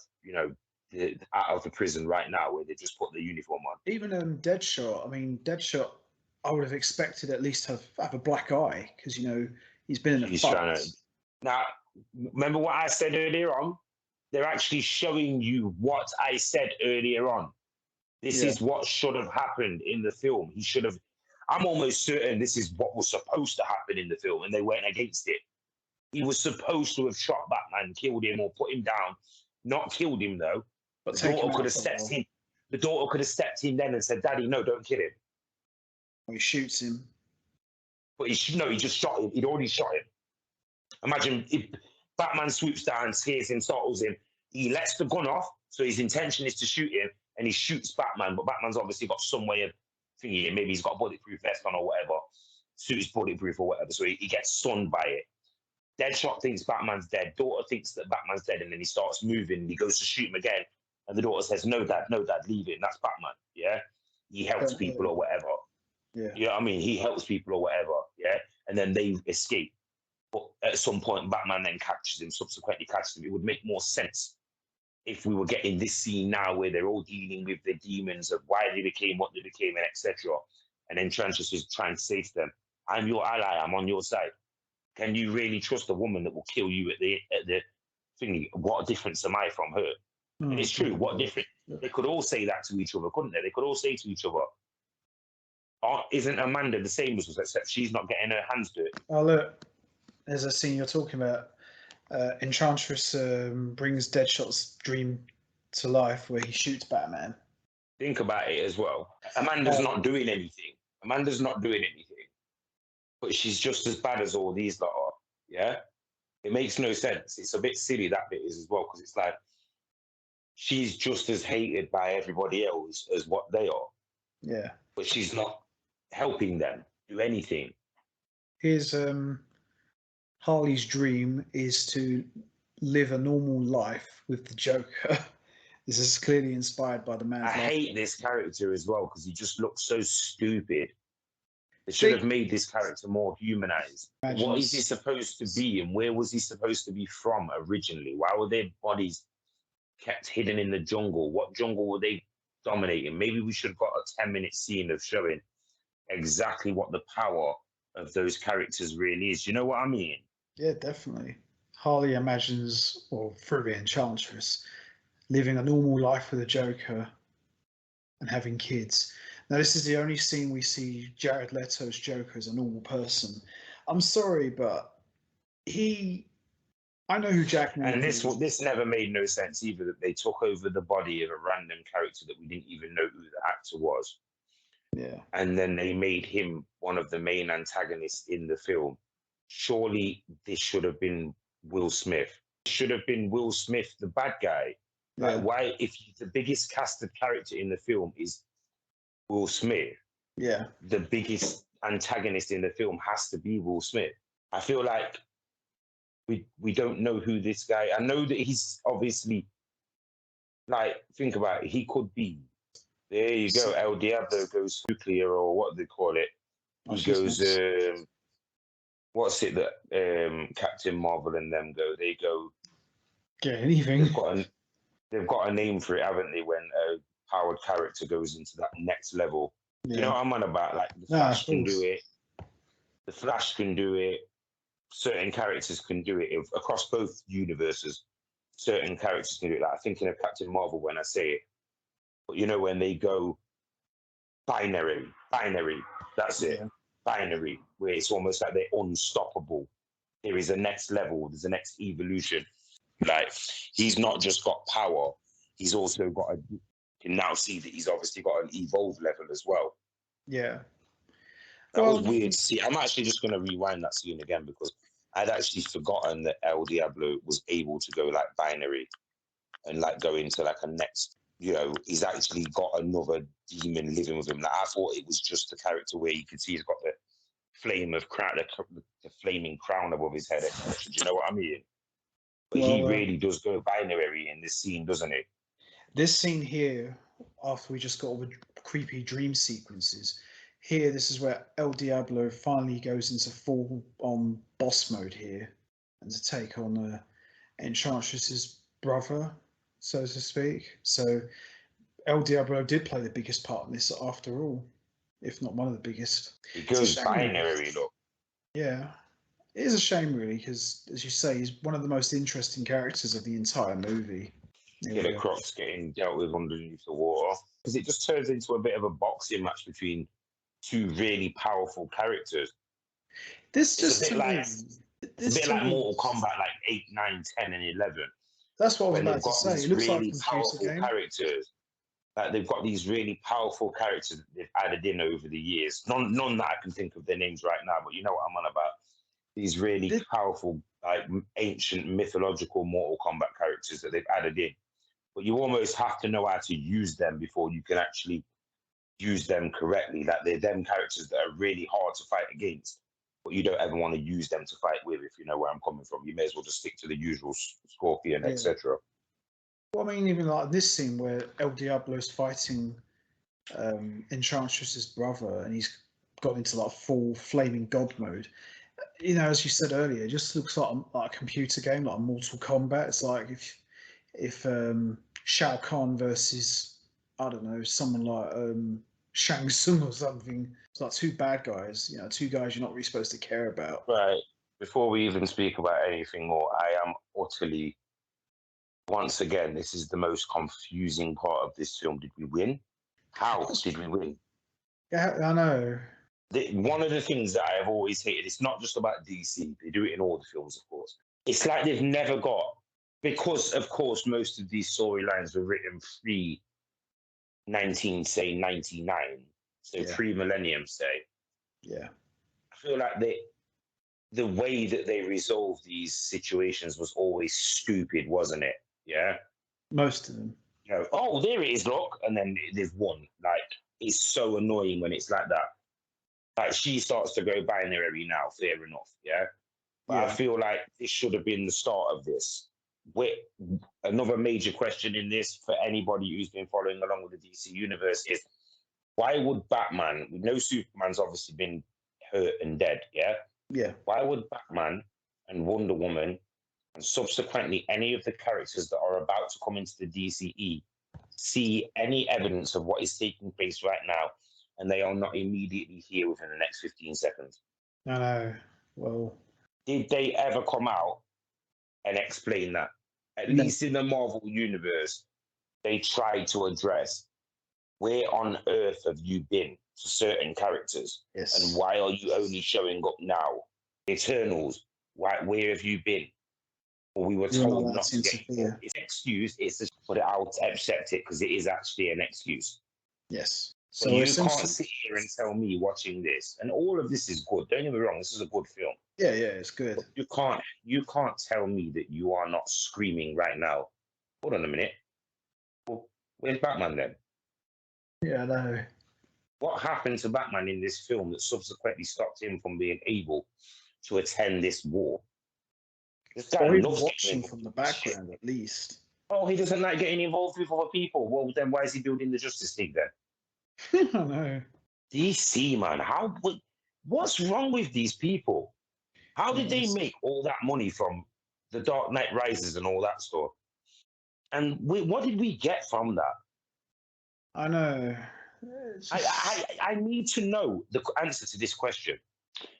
out of the prison right now where they just put the uniform on. Even Deadshot, Deadshot, I would have expected at least to have a black eye because, he's been in a fight. Now, remember what I said earlier on? They're actually showing you what I said earlier on. This is what should have happened in the film. He should have. I'm almost certain this is what was supposed to happen in the film, and they went against it. He was supposed to have shot Batman, killed him, or put him down. Not killed him though. But The take him daughter out could have for a stepped while. in. The daughter could have stepped in then and said, "Daddy, no, don't kill him." He shoots him. But he just shot him. He'd already shot him. Imagine if Batman swoops down, scares him, startles him. He lets the gun off, so his intention is to shoot him, and he shoots Batman. But Batman's obviously got some way of thinking. Maybe he's got a bulletproof vest on or whatever. Suit's bulletproof or whatever, so he gets stunned by it. Deadshot thinks Batman's dead. Daughter thinks that Batman's dead, and then he starts moving. And he goes to shoot him again, and the daughter says, no, Dad, leave him. That's Batman, yeah? He helps people or whatever. Yeah. You know what I mean? He helps people or whatever, yeah? And then they escape. But at some point, Batman then captures him, subsequently catches him. It would make more sense if we were getting this scene now where they're all dealing with the demons of why they became what they became, and etc. And Enchantress is trying to say to them, I'm your ally, I'm on your side. Can you really trust a woman that will kill you at the thingy? What difference am I from her? And it's true. What difference? They could all say that to each other, couldn't they? They could all say to each other, isn't Amanda the same as us, except she's not getting her hands dirty? Oh, look. There's a scene you're talking about. Enchantress brings Deadshot's dream to life where he shoots Batman. Think about it as well. Amanda's not doing anything. But she's just as bad as all these lot are, yeah? It makes no sense. It's a bit silly, that bit is as well, because it's like she's just as hated by everybody else as what they are. Yeah. But she's not helping them do anything. Here's Harley's dream is to live a normal life with the Joker. This is clearly inspired by the man. I hate this character as well because he just looks so stupid. They should have made this character more humanized. What is he supposed to be, and where was he supposed to be from originally? Why were their bodies kept hidden in the jungle? What jungle were they dominating? Maybe we should have got a 10-minute scene of showing exactly what the power of those characters really is. You know what I mean? Yeah, definitely. Harley imagines, or through the Enchantress, living a normal life with a Joker and having kids. Now, this is the only scene we see Jared Leto's Joker as a normal person. I'm sorry, but I know who Jack Nicholson is. And this never made no sense either, that they took over the body of a random character that we didn't even know who the actor was. Yeah. And then they made him one of the main antagonists in the film. Surely this should have been Will Smith. It should have been Will Smith, the bad guy. Yeah. Like, why, if the biggest casted character in the film is Will Smith, yeah, the biggest antagonist in the film has to be Will Smith. I feel like we don't know who this guy. I know that he's obviously, like, think about it. He could be. There you go. El Diablo goes nuclear, or what do they call it? He goes. What's it that Captain Marvel and them go? They go. Get anything. They've got a name for it, haven't they? When a powered character goes into that next level. Yeah. You know what I'm on about? Like the Flash can do it. The Flash can do it. Certain characters can do it across both universes. Certain characters can do it. Like I'm thinking of Captain Marvel when I say it. But you know when they go binary, that's it. Yeah. Binary, where it's almost like they're unstoppable. There is a next level. There's a next evolution. Like he's not just got power. He's also got you can now see that he's obviously got an evolved level as well. Yeah. That was weird to see. I'm actually just going to rewind that scene again because I'd actually forgotten that El Diablo was able to go like binary and like go into like a next, you know, he's actually got another demon living with him. Like I thought it was just a character where you could see he's got the flame of crown, the flaming crown above his head, etc. Do you know what I mean? But he really does go binary in this scene, doesn't he? This scene here, after we just got all the creepy dream sequences, here, this is where El Diablo finally goes into full-on boss mode here, and to take on Enchantress's brother, so to speak. So El Diablo did play the biggest part in this after all, if not one of the biggest. He goes binary, look. Yeah. It is a shame, really, because, as you say, he's one of the most interesting characters of the entire movie. Yeah, the Croc's getting dealt with underneath the water. Because it just turns into a bit of a boxing match between two really powerful characters. This It's just a bit to like me, it's a this bit to like me, Mortal Kombat, like 8, 9, 10, and 11, that's what I was when they've about to got say. these It looks like a really computer powerful game. characters. Like they've got these really powerful characters that they've added in over the years. None that I can think of their names right now, but you know what I'm on about. These really powerful, like ancient mythological Mortal Kombat characters that they've added in. But you almost have to know how to use them before you can actually use them correctly. Like they're them characters that are really hard to fight against, but you don't ever want to use them to fight with, if you know where I'm coming from. You may as well just stick to the usual Scorpion, Yeah. etc. Well, I mean, even like this scene where El Diablo's fighting Enchantress's brother, and he's got into like full flaming god mode. You know, as you said earlier, it just looks like a computer game, like a Mortal Kombat. It's like if Shao Kahn versus, I don't know, someone like Shang Tsung or something. It's like two bad guys. You know, two guys you're not really supposed to care about. Right. Before we even speak about anything more, I am utterly. Once again, this is the most confusing part of this film. Did we win? How did we win? Yeah, I know. One of the things that I have always hated, it's not just about DC, they do it in all the films, of course. It's like they've never got, because, of course, most of these storylines were written pre 1999, so pre-millennium, say. Yeah. I feel like the way that they resolved these situations was always stupid, wasn't it? Yeah. Most of them. You know, oh, there it is, look, and then they've won. Like, it's so annoying when it's like that. Like, she starts to go binary now, fair enough, yeah? But I feel like this should have been the start of this. Another major question in this for anybody who's been following along with the DC universe is, why would Batman, we know Superman's obviously been hurt and dead, yeah? Yeah. Why would Batman and Wonder Woman and subsequently any of the characters that are about to come into the DCE see any evidence of what is taking place right now, and they are not immediately here within the next 15 seconds? I know. Well, did they ever come out and explain that? At least in the Marvel universe, they tried to address, where on earth have you been to certain characters? Yes. And why are you only showing up now? Eternals, where have you been? Well, we were told not to get involved. It's an excuse, but I'll accept it because it is actually an excuse. Yes. So you can't sit here and tell me watching this, and all of this is good. Don't get me wrong, this is a good film. Yeah, it's good. But you can't tell me that you are not screaming right now. Hold on a minute. Well, where's Batman then? Yeah, I know. What happened to Batman in this film that subsequently stopped him from being able to attend this war? This guy loves watching from the background, at least. Oh, he doesn't like getting involved with other people. Well, then why is he building the Justice League then? I know. DC, man, what's wrong with these people? How did they make all that money from The Dark Knight Rises and all that stuff? And what did we get from that? I know. I need to know the answer to this question.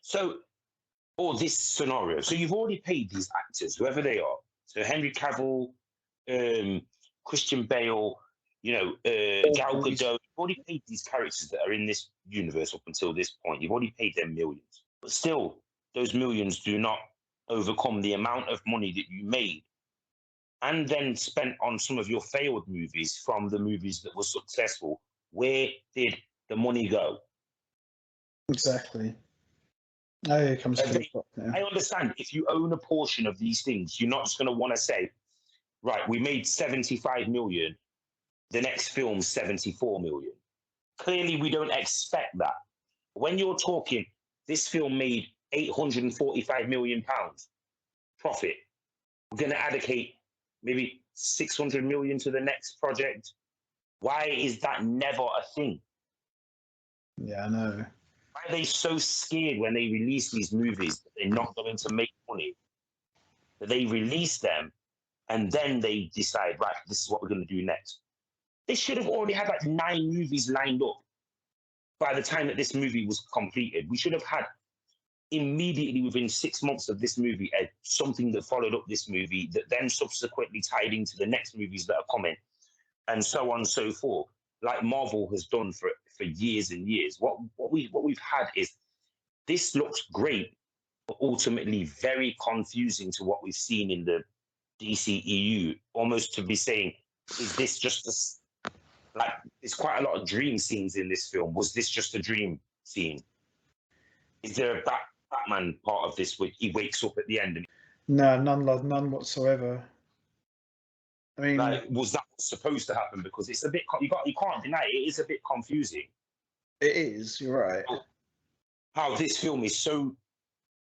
So, or this scenario. So you've already paid these actors, whoever they are. So Henry Cavill, Christian Bale, Gal Gadot. You've already paid these characters that are in this universe up until this point. You've already paid them millions. But still, those millions do not overcome the amount of money that you made and then spent on some of your failed movies from the movies that were successful. Where did the money go? Exactly. Oh, it comes to I understand if you own a portion of these things, you're not just going to want to say, right, we made 75 million, the next film's 74 million. Clearly, we don't expect that. When you're talking, this film made 845 million pounds profit, we're going to allocate maybe 600 million to the next project. Why is that never a thing? Yeah, I know. Why are they so scared when they release these movies that they're not going to make money? That they release them and then they decide, right, this is what we're going to do next. They should have already had like 9 movies lined up by the time that this movie was completed. We should have had immediately within 6 months of this movie something that followed up this movie that then subsequently tied into the next movies that are coming and so on and so forth. like Marvel has done for years and years. What we've had is this looks great, but ultimately very confusing to what we've seen in the DCEU. Almost to be saying, is this just like, there's quite a lot of dream scenes in this film. Was this just a dream scene? Is there a Batman part of this where he wakes up at the end? And No, none whatsoever. I mean, like, was that supposed to happen? Because it's a bit, you can't deny it. It is a bit confusing. It is. You're right. How this film is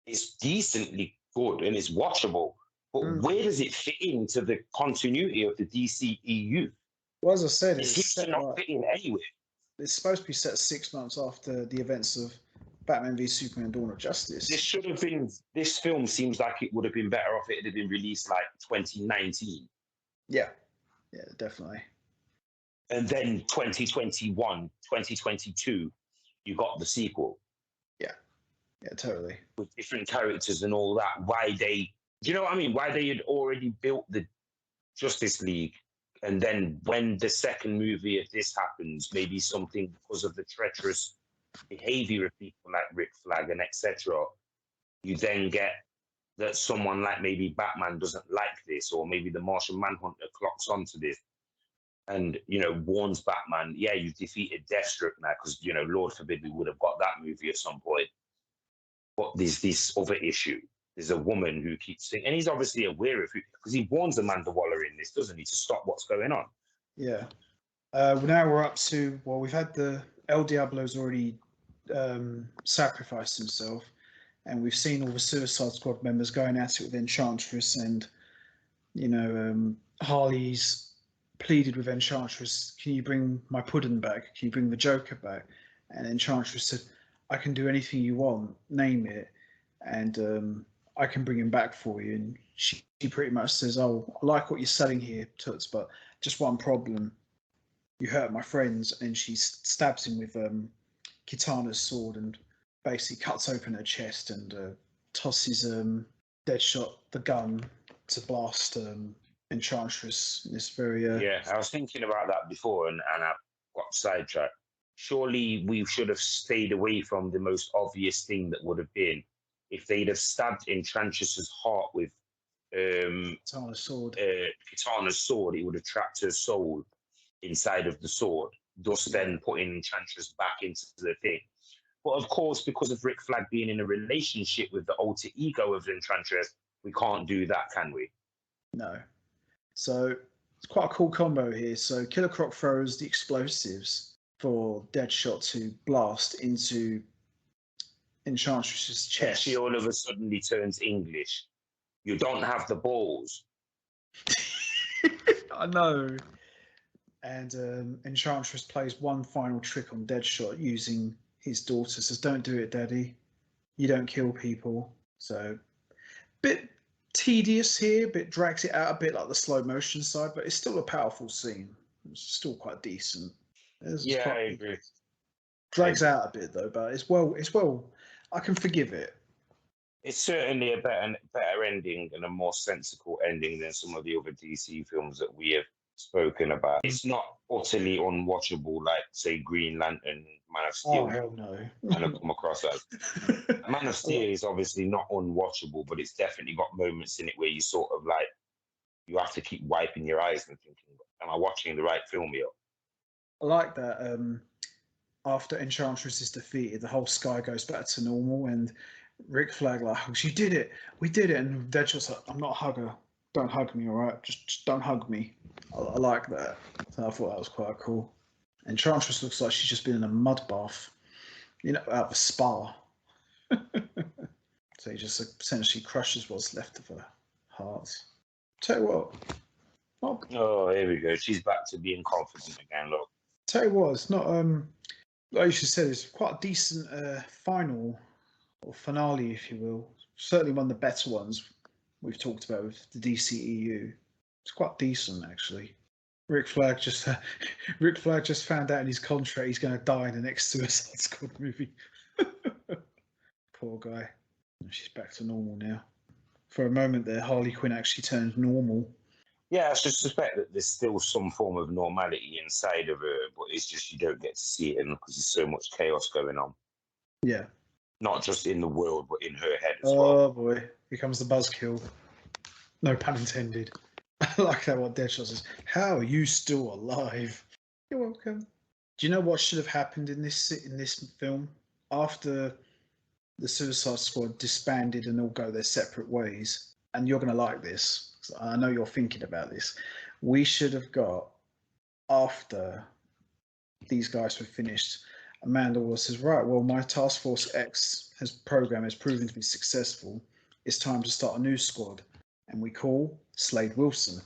it's decently good and it's watchable, but where does it fit into the continuity of the DCEU? Well, as I said, it seems to not fit in anywhere. It's supposed to be set 6 months after the events of Batman v Superman: Dawn of Justice. This should have been. This film seems like it would have been better if it had been released like 2019. Yeah, definitely. And then 2021, 2022, you got the sequel. Yeah, totally. With different characters and all that. Do you know what I mean? Why they had already built the Justice League, and then when the second movie of this happens, maybe something because of the treacherous behavior of people like Rick Flagg and etc., you then get that someone like maybe Batman doesn't like this, or maybe the Martian Manhunter clocks onto this and, warns Batman, yeah, you've defeated Deathstroke now, because, Lord forbid we would have got that movie at some point. But there's this other issue. There's a woman who keeps saying, and he's obviously aware of it, because he warns Amanda Waller in this, doesn't he, to stop what's going on. Yeah. Now we're up to, we've had El Diablo's already sacrificed himself, and we've seen all the Suicide Squad members going at it with Enchantress, and, Harley's pleaded with Enchantress, can you bring my pudding back? Can you bring the Joker back? And Enchantress said, I can do anything you want, name it, and I can bring him back for you. And she pretty much says, oh, I like what you're selling here, Toots, but just one problem. You hurt my friends. And she stabs him with Kitana's sword and basically cuts open her chest and tosses Deadshot the gun to blast Enchantress in this very... Yeah, I was thinking about that before and I got sidetracked. Surely we should have stayed away from the most obvious thing that would have been if they'd have stabbed Enchantress's heart with Kitana's sword. It would have trapped her soul inside of the sword, thus then putting Enchantress back into the thing. But of course, because of Rick Flagg being in a relationship with the alter ego of Enchantress, we can't do that, can we? No. So it's quite a cool combo here. So Killer Croc throws the explosives for Deadshot to blast into Enchantress's chest. She all of a sudden turns English. You don't have the balls. I know. And Enchantress plays one final trick on Deadshot using his daughter. Says, don't do it, Daddy. You don't kill people. So, bit tedious here, bit drags it out a bit like the slow motion side, but it's still a powerful scene. It's still quite decent. I agree. Drags out a bit though, but it's well. I can forgive it. It's certainly a better ending and a more sensible ending than some of the other DC films that we have spoken about. It's not utterly unwatchable, like say Green Lantern, Man of Steel. Oh hell no! And I've come across as Man of Steel is obviously not unwatchable, but it's definitely got moments in it where you sort of like you have to keep wiping your eyes and thinking, "Am I watching the right film here?" I like that. After Enchantress is defeated, the whole sky goes back to normal, and Rick Flagg like, "You did it! We did it!" And Deadshot's like, "I'm not a hugger. Don't hug me, all right? Just don't hug me." I like that. So I thought that was quite cool. Enchantress looks like she's just been in a mud bath, out of a spa. So he just essentially crushes what's left of her heart. Tell you what. Oh, here we go. She's back to being confident again. Look. Tell you what, it's not. Like you said, it's quite a decent final or finale, if you will. Certainly one of the better ones we've talked about with the DCEU. It's quite decent, actually. Rick Flagg just found out in his contract he's going to die in the next Suicide Squad movie. Poor guy. She's back to normal now. For a moment there, Harley Quinn actually turned normal. Yeah, I should suspect that there's still some form of normality inside of her, but it's just you don't get to see it because there's so much chaos going on. Yeah. Not just in the world, but in her head as Oh well. boy, here comes the buzzkill. No pun intended. I like that what Deadshot says. How are you still alive? You're welcome. Do you know what should have happened in this film? After the Suicide Squad disbanded and all go their separate ways, and you're going to like this, 'cause I know you're thinking about this. We should have got, after these guys were finished, Amanda Waller says, right, well, my Task Force X program has proven to be successful. It's time to start a new squad. And we call Slade Wilson.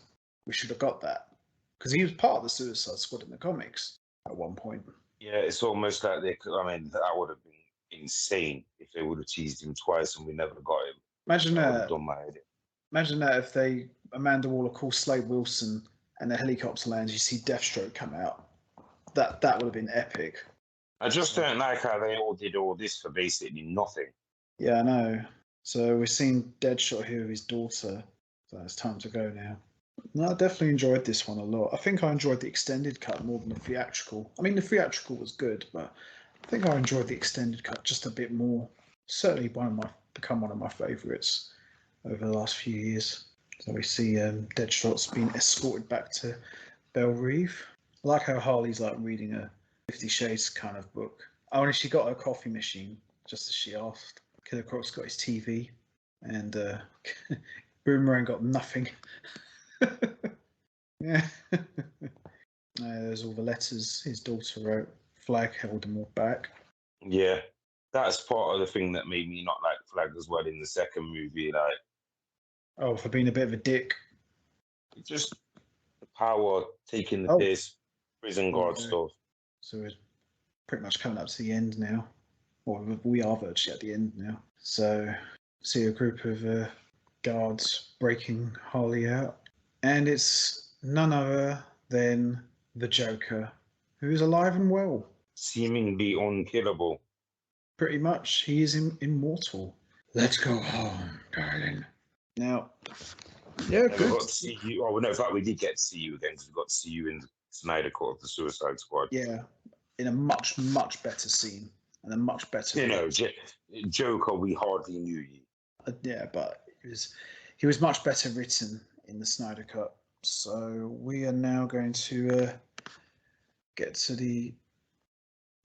We should have got that. Because he was part of the Suicide Squad in the comics at one point. Yeah, it's almost like that would have been insane if they would have teased him twice and we never got him. Imagine That would that. have done my head. Imagine that if Amanda Waller calls Slade Wilson and the helicopter lands, you see Deathstroke come out. That would have been epic. I just don't like how they all did all this for basically nothing. Yeah, I know. So we're seeing Deadshot here with his daughter. So it's time to go now. No, I definitely enjoyed this one a lot. I think I enjoyed the extended cut more than the theatrical. I mean, the theatrical was good, but I think I enjoyed the extended cut just a bit more. Certainly become one of my favourites over the last few years. So we see Deadshot's being escorted back to Belle Reve. I like how Harley's like reading a 50 Shades kind of book. Oh, and she got her coffee machine, just as she asked. Killer Croc's got his TV, and Boomerang got nothing. Yeah. There's all the letters his daughter wrote. Flagg held them all back. Yeah, that's part of the thing that made me not like Flagg as well in the second movie. Like, oh, for being a bit of a dick. Just the power, taking the piss, prison guard stuff. So we're pretty much coming up to the end now. Or we are virtually at the end now. So see a group of guards breaking Harley out. And it's none other than the Joker, who is alive and well. Seemingly unkillable. Pretty much. He is immortal. Let's go home, darling. Now, yeah, good. We got to see you. Oh, no, in fact, we did get to see you again because we got to see you in the Snyder Cut of the Suicide Squad. Yeah, in a much, much better scene and a much better. You know, Joker, we hardly knew you. Yeah, but he was much better written in the Snyder Cut. So we are now going to get to the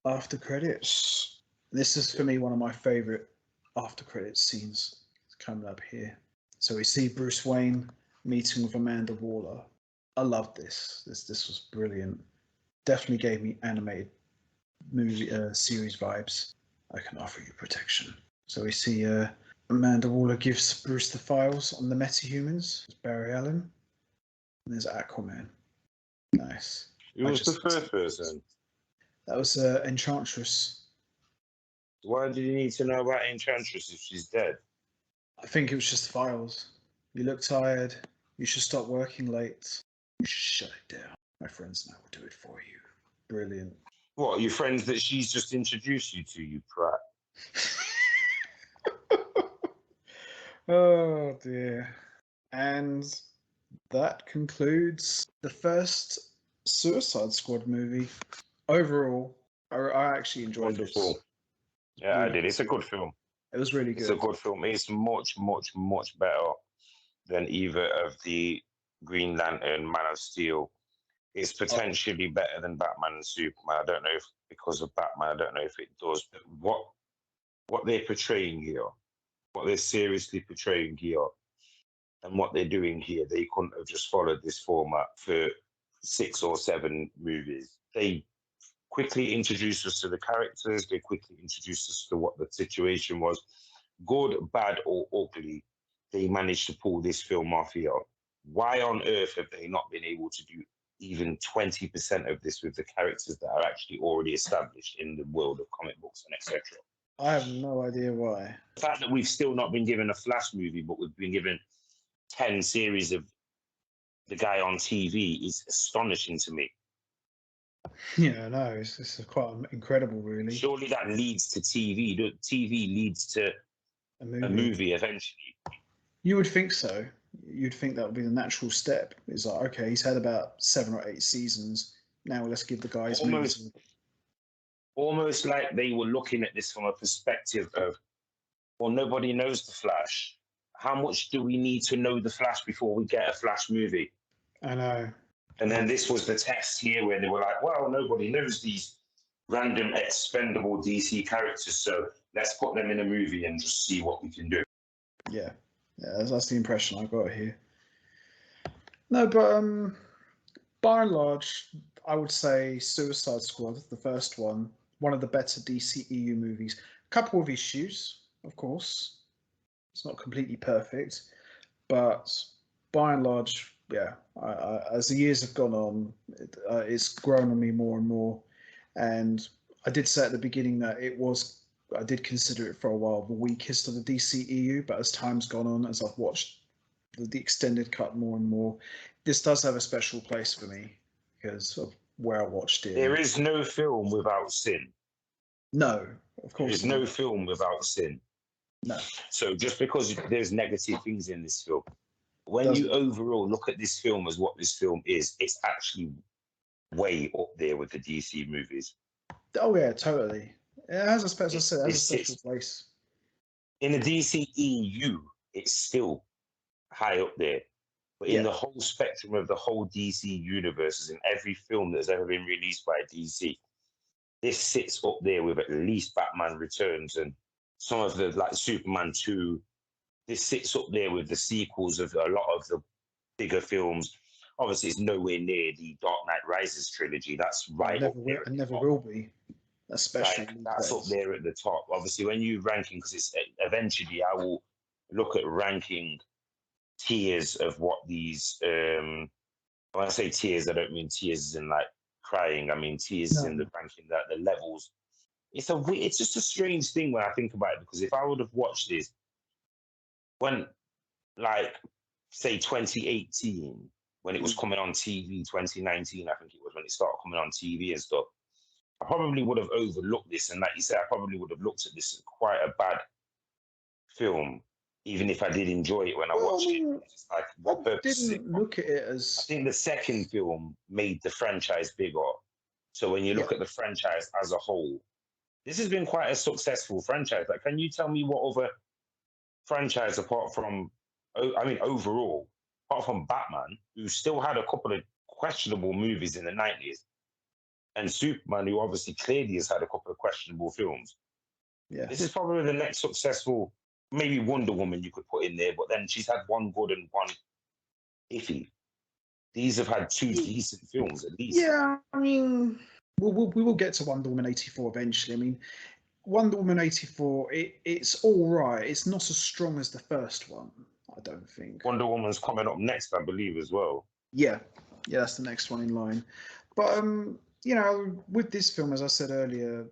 after credits. This is for me one of my favorite after credits scenes. It's coming up here. So we see Bruce Wayne meeting with Amanda Waller. I loved this. This was brilliant. Definitely gave me animated movie series vibes. I can offer you protection. So we see Amanda Waller gives Bruce the files on the metahumans. There's Barry Allen. And there's Aquaman. Nice. Who was the first person? That was Enchantress. Why did you need to know about Enchantress if she's dead? I think it was just files. You look tired. You should stop working late. You should shut it down. My friends and I will do it for you. Brilliant. What, your friends that she's just introduced you to, you prat? Oh dear. And that concludes the first Suicide Squad movie. Overall, I actually enjoyed it. Wonderful. Yeah, I did. It's a good film. It was really good. It's a good film. It's much, much, much better than either of the Green Lantern, Man of Steel. It's potentially better than Batman and Superman. I don't know if because of Batman, I don't know if it does. But what they're portraying here, what they're seriously portraying here, and what they're doing here, they couldn't have just followed this format for 6 or 7 movies. They quickly introduced us to the characters. They quickly introduced us to what the situation was. Good, bad, or ugly, they managed to pull this film off here. Why on earth have they not been able to do even 20% of this with the characters that are actually already established in the world of comic books and etc.? I have no idea why. The fact that we've still not been given a Flash movie, but we've been given 10 series of the guy on TV is astonishing to me. Yeah, no, it's quite incredible, really. Surely that leads to TV. TV leads to a movie eventually. You would think so. You'd think that would be the natural step. It's like, okay, he's had about 7 or 8 seasons. Now let's give the guys almost like they were looking at this from a perspective of, well, nobody knows the Flash. How much do we need to know the Flash before we get a Flash movie? I know. And then this was the test here where they were like, well, nobody knows these random expendable DC characters, so let's put them in a movie and just see what we can do. Yeah, that's the impression I got here. No, but by and large, I would say Suicide Squad, the first one of the better DCEU movies. A couple of issues, of course. It's not completely perfect, but by and large, yeah. As the years have gone on, it's grown on me more and more. And I did say at the beginning that I did consider it for a while the weakest of the DCEU, but as time's gone on, as I've watched the extended cut more and more, this does have a special place for me because of where I watched it. There is no film without sin. No, of course. There's no film without sin. No. So just because there's negative things in this film, when you overall look at this film as what this film is, it's actually way up there with the DC movies. Oh yeah, totally. It has a special, special place. In the DCEU, it's still high up there. But in the whole spectrum of the whole DC universe, in every film that's ever been released by DC, this sits up there with at least Batman Returns and some of the, like Superman 2. This sits up there with the sequels of a lot of the bigger films. Obviously, it's nowhere near the Dark Knight Rises trilogy. That's right up there. It never will be. Especially that's up there at the top. Obviously, when you ranking, because it's eventually I will look at ranking tiers of what these. When I say tiers, I don't mean tears in like crying. I mean tiers in the ranking, that the levels. It's just a strange thing when I think about it, because if I would have watched this when, like, say 2018, when it was coming on TV, 2019, I think it was when it started coming on TV and stuff, I probably would have overlooked this. And like you said, I probably would have looked at this as quite a bad film, even if I did enjoy it when I watched it. It's like, what purpose is it? Look at it as... I think the second film made the franchise bigger. So when you look at the franchise as a whole, this has been quite a successful franchise. Like, can you tell me what other franchise apart from, overall, apart from Batman, who still had a couple of questionable movies in the 90s, and Superman, who obviously clearly has had a couple of questionable films. Yeah. This is probably the next successful, maybe Wonder Woman you could put in there, but then she's had one good and one iffy. These have had 2 decent films at least. Yeah, I mean, we will get to Wonder Woman 84 eventually. I mean, Wonder Woman 84, it's all right. It's not as strong as the first one, I don't think. Wonder Woman's coming up next, I believe, as well. Yeah, that's the next one in line. But, with this film, as I said earlier,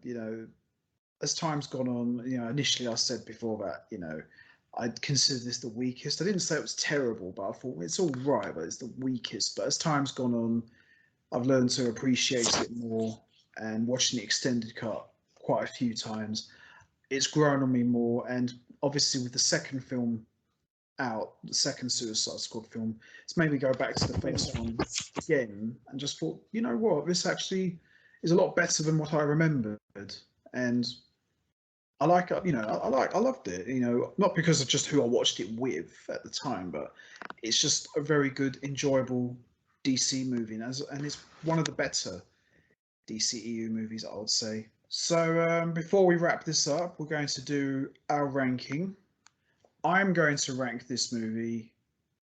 as time's gone on, initially I said before that, I'd consider this the weakest. I didn't say it was terrible, but I thought it's all right, but it's the weakest. But as time's gone on, I've learned to appreciate it more, and watching the extended cut quite a few times, it's grown on me more. And obviously with the second film out, the second Suicide Squad film, it's made me go back to the first one again and just thought, you know what, this actually is a lot better than what I remembered. And I like it, I loved it, not because of just who I watched it with at the time, but it's just a very good, enjoyable DC movie, and it's one of the better DCEU movies, I would say. So before we wrap this up, we're going to do our ranking. I'm going to rank this movie.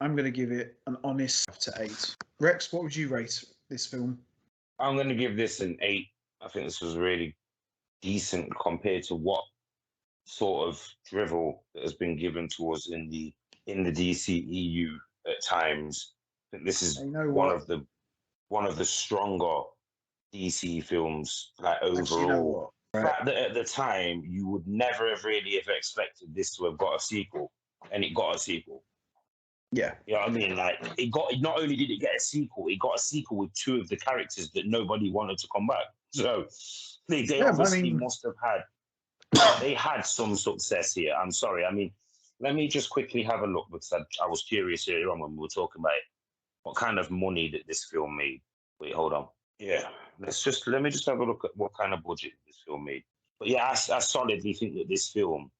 I'm going to give it an honest 5 to 8. Rex, what would you rate this film? I'm going to give this an 8. I think this was really decent compared to what sort of drivel that has been given to us in the DCEU at times. I think this is one of the stronger DC films, like overall. Actually, you know what? The fact that at the time you would never have really have expected this to have got a sequel, and it got a sequel. Yeah. You know what I mean? Like, not only did it get a sequel, it got a sequel with 2 of the characters that nobody wanted to come back. So they obviously must have had, they had some success here. I'm sorry. I mean, Let me just quickly have a look because I was curious earlier on when we were talking about it, what kind of money that this film made. Wait, hold on. Yeah, let me just have a look at what kind of budget this film made. But yeah, I solidly think that this film.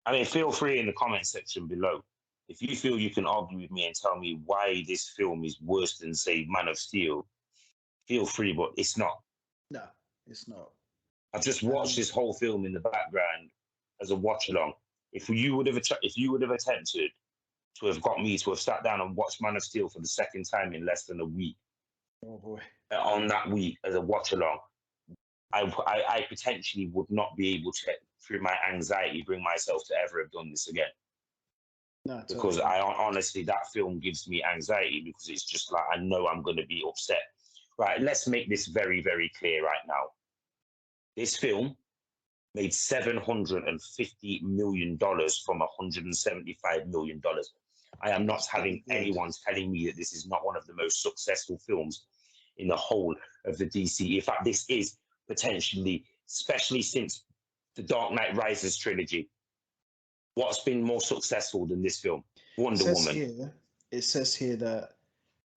I mean, feel free in the comment section below if you feel you can argue with me and tell me why this film is worse than, say, Man of Steel. Feel free, but it's not. No, it's not. I've just watched this whole film in the background as a watch along. If you would have attempted to have got me to have sat down and watched Man of Steel for the second time in less than a week, oh boy, on that week as a watch along, I potentially would not be able to, through my anxiety, bring myself to ever have done this again. no, Because totally. I honestly, that film gives me anxiety because it's just like I know I'm going to be upset. Right, let's make this very, very clear right now. This film made $750 million from $175 million. I am not having anyone telling me that this is not one of the most successful films in the whole of the DC. In fact, this is potentially, especially since the Dark Knight Rises trilogy, what's been more successful than this film? Wonder Woman. It says here that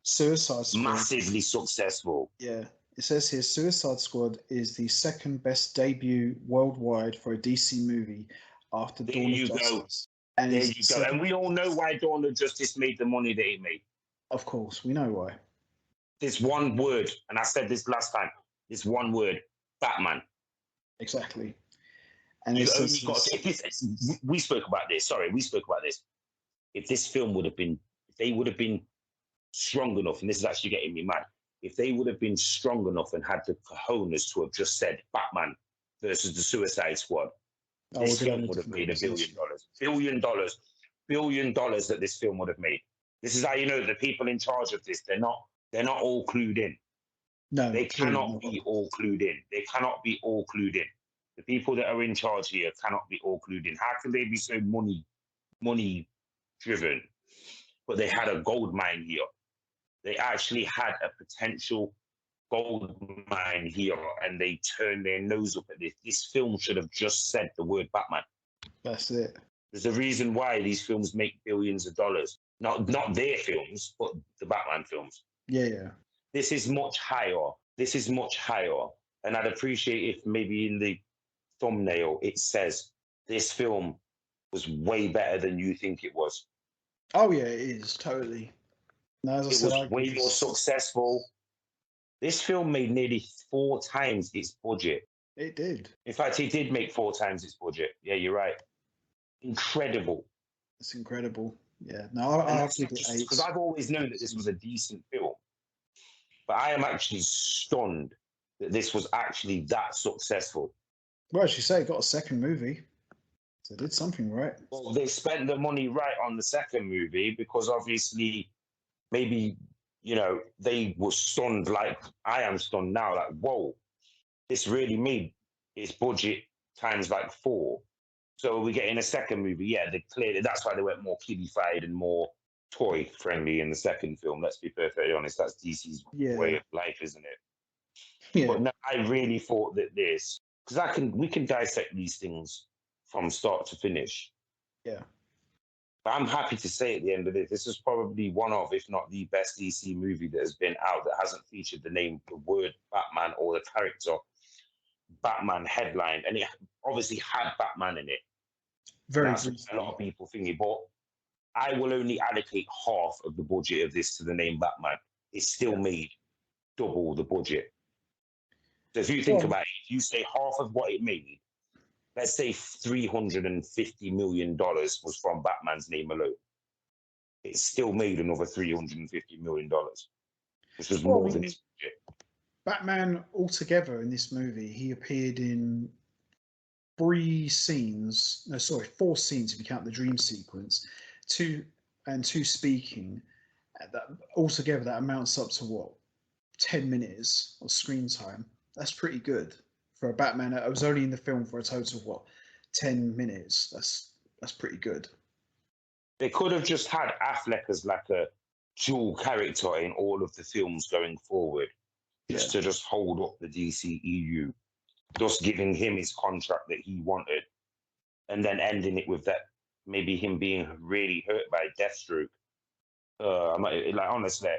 Suicide Squad, massively successful. Yeah, it says here Suicide Squad is the second best debut worldwide for a DC movie after Dawn of Justice. And there you go. And we all know why Dawn of Justice made the money that it made. Of course, we know why. This one word, and I said this last time, this one word, Batman. Exactly. And we spoke about this. Sorry, we spoke about this. If this film would have been, if they would have been strong enough, and this is actually getting me mad, if they would have been strong enough and had the cojones to have just said Batman versus the Suicide Squad, this film would have made $1 billion. $1 billion that this film would have made. This is how you know the people in charge of this, they're not all clued in. No, they cannot be all clued in. They cannot be all clued in. The people that are in charge here cannot be all clued in. How can they be so money driven? But they had a gold mine here. They actually had a potential gold mine here, and they turned their nose up at this. This film should have just said the word Batman. That's it. There's a reason why these films make billions of dollars. Not their films, but the Batman films. Yeah. This is much higher. This is much higher. And I'd appreciate if maybe in the thumbnail it says this film was way better than you think it was. Oh yeah, it is, totally. No, as I said, was way more successful. This film made nearly 4 times its budget. It did. In fact, it did make 4 times its budget. Yeah, you're right. Incredible. It's incredible. Yeah. No, I'll give it 8. Because I've always known that this was a decent film. But I am actually stunned that this was actually that successful. Well, as you say, it got a second movie. So they did something right. Well, they spent the money right on the second movie because obviously maybe, you know, they were stunned like I am stunned now. Like, whoa, this really made its budget times like 4. So we're getting a second movie. Yeah, they clearly, that's why they went more kiddified and more toy friendly in the second film. Let's be perfectly honest. That's DC's way of life, isn't it? Yeah. But no, I really thought that this, because we can dissect these things from start to finish. Yeah. But I'm happy to say at the end of it, this is probably one of, if not the best DC movie that has been out that hasn't featured the word Batman or the character Batman headline. And it obviously had Batman in it. Very a lot of people thinking, but I will only allocate half of the budget of this to the name Batman. It's still made double the budget. So if you think about it, if you say half of what it made, let's say $350 million was from Batman's name alone. It still made another $350 million, which was more than its budget. Batman altogether in this movie, he appeared in 4 scenes if you count the dream sequence, 2 speaking. That altogether, that amounts up to what, 10 minutes of screen time. That's pretty good for a Batman. I was only in the film for a total of what, 10 minutes. That's pretty good. They could have just had Affleck as like a dual character in all of the films going forward, just to just hold up the DCEU, just giving him his contract that he wanted, and then ending it with maybe him being really hurt by Deathstroke. Like honestly,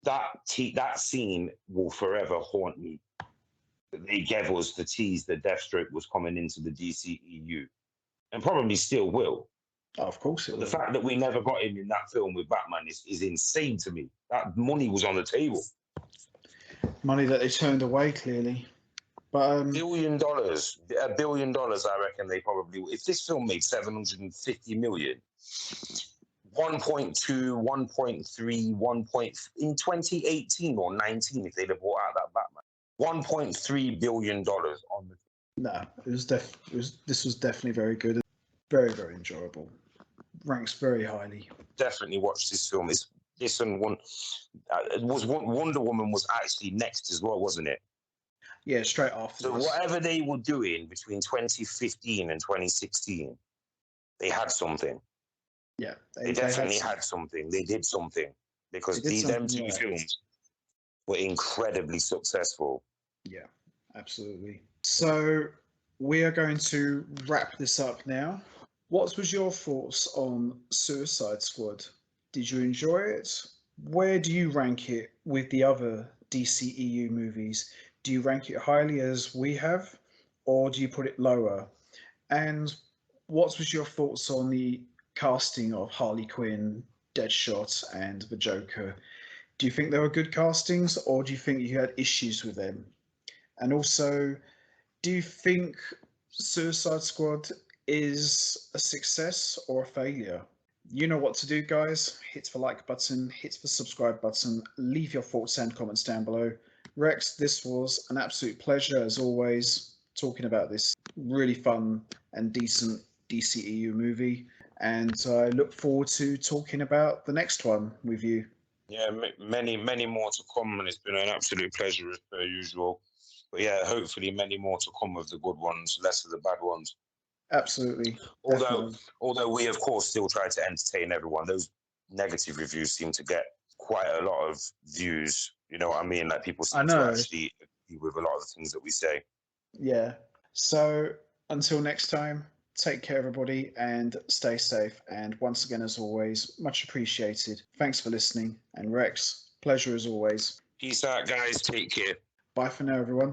that scene will forever haunt me. They gave us the tease that Deathstroke was coming into the DCEU, and probably still will. Oh, of course it But will. the fact that we never got him in that film with Batman is insane to me. That money was on the table. Money that they turned away, clearly. But $1 billion, $1 billion, I reckon they probably, if this film made 750 million, 1.2, 1.3, 1. In 2018 or 19, if they'd have brought out that Batman, $1.3 billion on the. no, this was definitely very good, very, very enjoyable. Ranks very highly. Definitely watch this film. This and one, Wonder Woman was actually next as well, wasn't it? Yeah, straight after. So whatever they were doing between 2015 and 2016, they had something. Yeah, they definitely had something. They did something because them two films were incredibly successful. Yeah, absolutely. So we are going to wrap this up now. What was your thoughts on Suicide Squad? Did you enjoy it? Where do you rank it with the other DCEU movies? Do you rank it highly as we have, or do you put it lower? And what was your thoughts on the casting of Harley Quinn, Deadshot, and the Joker? Do you think they were good castings, or do you think you had issues with them? And also, do you think Suicide Squad is a success or a failure? You know what to do, guys. Hit the like button, hit the subscribe button, leave your thoughts and comments down below. Rex, this was an absolute pleasure as always, talking about this really fun and decent DCEU movie. And I look forward to talking about the next one with you. Yeah, many more to come, and it's been an absolute pleasure as per usual. But yeah, hopefully many more to come of the good ones, less of the bad ones. Absolutely. Although we of course still try to entertain everyone. Those negative reviews seem to get quite a lot of views. You know what I mean? Like people seem to actually agree with a lot of the things that we say. Yeah. So until next time, take care, everybody, and stay safe. And once again, as always, much appreciated. Thanks for listening. And Rex, pleasure as always. Peace out, guys. Take care. Bye for now, everyone.